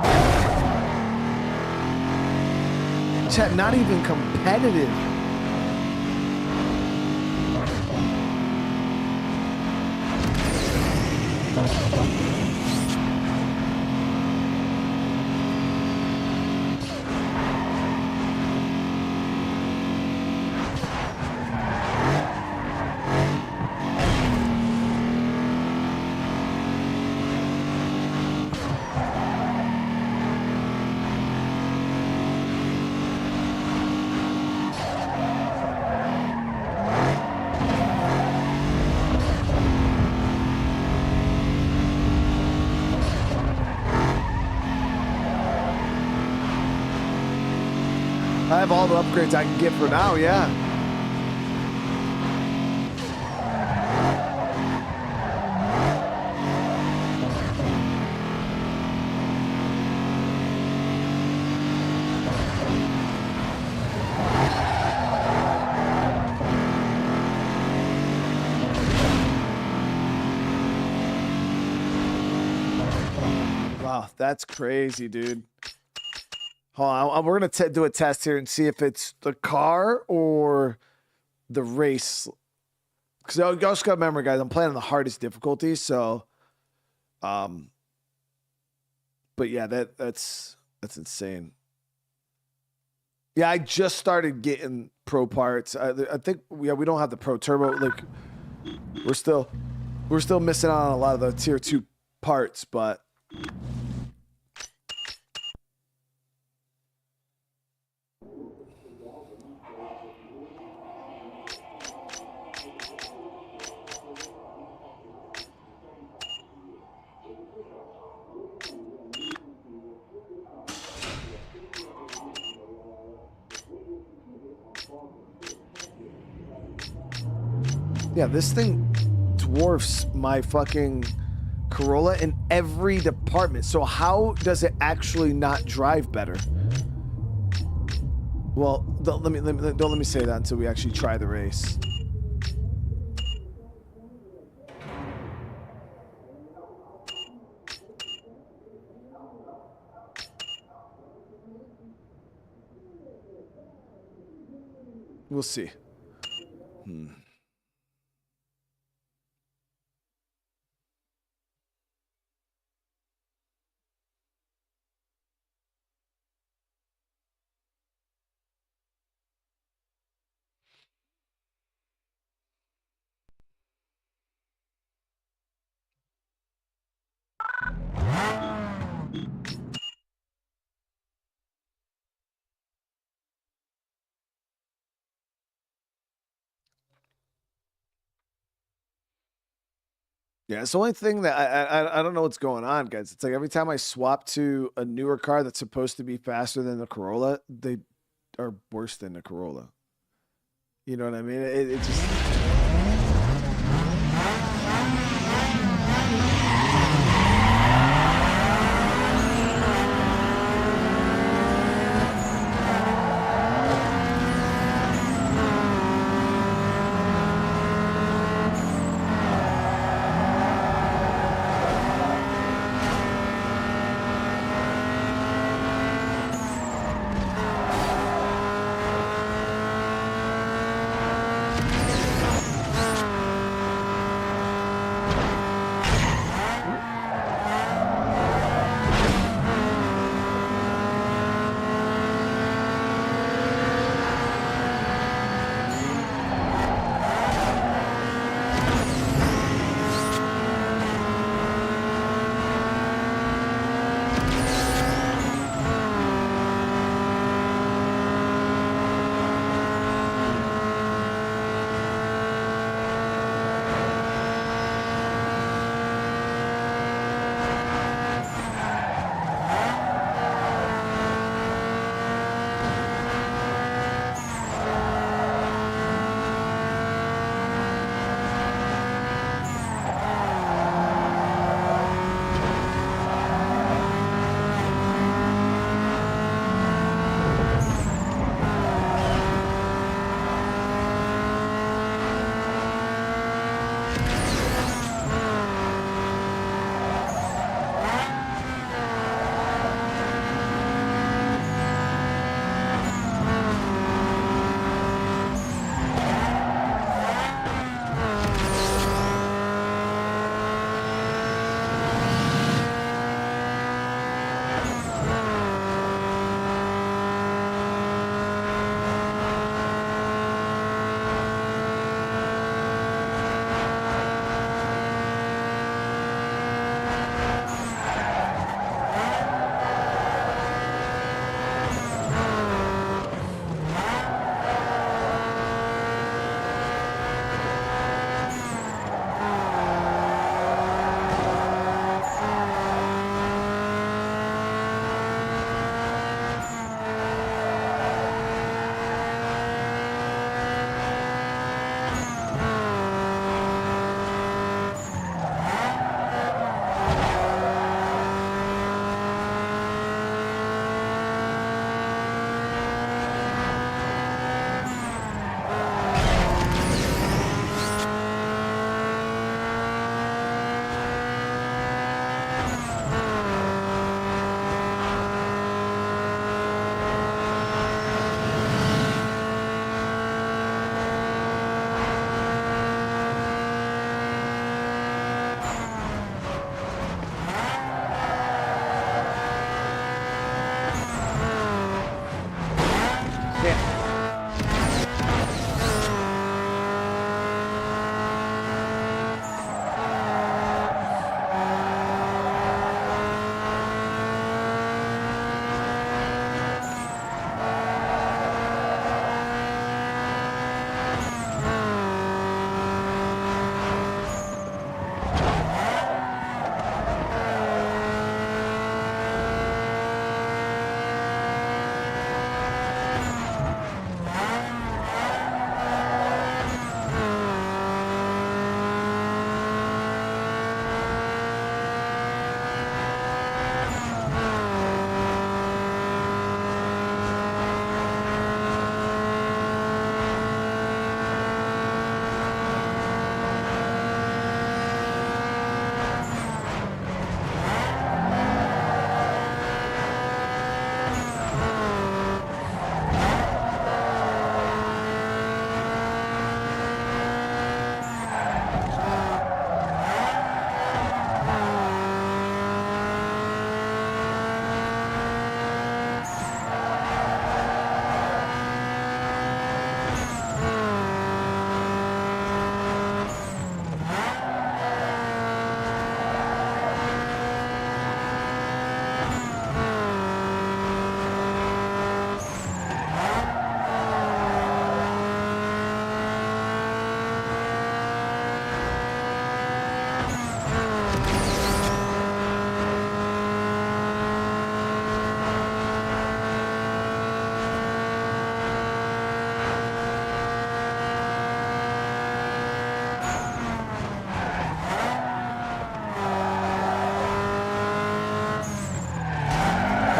Chat, not even competitive. I have all the upgrades I can get for now, yeah. Wow, that's crazy, dude. Hold on, we're going to do a test here and see if it's the car or the race. Because you also got to remember, guys, I'm playing on the hardest difficulty, so... But yeah, that's insane. Yeah, I just started getting pro parts. I think we don't have the pro turbo. Like, we're still missing out on a lot of the tier 2 parts, but... Yeah, this thing dwarfs my fucking Corolla in every department. So how does it actually not drive better? Well, don't let me say that until we actually try the race. We'll see. Yeah, it's the only thing that I don't know what's going on, guys. It's like every time I swap to a newer car that's supposed to be faster than the Corolla, they are worse than the Corolla. You know what I mean? It just...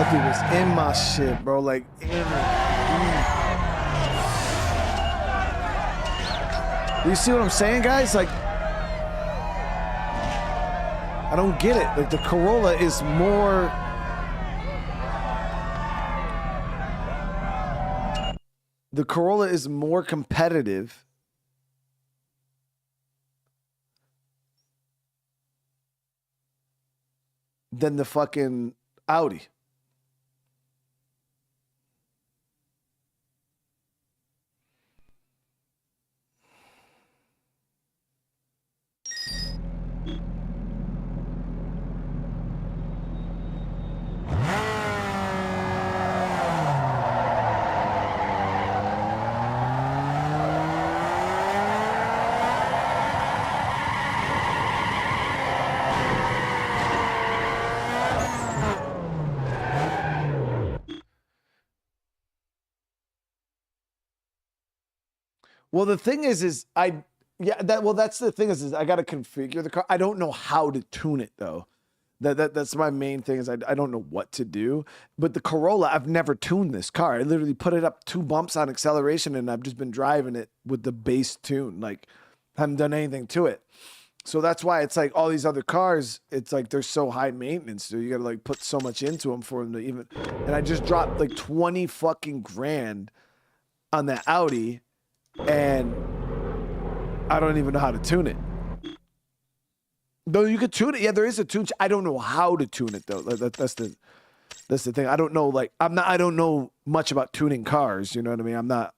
That dude was in my shit, bro. Like, in it. You see what I'm saying, guys? Like, I don't get it. Like, the Corolla is more... The Corolla is more competitive than the fucking Audi. Well, the thing is that's the thing is I got to configure the car. I don't know how to tune it though. That's my main thing is I don't know what to do. But the Corolla, I've never tuned this car. I literally put it up 2 bumps on acceleration and I've just been driving it with the base tune. Like, haven't done anything to it. So that's why it's like all these other cars, it's like they're so high maintenance, dude. You got to like put so much into them for them to even. And I just dropped like 20 fucking grand on that Audi. And I don't even know how to tune it. Though you could tune it. Yeah, there is a tune. I don't know how to tune it though. That's the thing. I don't know. Like I don't know much about tuning cars. You know what I mean? I'm not.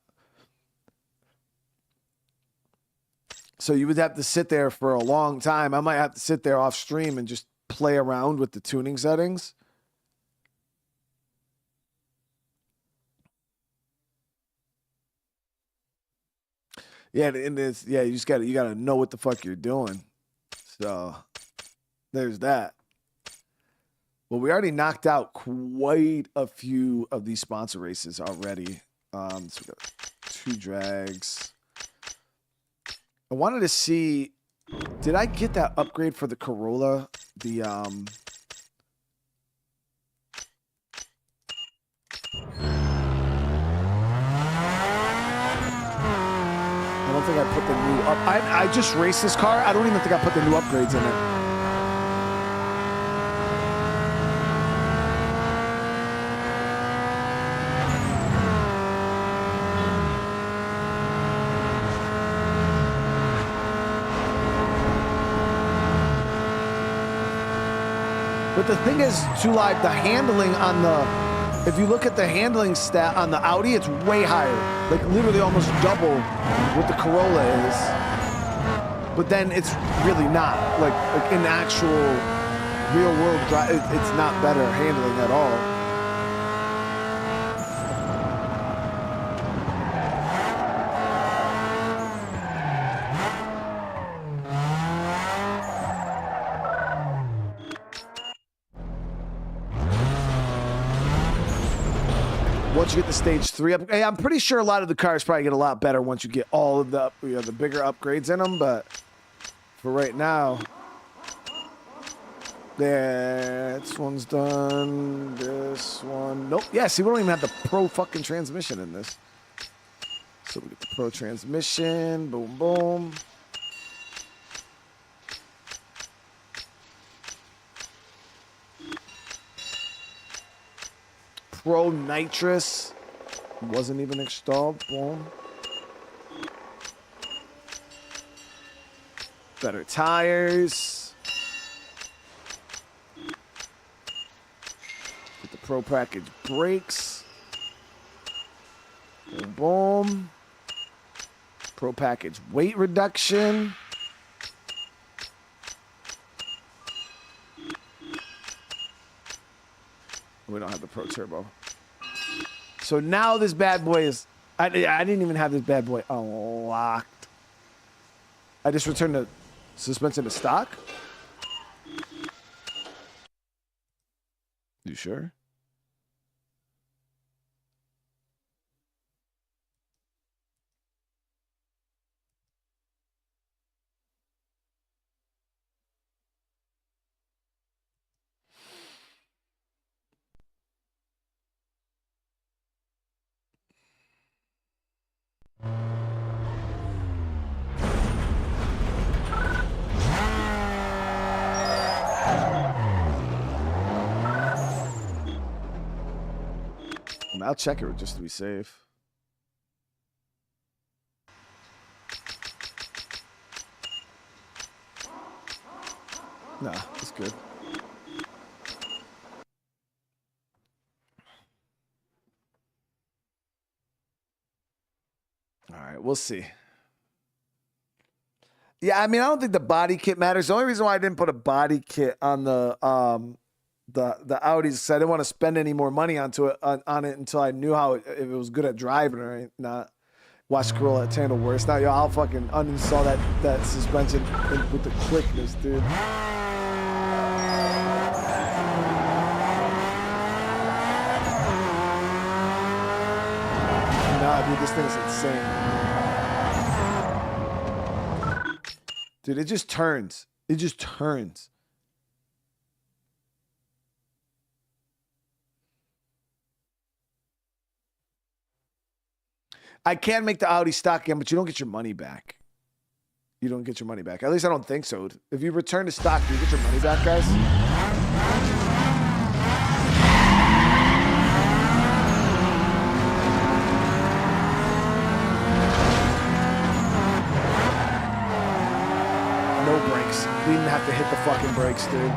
So you would have to sit there for a long time. I might have to sit there off stream and just play around with the tuning settings. Yeah, and it's you just gotta know what the fuck you're doing. So there's that. Well, we already knocked out quite a few of these sponsor races already. So we got 2 drags. I wanted to see, did I get that upgrade for the Corolla? The I don't think I put the new up. I just raced this car. I don't even think I put the new upgrades in it. But the thing is, too, like the handling on the, if you look at the handling stat on the Audi, it's way higher. Like literally almost double what the Corolla is. But then it's really not. Like in actual real world drive, it's not better handling at all. Once you get the stage 3 up, hey, I'm pretty sure a lot of the cars probably get a lot better once you get all of the the bigger upgrades in them. But for right now, this one's done. This one, nope. Yeah, see, we don't even have the pro fucking transmission in this. So we get the pro transmission. Boom, boom. Pro nitrous wasn't even installed. Boom. Better tires. Get the pro package brakes. Boom, boom. Pro package weight reduction. We don't have the Pro Turbo. So now this bad boy is... I didn't even have this bad boy unlocked. I just returned the suspension to stock? You sure? I'll check it just to be safe. Nah, it's good. All right, we'll see. Yeah, I mean, I don't think the body kit matters. The only reason why I didn't put a body kit on the Audis is I didn't want to spend any more money on it until I knew if it was good at driving or not. Watch Corolla at handle worse. Now, yo, I'll fucking uninstall that suspension with the quickness, dude. Nah, dude, this thing is insane. Dude, it just turns. It just turns. I can make the Audi stock again, but you don't get your money back. You don't get your money back. At least I don't think so. If you return to stock, do you get your money back, guys? No brakes. We didn't have to hit the fucking brakes, dude.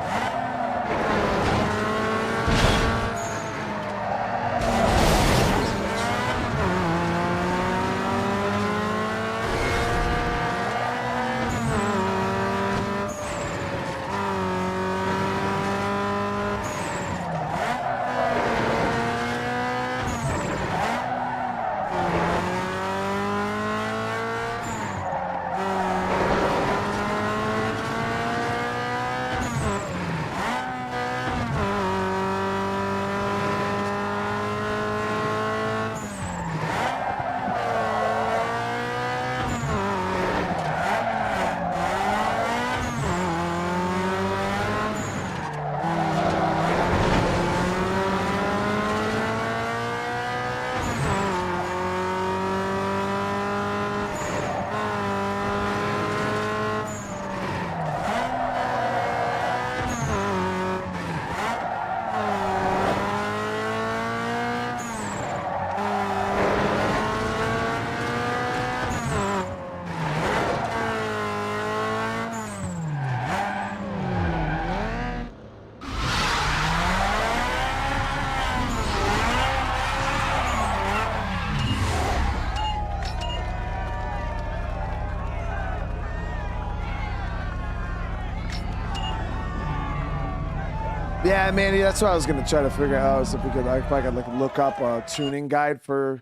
Yeah, Manny, that's what I was gonna try to figure out is if I could like look up a tuning guide for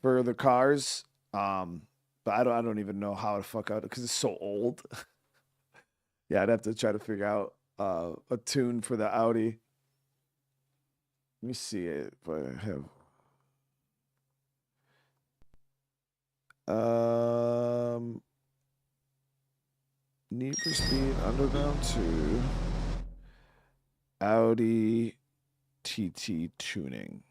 the cars. But I don't even know how to fuck out because it's so old. Yeah, I'd have to try to figure out a tune for the Audi. Let me see it if I have. Need for Speed Underground 2. Audi TT tuning.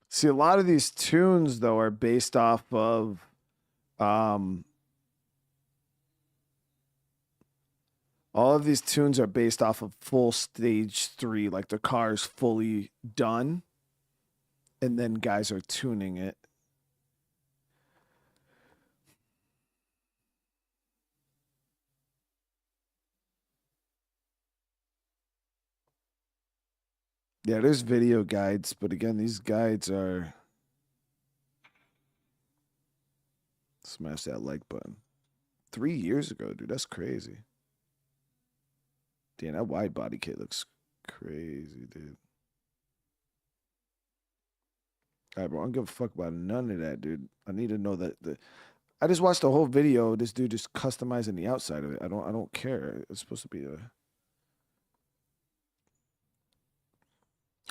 See, a lot of these tunes though are based off of all of these tunes are based off of full stage 3, like the car's fully done, and then guys are tuning it. Yeah, there's video guides, but again, these guides are... Smash that like button. 3 years ago, dude, that's crazy. Damn, that wide body kit looks crazy, dude. All right, bro, I don't give a fuck about none of that, dude. I need to know that I just watched the whole video of this dude just customizing the outside of it. I don't care. It's supposed to be a...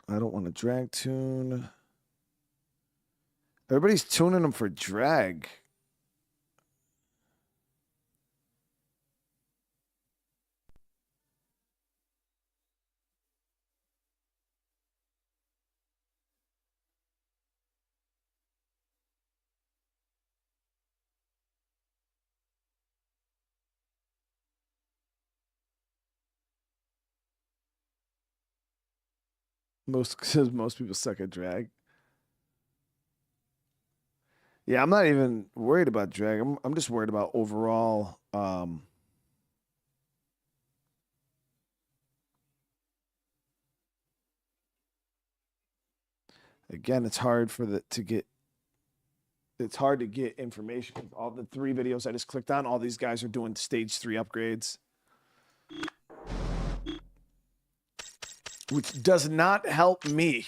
I don't want to drag tune. Everybody's tuning them for drag. Most people suck at drag. Yeah, I'm not even worried about drag. I'm just worried about overall. Again, it's hard it's hard to get information. All the 3 videos I just clicked on, all these guys are doing stage 3 upgrades, which does not help me.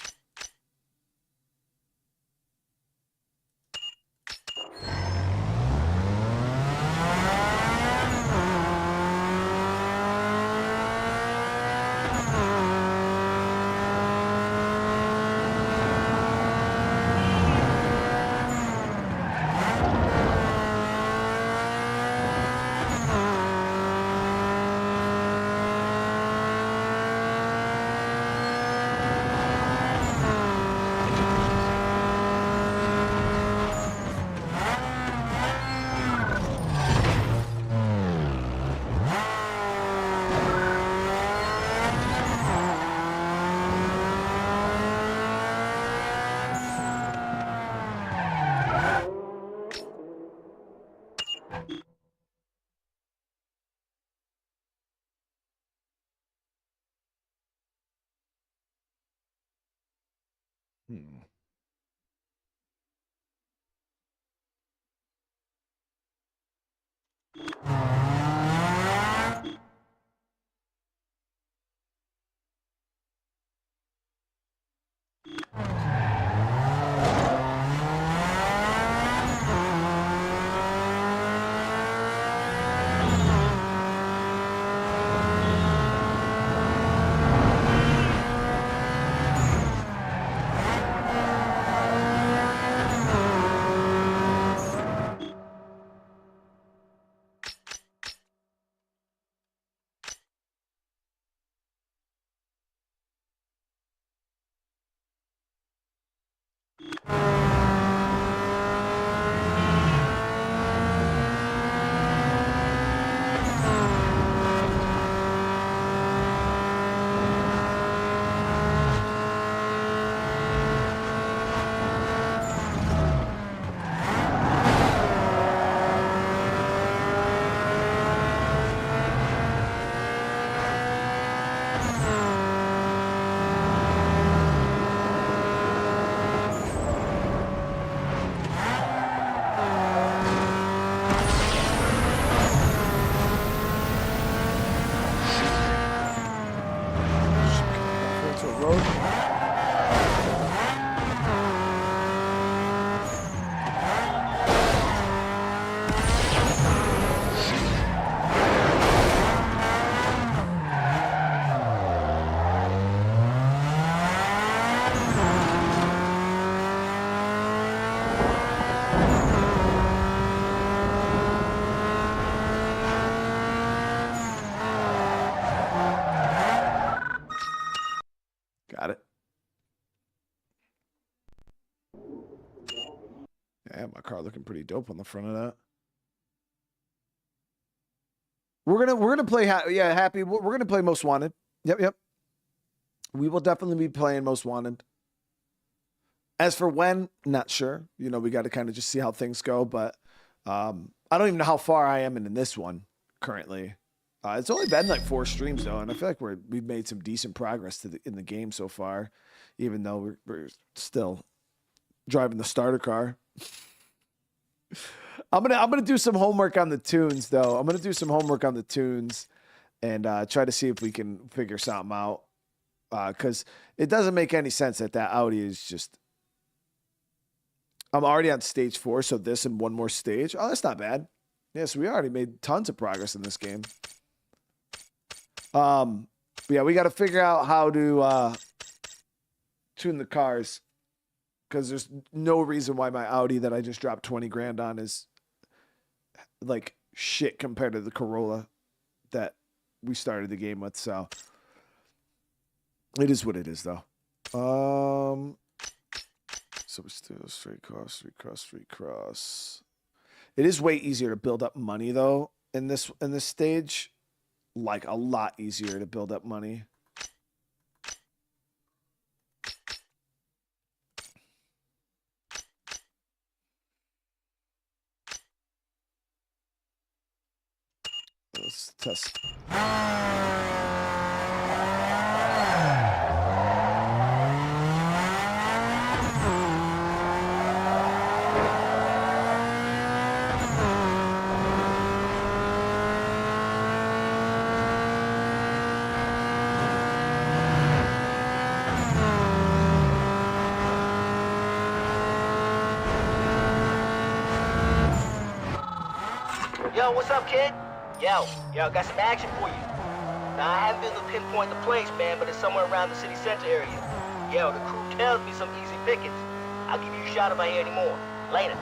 Got it. Yeah, my car looking pretty dope on the front of that. We're gonna play. Happy. We're gonna play Most Wanted. Yep. We will definitely be playing Most Wanted. As for when, not sure. You know, we got to kind of just see how things go. But I don't even know how far I am in this one currently. It's only been like 4 streams though, and I feel like we've made some decent progress in the game so far, even though we're still driving the starter car. I'm gonna do some homework on the tunes though. I'm gonna do some homework on the tunes and try to see if we can figure something out. Because it doesn't make any sense that Audi is just. I'm already on stage 4, so this and one more stage. Oh, that's not bad. Yes, we already made tons of progress in this game. Yeah, we got to figure out how to tune the cars, because there's no reason why my Audi that I just dropped 20 grand on is like shit compared to the Corolla that we started the game with. So it is what it is, though. So we still straight cross. It is way easier to build up money though in this stage. Like a lot easier to build up money. let's test. Yo, what's up, kid? Yo, got some action for you. Now, I haven't been able to pinpoint the place, man, but it's somewhere around the city center area. Yo, the crew tells me some easy pickings. I'll give you a shot if I hear any more. Later.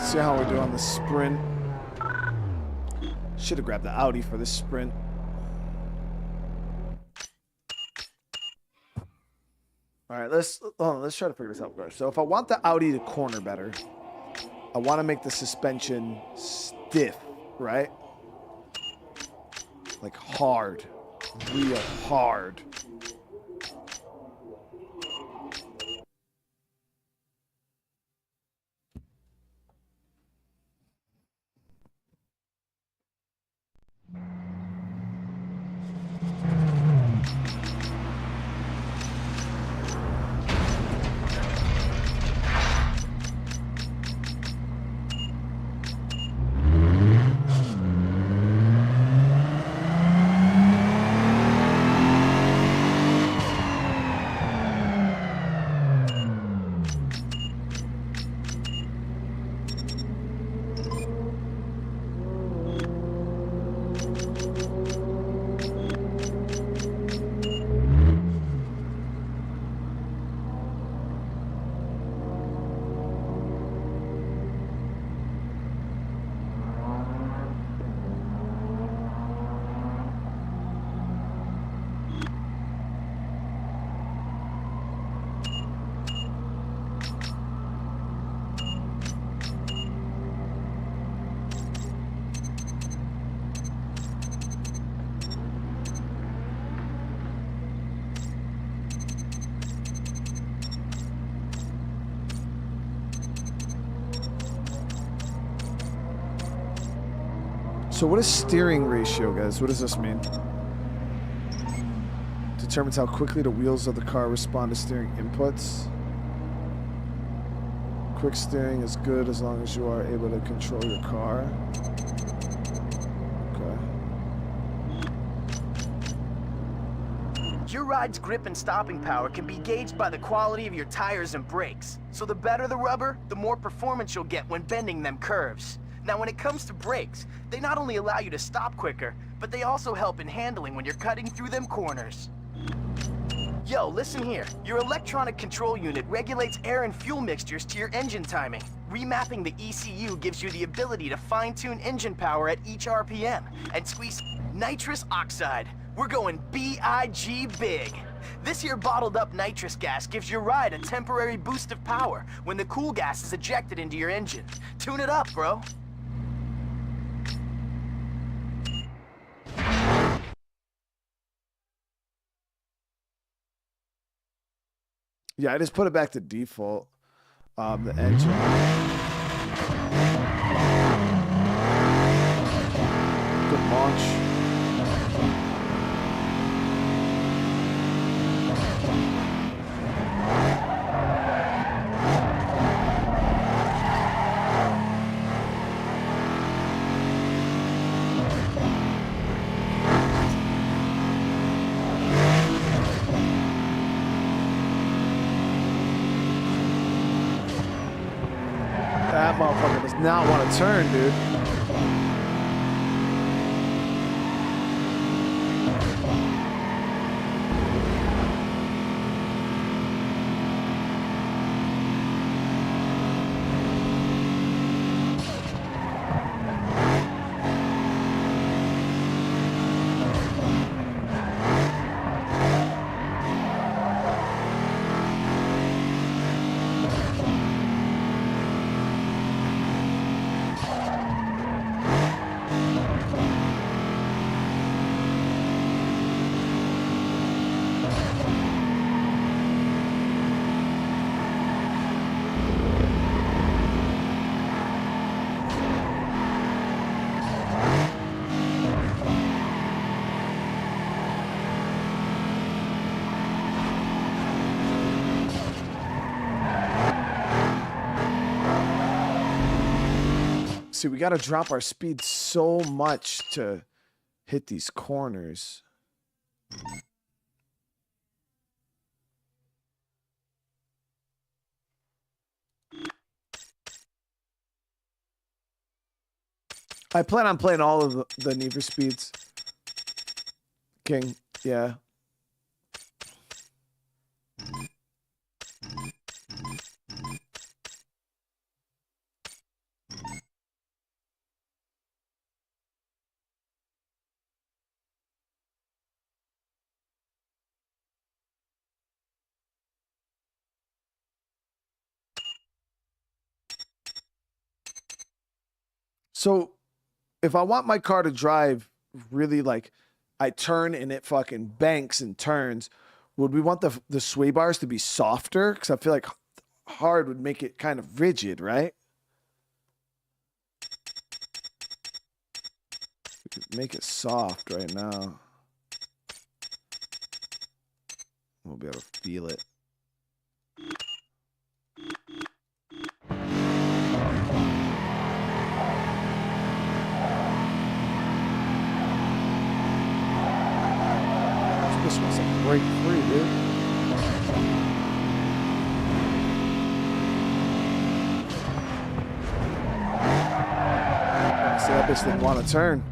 See how we do on the sprint. Should have grabbed the Audi for this sprint. All right, let's try to figure this out first. So if I want the Audi to corner better, I want to make the suspension stiff, right? Like hard, real hard. So what is steering ratio, guys? What does this mean? Determines how quickly the wheels of the car respond to steering inputs. Quick steering is good as long as you are able to control your car. Okay. Your ride's grip and stopping power can be gauged by the quality of your tires and brakes. So the better the rubber, the more performance you'll get when bending them curves. Now when it comes to brakes, they not only allow you to stop quicker, but they also help in handling when you're cutting through them corners. Yo, listen here. Your electronic control unit regulates air and fuel mixtures to your engine timing. Remapping the ECU gives you the ability to fine-tune engine power at each RPM and squeeze nitrous oxide. We're going B-I-G big. This here bottled up nitrous gas gives your ride a temporary boost of power when the cool gas is ejected into your engine. Tune it up, bro. Yeah, I just put it back to default. The engine. Good launch. That motherfucker does not want to turn, dude. see, we got to drop our speed so much to hit these corners. I plan on playing all of the Need for Speeds. King, yeah. So if I want my car to drive really like I turn and it fucking banks and turns, would we want the sway bars to be softer? Because I feel like hard would make it kind of rigid, right? We could make it soft right now. We'll be able to feel it. This one's a break free, dude. See, that bitch didn't want to turn.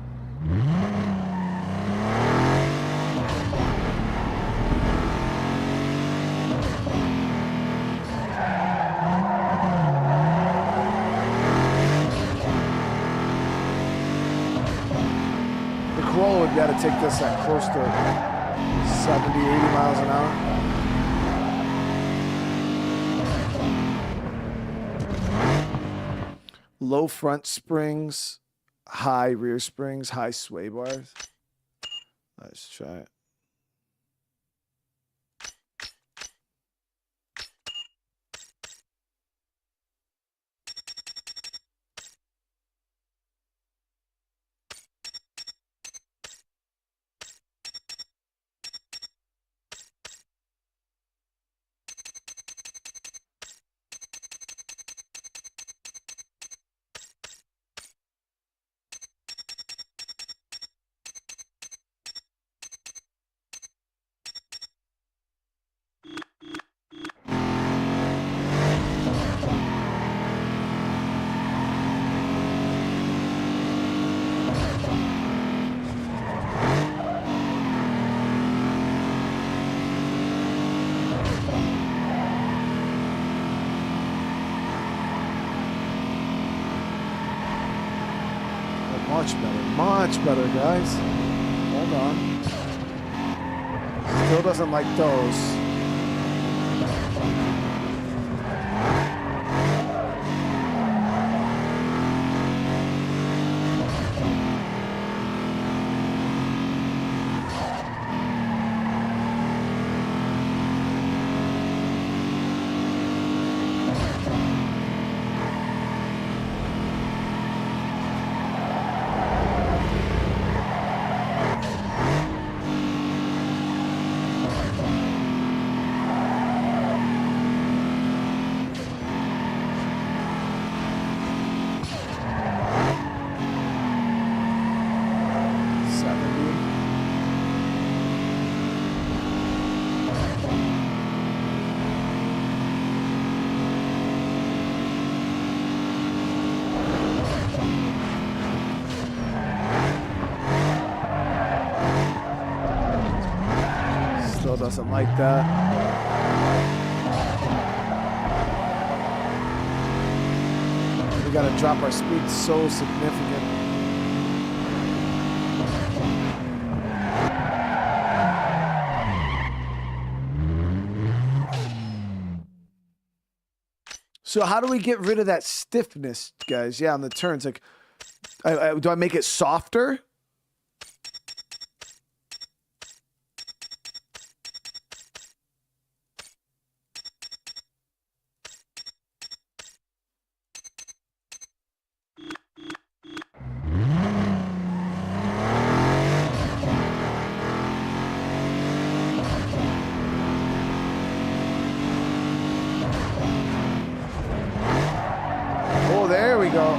The Corolla would gotta take this at close to 70, 80 miles an hour. Low front springs, high rear springs, high sway bars. Let's try it. Much better, guys. Hold on. Still doesn't like those. Doesn't like that. We gotta drop our speed so significant. So how do we get rid of that stiffness, guys? Yeah, on the turns, like, do I make it softer? Oh, there we go.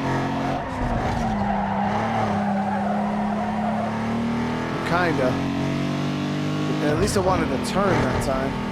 kinda. At least I wanted to turn that time.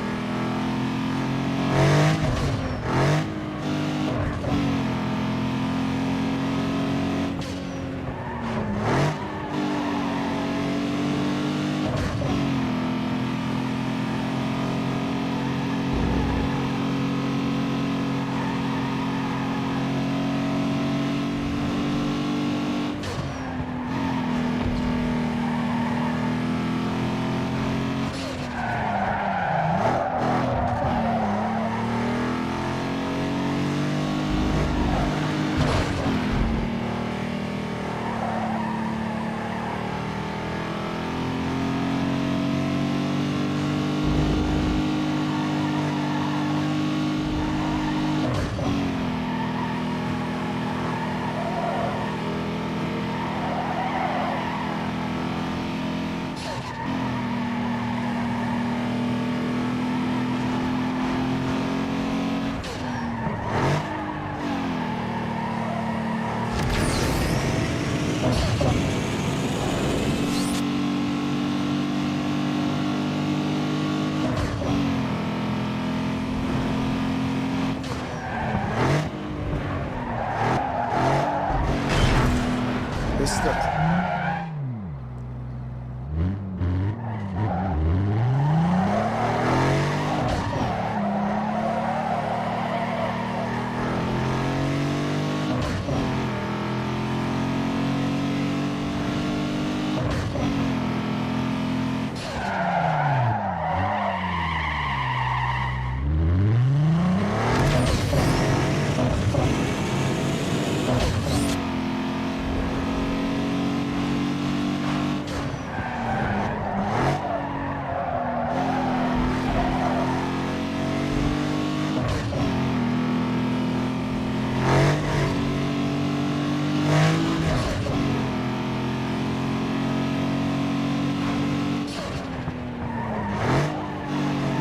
This stuff.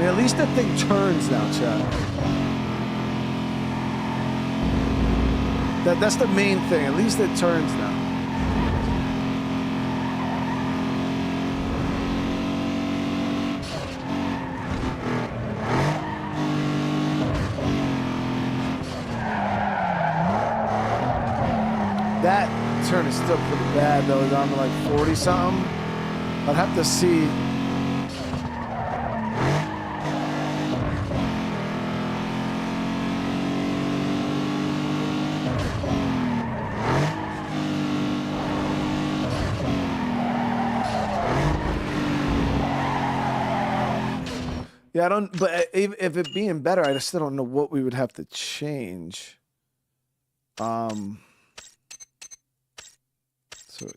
At least that thing turns now, Chad. That's the main thing. At least it turns now. That turn is still pretty bad though. Down to like 40 something. I'd have to see. Yeah, I don't, but if it being better, I still don't know what we would have to change. So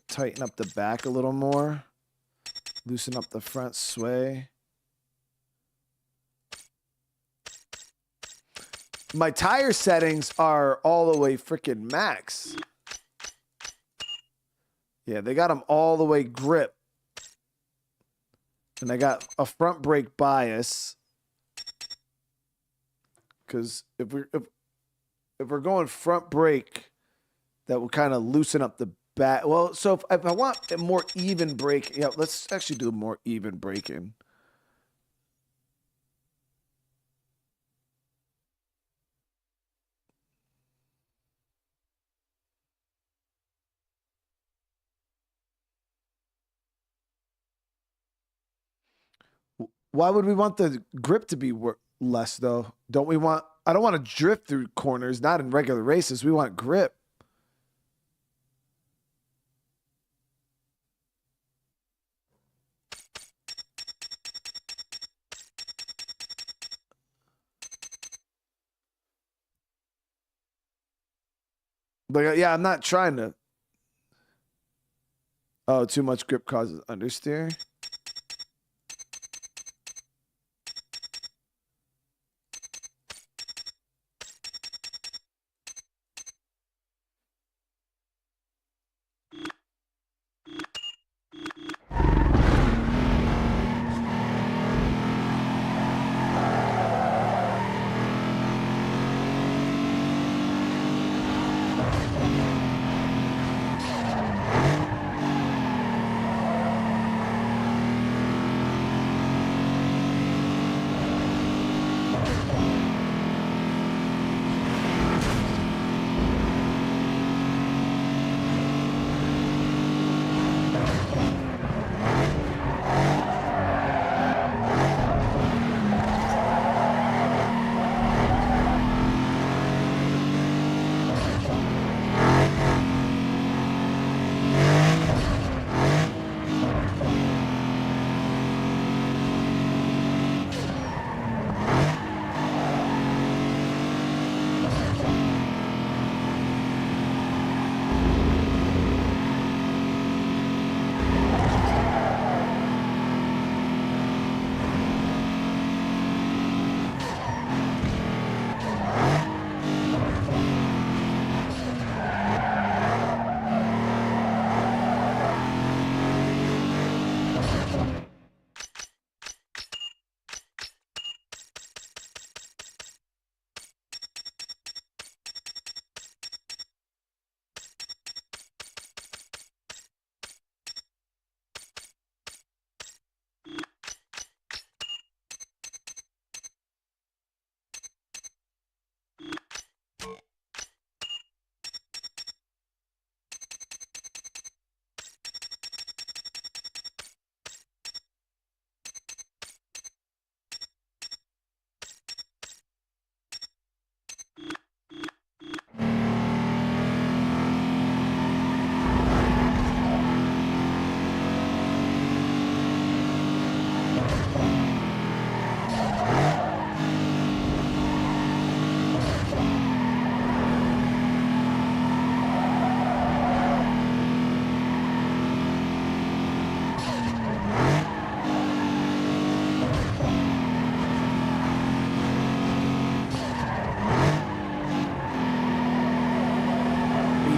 tighten up the back a little more. Loosen up the front sway. My tire settings are all the way freaking max. Yeah, they got them all the way grip. And I got a front brake bias. Because if we're going front brake, that will kind of loosen up the back. Well, so if I want a more even brake, yeah, let's actually do more even braking. Why would we want the grip to be less though? Don't we want? I don't want to drift through corners. Not in regular races. We want grip. But yeah, I'm not trying to. Oh, too much grip causes understeer.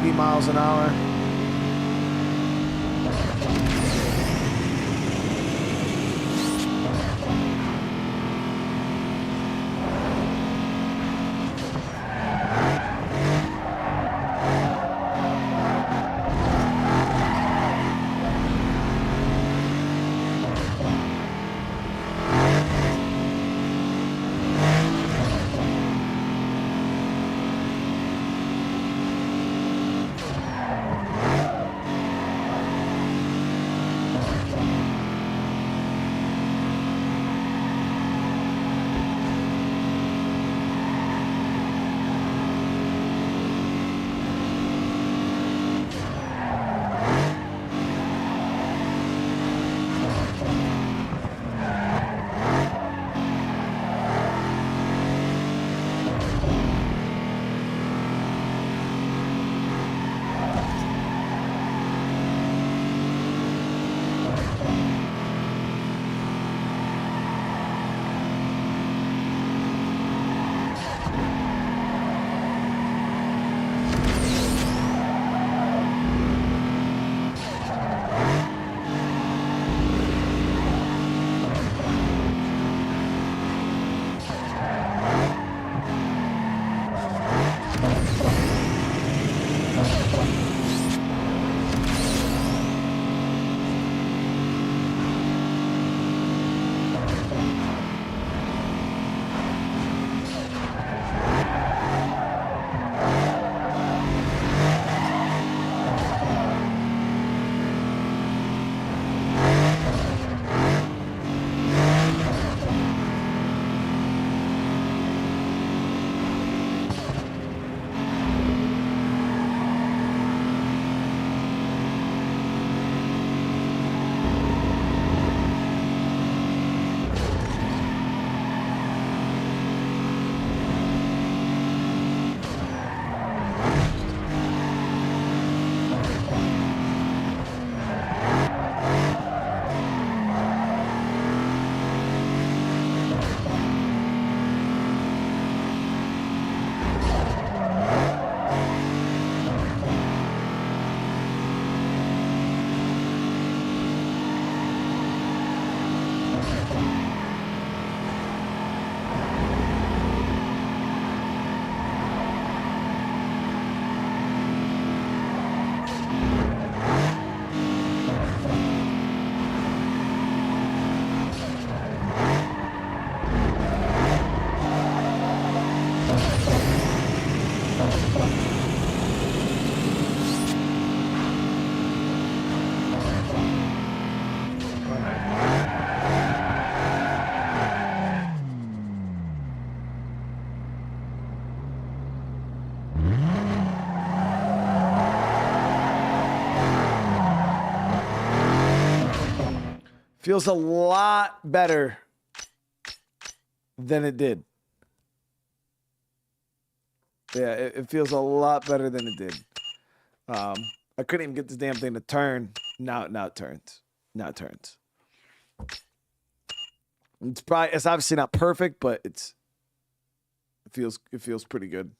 80 miles an hour. Feels a lot better than it did. Yeah, it feels a lot better than it did. I couldn't even get this damn thing to turn. Now it turns. Now it turns. It's obviously not perfect, but it feels pretty good.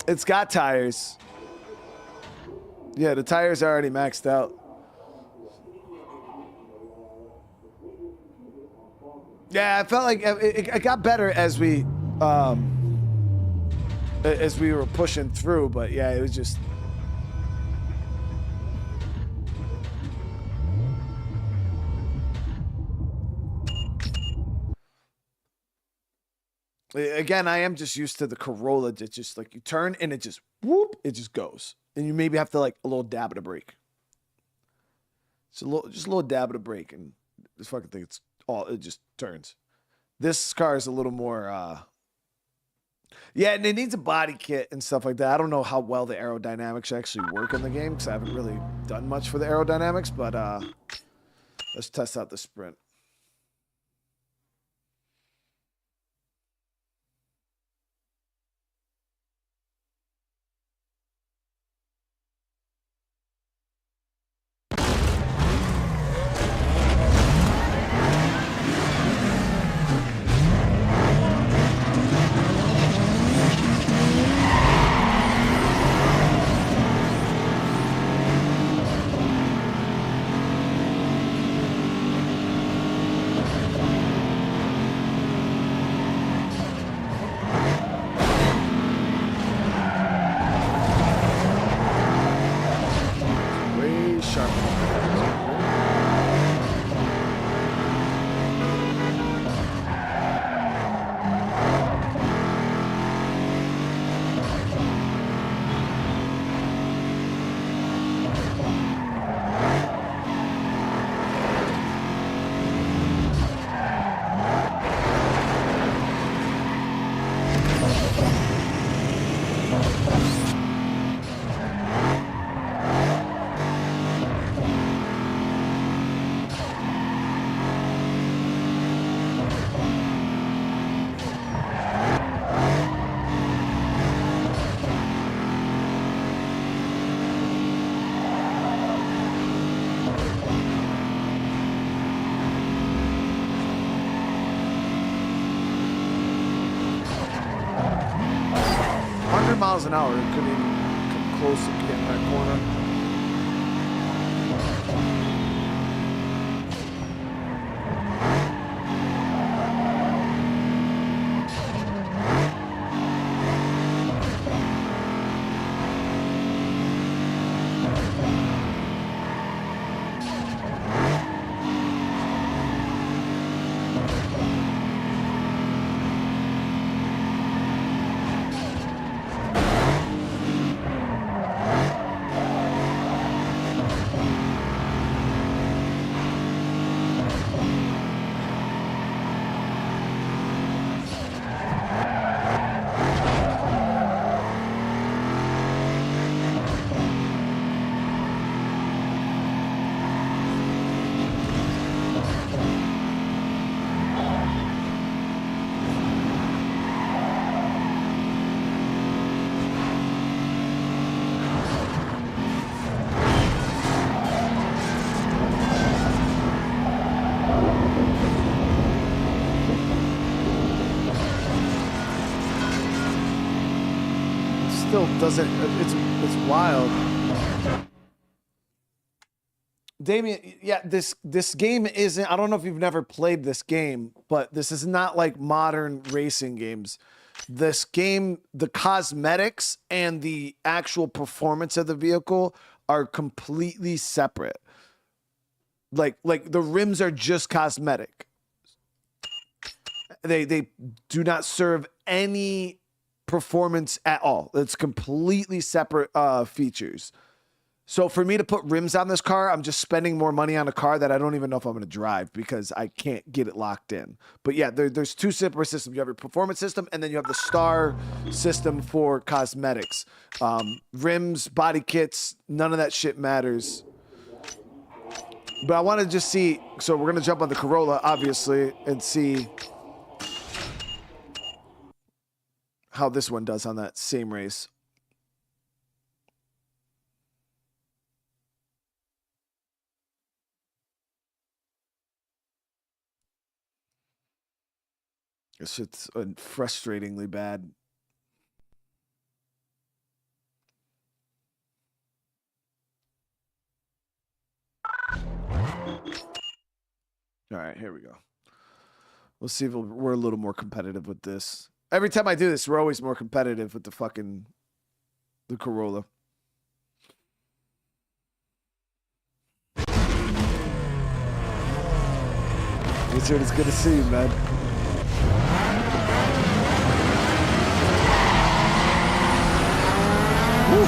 It's got tires. Yeah, the tires are already maxed out. Yeah, I felt like it got better as we were pushing through, but yeah, it was just. Again, I am just used to the Corolla. It's just like you turn and it just whoop, it just goes, and you maybe have to like a little dab at a brake. Just a little dab at a brake, and this fucking thing, it just turns. This car is a little more, yeah, and it needs a body kit and stuff like that. I don't know how well the aerodynamics actually work in the game because I haven't really done much for the aerodynamics, but let's test out the Sprint. miles an hour. It couldn't even come close to getting that corner. Still doesn't, it's wild. Damien, yeah, this game isn't, I don't know if you've never played this game, but this is not like modern racing games. This game, the cosmetics and the actual performance of the vehicle are completely separate. Like the rims are just cosmetic. They do not serve any performance at all. It's completely separate features. So for me to put rims on this car, I'm just spending more money on a car that I don't even know if I'm going to drive because I can't get it locked in. But yeah, there's two separate systems. You have your performance system, and then you have the star system for cosmetics. Rims, body kits, none of that shit matters. But I want to just see, so we're going to jump on the Corolla, obviously, and see how this one does on that same race. This shit's frustratingly bad. All right, here we go. We'll see if we're a little more competitive with this. Every time I do this, we're always more competitive with the Corolla. Richard, it's good to see you, man. Woo.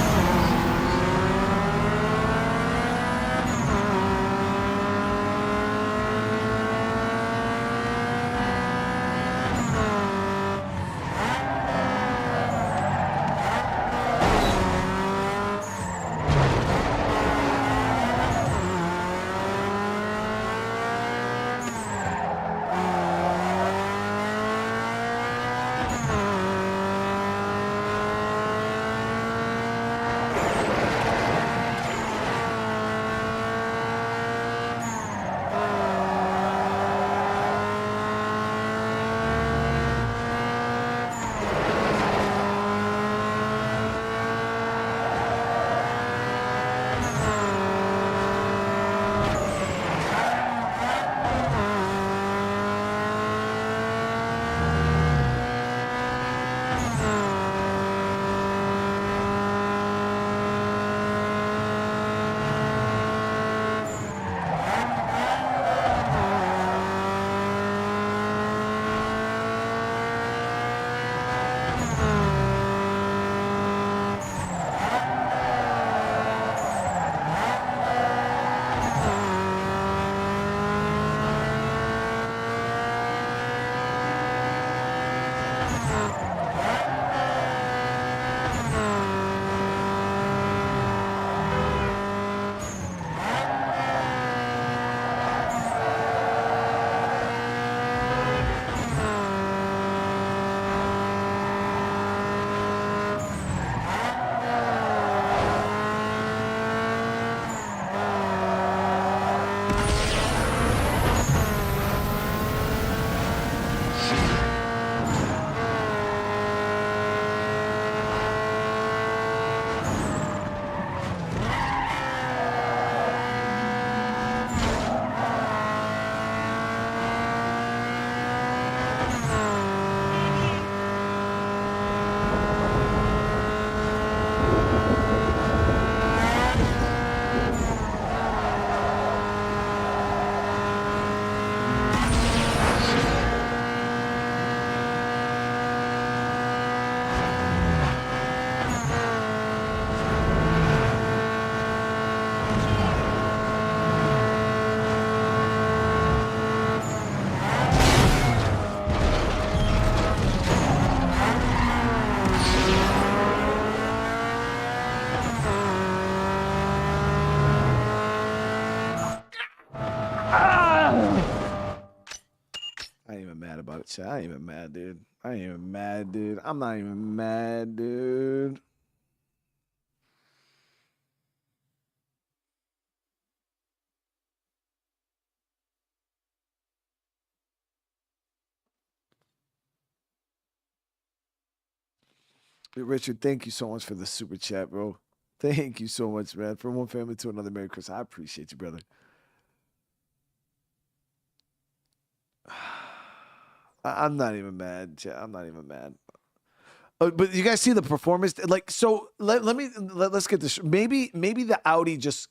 even mad about it. Shit, I ain't even mad, dude. I ain't even mad, dude. I'm not even mad, dude. Richard, thank you so much for the super chat, bro. Thank you so much, man. From one family to another, Merry Christmas. I appreciate you, brother. I'm not even mad, chat. I'm not even mad. But you guys see the performance, like, so let's get this. Maybe the Audi just.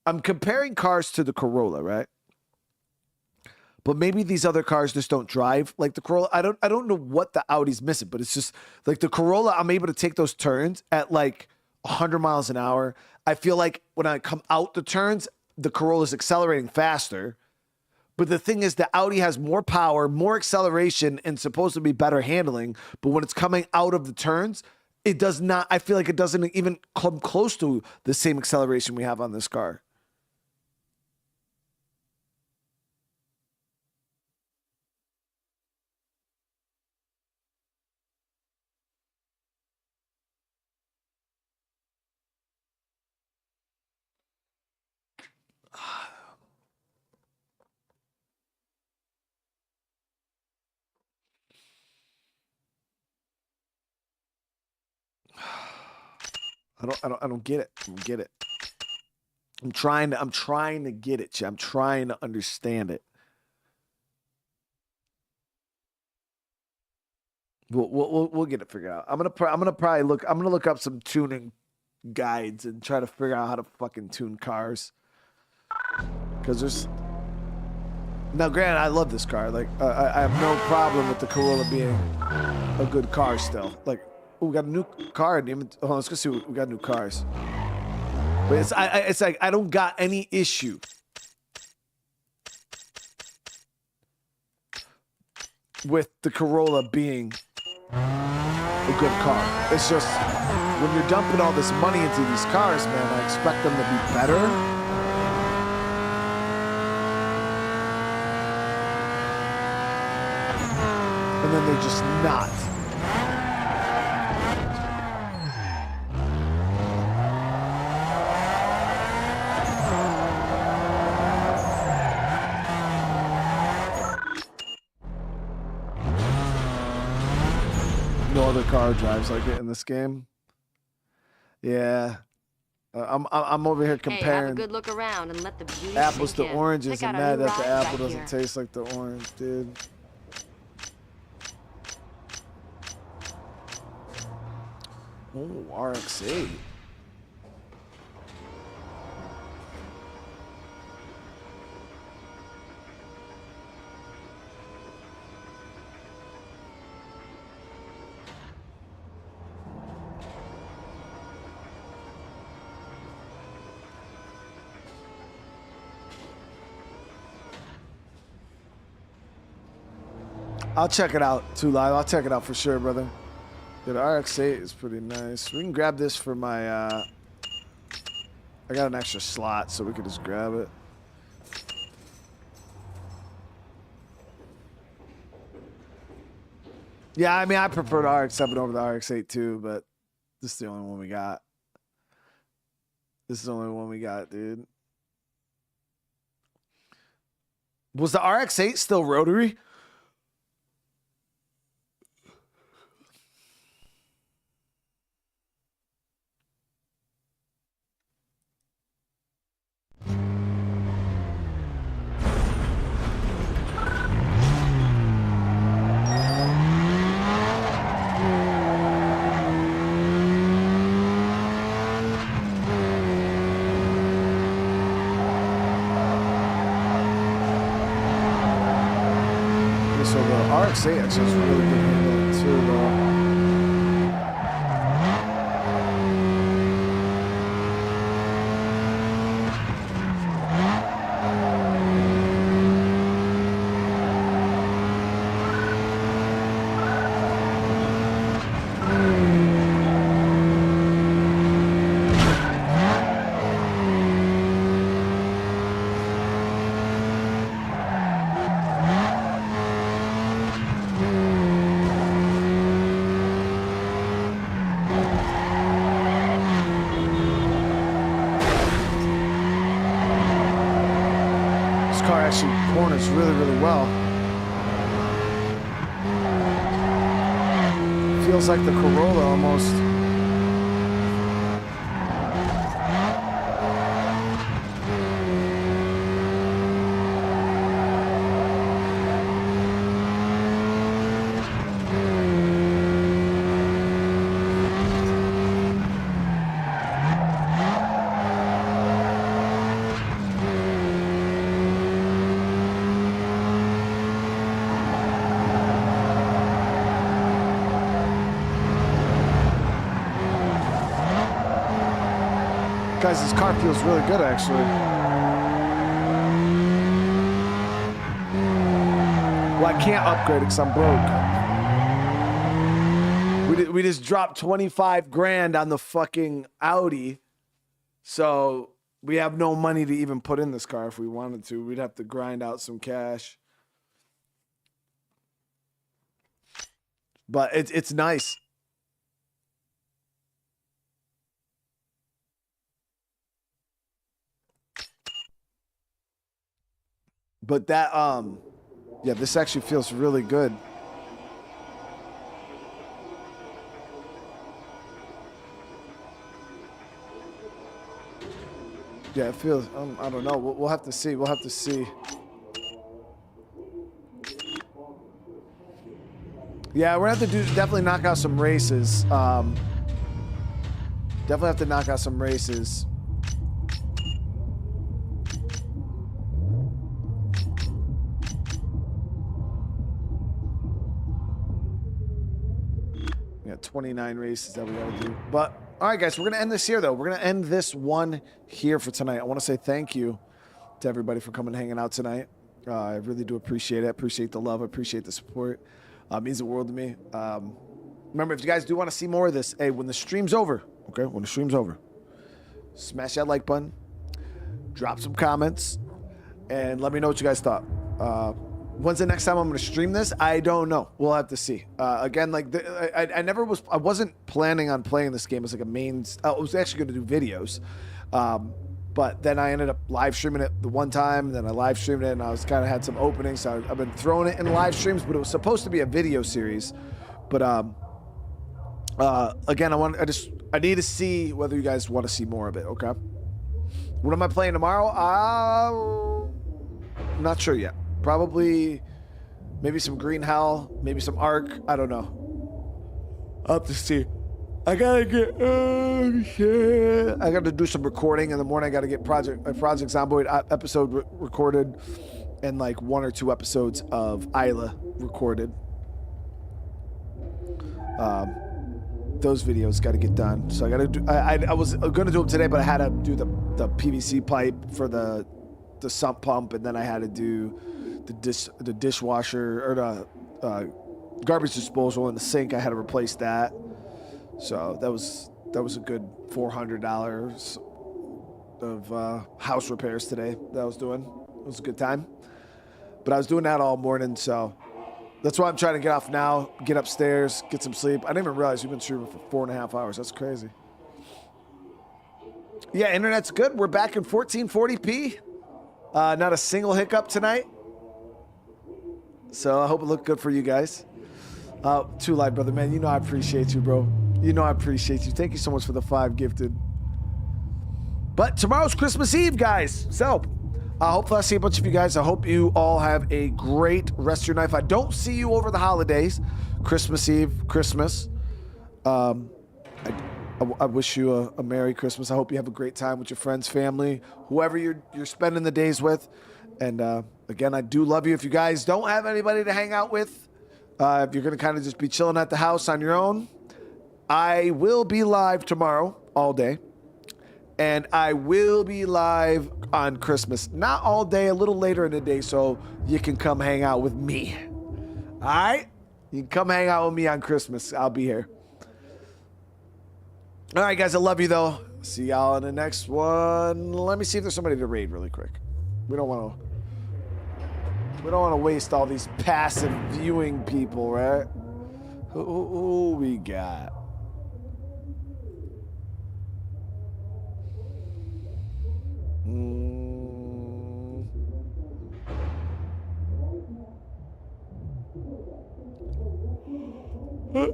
I'm comparing cars to the Corolla, right? But maybe these other cars just don't drive like the Corolla. I don't know what the Audi's missing, but it's just like the Corolla. I'm able to take those turns at like 100 miles an hour. I feel like when I come out the turns, the Corolla's accelerating faster. But the thing is, the Audi has more power, more acceleration, and supposed to be better handling. But when it's coming out of the turns, it does not. I feel like it doesn't even come close to the same acceleration we have on this car. I don't get it. I don't get it. I'm trying to get it. I'm trying to understand it. We'll get it figured out. I'm gonna look up some tuning guides and try to figure out how to fucking tune cars. Because there's now, granted, I love this car. Like, I have no problem with the Corolla being a good car still. Like, ooh, we got a new car. Oh, let's go see. We got new cars. But it's like I don't got any issue with the Corolla being a good car. It's just when you're dumping all this money into these cars, man, I expect them to be better. And then they're just not. No other car drives like it in this game. Yeah. I'm over here comparing. Hey, have a good look around and let the beauty apples sink to in. oranges Check and out our mad new that the ride apple right doesn't here. taste like the orange, dude. Oh, RX-8. I'll check it out too, live. I'll check it out for sure, brother. Yeah, the RX-8 is pretty nice. We can grab this for my, I got an extra slot, so we could just grab it. Yeah, I mean, I prefer the RX-7 over the RX-8 too, but this is the only one we got. This is the only one we got, dude. Was the RX-8 still rotary? So the RX-8 actually is really good handling too, though. car actually corners really, really well. Feels like the Corolla almost. Guys, this car feels really good, actually. Well, I can't upgrade it because I'm broke. We just dropped 25 grand on the fucking Audi. So we have no money to even put in this car if we wanted to. We'd have to grind out some cash. But it's nice. But that, yeah, this actually feels really good. Yeah, it feels, I don't know. We'll have to see. We'll have to see. Yeah, we're going to have to definitely knock out some races. Definitely have to knock out some races. We got 29 races that we got to do. But, all right, guys, we're going to end this here, though. We're going to end this one here for tonight. I want to say thank you to everybody for coming and hanging out tonight. I really do appreciate it. I appreciate the love. I appreciate the support. It means the world to me. Remember, if you guys do want to see more of this, hey, when the stream's over, okay, when the stream's over, smash that like button, drop some comments, and let me know what you guys thought. When's the next time I'm going to stream this? I don't know. We'll have to see. Again, like I wasn't planning on playing this game as like a main. I was actually going to do videos, but then I ended up live streaming it the one time. And then I live streamed it, and I was kind of had some openings. So I've been throwing it in live streams, but it was supposed to be a video series. But again, I need to see whether you guys want to see more of it. Okay. What am I playing tomorrow? I'm not sure yet. Probably maybe some Green Hell, maybe some Ark. I don't know. I'll have to see. I gotta do some recording in the morning. I gotta get Project Zomboid episode recorded, and like 1 or 2 episodes of Isla recorded. Those videos got to get done. So I gotta do. I was gonna do them today, but I had to do the PVC pipe for the sump pump, and then I had to do the dishwasher or the garbage disposal in the sink. I had to replace that. So that was a good $400 of house repairs today that I was doing. It was a good time. But I was doing that all morning, so that's why I'm trying to get off now, get upstairs, get some sleep. I didn't even realize we've been streaming for 4.5 hours. That's crazy. Yeah, internet's good. We're back in 1440p. Not a single hiccup tonight. So I hope it looked good for you guys. Too Light Brother, man. You know I appreciate you, bro. You know I appreciate you. Thank you so much for the 5 gifted. But tomorrow's Christmas Eve, guys. So hopefully I'll see a bunch of you guys. I hope you all have a great rest of your night. If I don't see you over the holidays, Christmas Eve, Christmas, I wish you a Merry Christmas. I hope you have a great time with your friends, family, whoever you're spending the days with. And again, I do love you. If you guys don't have anybody to hang out with, if you're going to kind of just be chilling at the house on your own, I will be live tomorrow all day. And I will be live on Christmas. Not all day, a little later in the day, so you can come hang out with me. All right? You can come hang out with me on Christmas. I'll be here. All right, guys, I love you, though. See y'all in the next one. Let me see if there's somebody to raid really quick. We don't want to waste all these passive viewing people, right? Who we got? There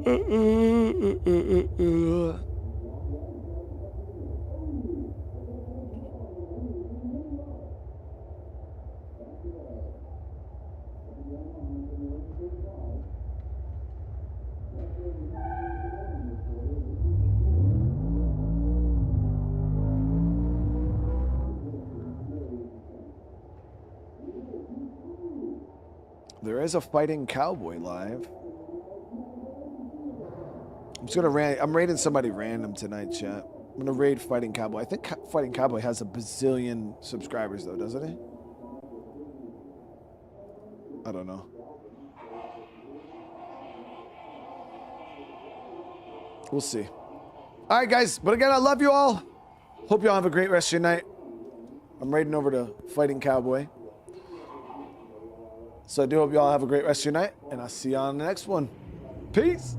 is a Fighting Cowboy live. I'm just gonna I'm raiding somebody random tonight, chat. I'm gonna raid Fighting Cowboy. I think Fighting Cowboy has a bazillion subscribers though, doesn't he? I don't know. We'll see. All right, guys. But again, I love you all. Hope you all have a great rest of your night. I'm raiding over to Fighting Cowboy. So I do hope you all have a great rest of your night, and I'll see you on the next one. Peace.